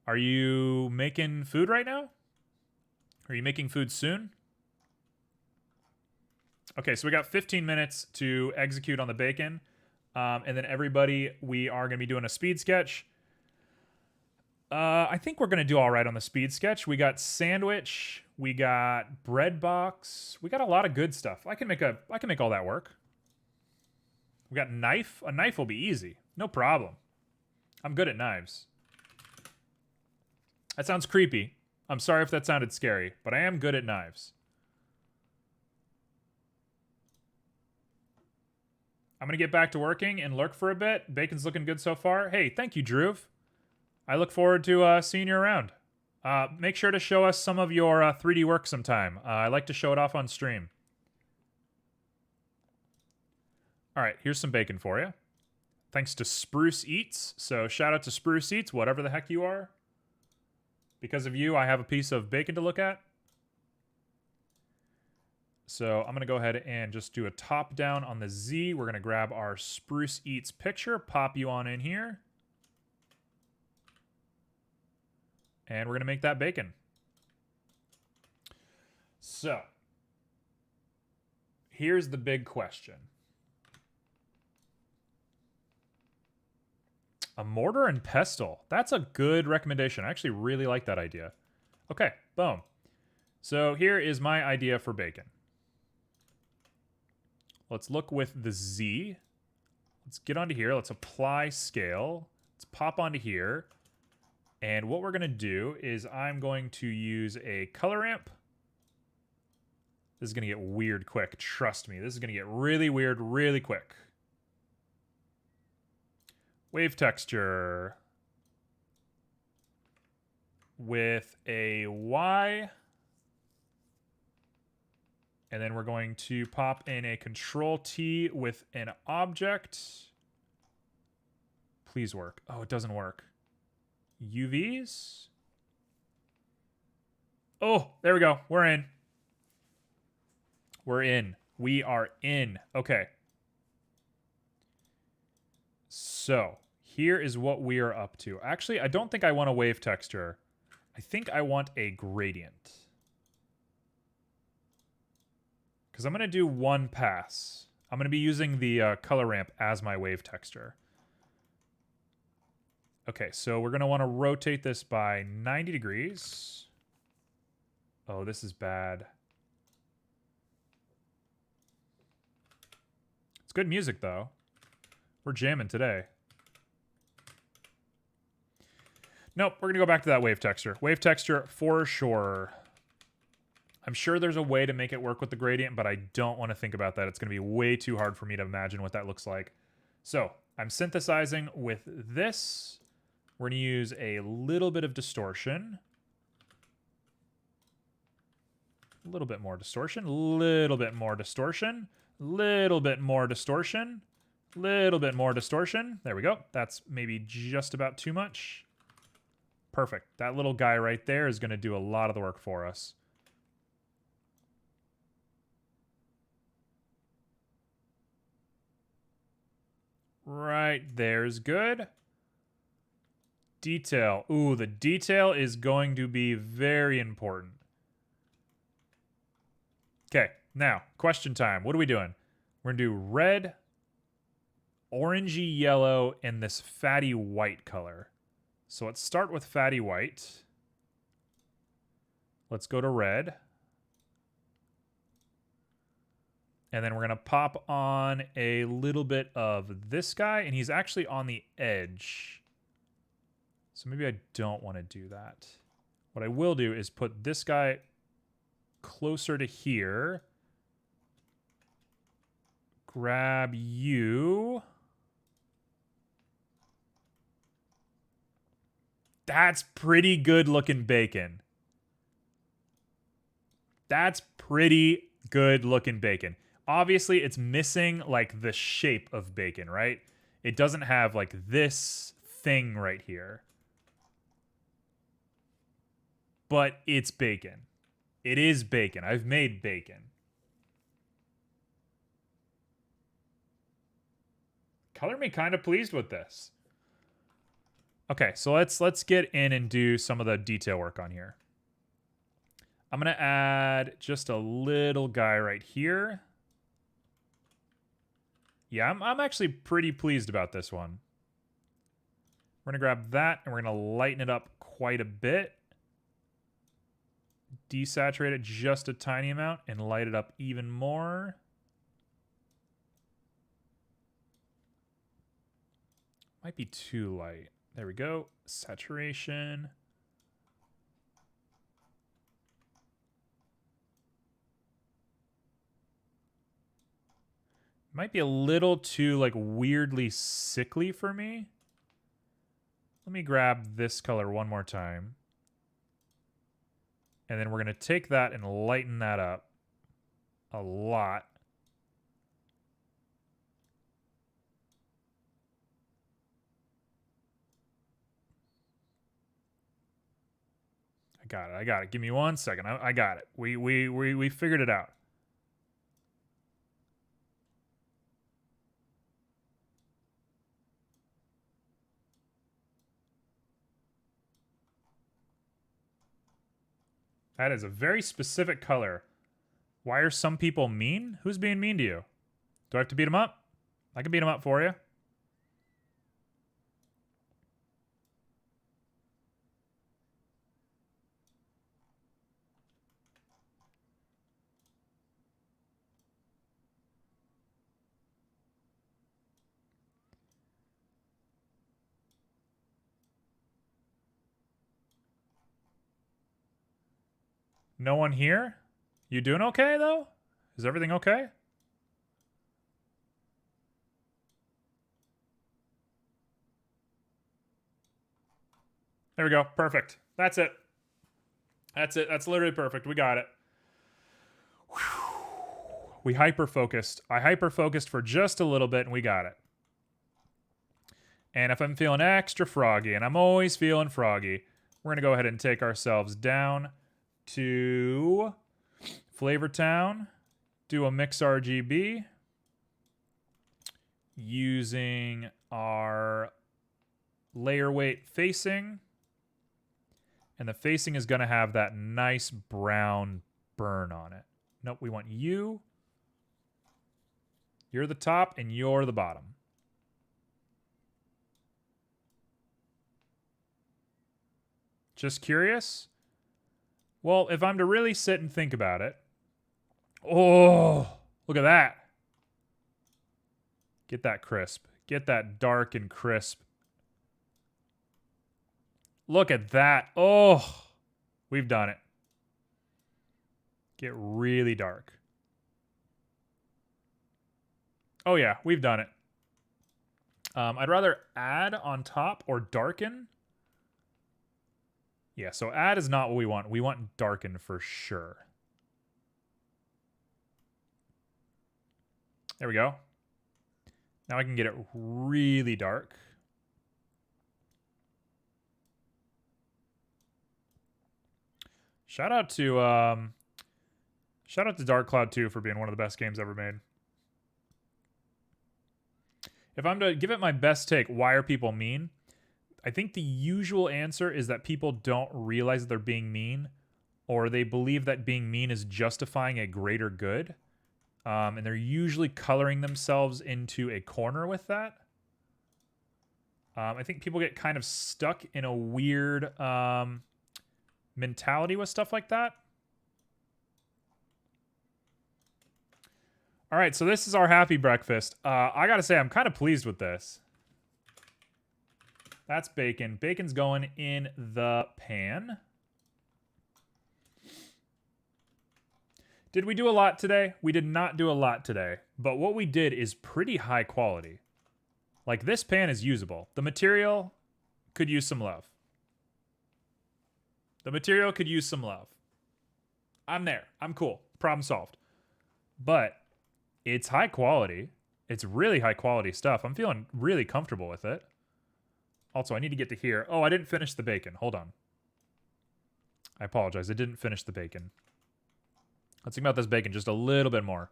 Are you making food right now? Are you making food soon? Okay, so we got 15 minutes to execute on the bacon. And then everybody, we are going to be doing a speed sketch. I think we're going to do all right on the speed sketch. We got sandwich. We got bread box. We got a lot of good stuff. I can make all that work. We got knife. A knife will be easy. No problem. I'm good at knives. That sounds creepy. I'm sorry if that sounded scary, but I am good at knives. I'm going to get back to working and lurk for a bit. Bacon's looking good so far. Hey, thank you, Drew. I look forward to seeing you around. Make sure to show us some of your 3D work sometime. I like to show it off on stream. All right, here's some bacon for you. Thanks to Spruce Eats. So shout out to Spruce Eats, whatever the heck you are. Because of you, I have a piece of bacon to look at. So I'm going to go ahead and just do a top down on the Z. We're going to grab our Spruce Eats picture, pop you on in here. And we're going to make that bacon. So here's the big question. A mortar and pestle. That's a good recommendation. I actually really like that idea. Okay, boom. So here is my idea for bacon. Let's look with the Z. Let's get onto here. Let's apply scale. Let's pop onto here. And what we're going to do is I'm going to use a color ramp. This is going to get weird quick. Trust me. This is going to get really weird really quick. Wave texture with a Y. And then we're going to pop in a Control T with an object. Please work. Oh, it doesn't work. UVs. Oh, there we go. We're in. We're in. We are in. Okay. So here is what we are up to. Actually, I don't think I want a wave texture. I think I want a gradient. Because I'm going to do one pass. I'm going to be using the color ramp as my wave texture. Okay, so we're going to want to rotate this by 90 degrees. Oh, this is bad. It's good music, though. We're jamming today. Nope, we're going to go back to that wave texture. Wave texture for sure. I'm sure there's a way to make it work with the gradient, but I don't want to think about that. It's going to be way too hard for me to imagine what that looks like. So I'm synthesizing with this. We're going to use a little bit of distortion. A little bit more distortion. Little bit more distortion. Little bit more distortion. Little bit more distortion. There we go. That's maybe just about too much. Perfect. That little guy right there is going to do a lot of the work for us. Right there's good. Detail. Ooh, the detail is going to be very important. Okay, now, question time. What are we doing? We're going to do red, orangey yellow, and this fatty white color. So let's start with fatty white. Let's go to red. And then we're going to pop on a little bit of this guy, and he's actually on the edge. So maybe I don't want to do that. What I will do is put this guy closer to here. Grab you. That's pretty good looking bacon. That's pretty good looking bacon. Obviously, it's missing like the shape of bacon, right? It doesn't have like this thing right here. But it's bacon. It is bacon. I've made bacon. Color me kind of pleased with this. Okay, so let's get in and do some of the detail work on here. I'm going to add just a little guy right here. Yeah, I'm actually pretty pleased about this one. We're going to grab that and we're going to lighten it up quite a bit. Desaturate it just a tiny amount and light it up even more. Might be too light. There we go. Saturation. Might be a little too like weirdly sickly for me. Let me grab this color one more time. And then we're going to take that and lighten that up a lot. I got it. Give me 1 second. I got it. We figured it out. That is a very specific color. Why are some people mean? Who's being mean to you? Do I have to beat them up? I can beat them up for you. No one here? You doing okay, though? Is everything okay? There we go. Perfect. That's it. That's it. That's literally perfect. We got it. Whew. We hyper-focused. I hyper-focused for just a little bit, and we got it. And if I'm feeling extra froggy, and I'm always feeling froggy, we're going to go ahead and take ourselves down to Flavortown, do a mix RGB using our layer weight facing. And the facing is going to have that nice brown burn on it. Nope, we want you. You're the top and you're the bottom. Just curious? Well, if I'm to really sit and think about it. Oh, look at that. Get that crisp. Get that dark and crisp. Look at that. Oh, we've done it. Get really dark. Oh, yeah, we've done it. I'd rather add on top or darken. Yeah, so add is not what we want. We want darken for sure. There we go. Now I can get it really dark. Shout out to Dark Cloud 2 for being one of the best games ever made. If I'm to give it my best take, why are people mean? I think the usual answer is that people don't realize that they're being mean, or they believe that being mean is justifying a greater good. And they're usually coloring themselves into a corner with that. I think people get kind of stuck in a weird mentality with stuff like that. All right, so this is our happy breakfast. I gotta say, I'm kind of pleased with this. That's bacon. Bacon's going in the pan. Did we do a lot today? We did not do a lot today, but what we did is pretty high quality. Like, this pan is usable. The material could use some love. The material could use some love. I'm there. I'm cool. Problem solved. But it's high quality. It's really high quality stuff. I'm feeling really comfortable with it. Also, I need to get to here. Oh, I didn't finish the bacon. Hold on. I apologize. I didn't finish the bacon. Let's think about this bacon just a little bit more.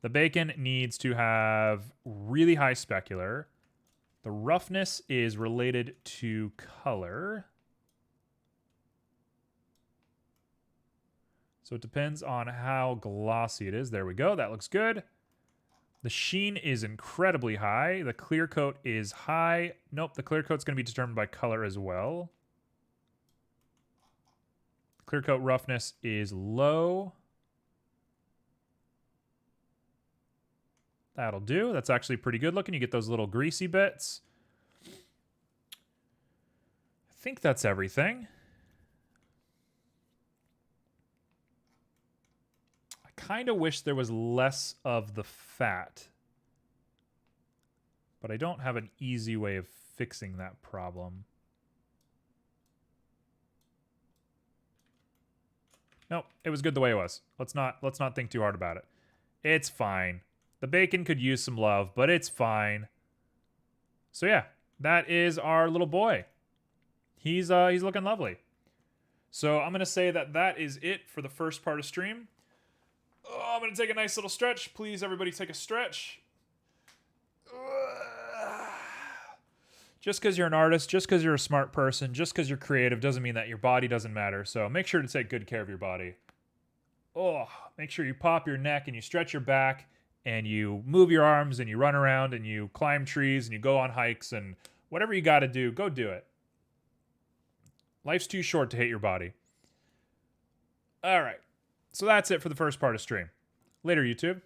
The bacon needs to have really high specular. The roughness is related to color. So it depends on how glossy it is. There we go. That looks good. The sheen is incredibly high. The clear coat is high. Nope, the clear coat's going to be determined by color as well. Clear coat roughness is low. That'll do. That's actually pretty good looking. You get those little greasy bits. I think that's everything. I kind of wish there was less of the fat, but I don't have an easy way of fixing that problem. Nope, it was good the way it was. Let's not think too hard about it. It's fine. The bacon could use some love, but it's fine. So yeah, that is our little boy. He's looking lovely. So I'm gonna say that is it for the first part of stream. Oh, I'm gonna take a nice little stretch. Please, everybody, take a stretch. Just because you're an artist, just because you're a smart person, just because you're creative doesn't mean that your body doesn't matter. So make sure to take good care of your body. Oh, make sure you pop your neck and you stretch your back and you move your arms and you run around and you climb trees and you go on hikes and whatever you got to do, go do it. Life's too short to hate your body. All right. So that's it for the first part of stream. Later, YouTube.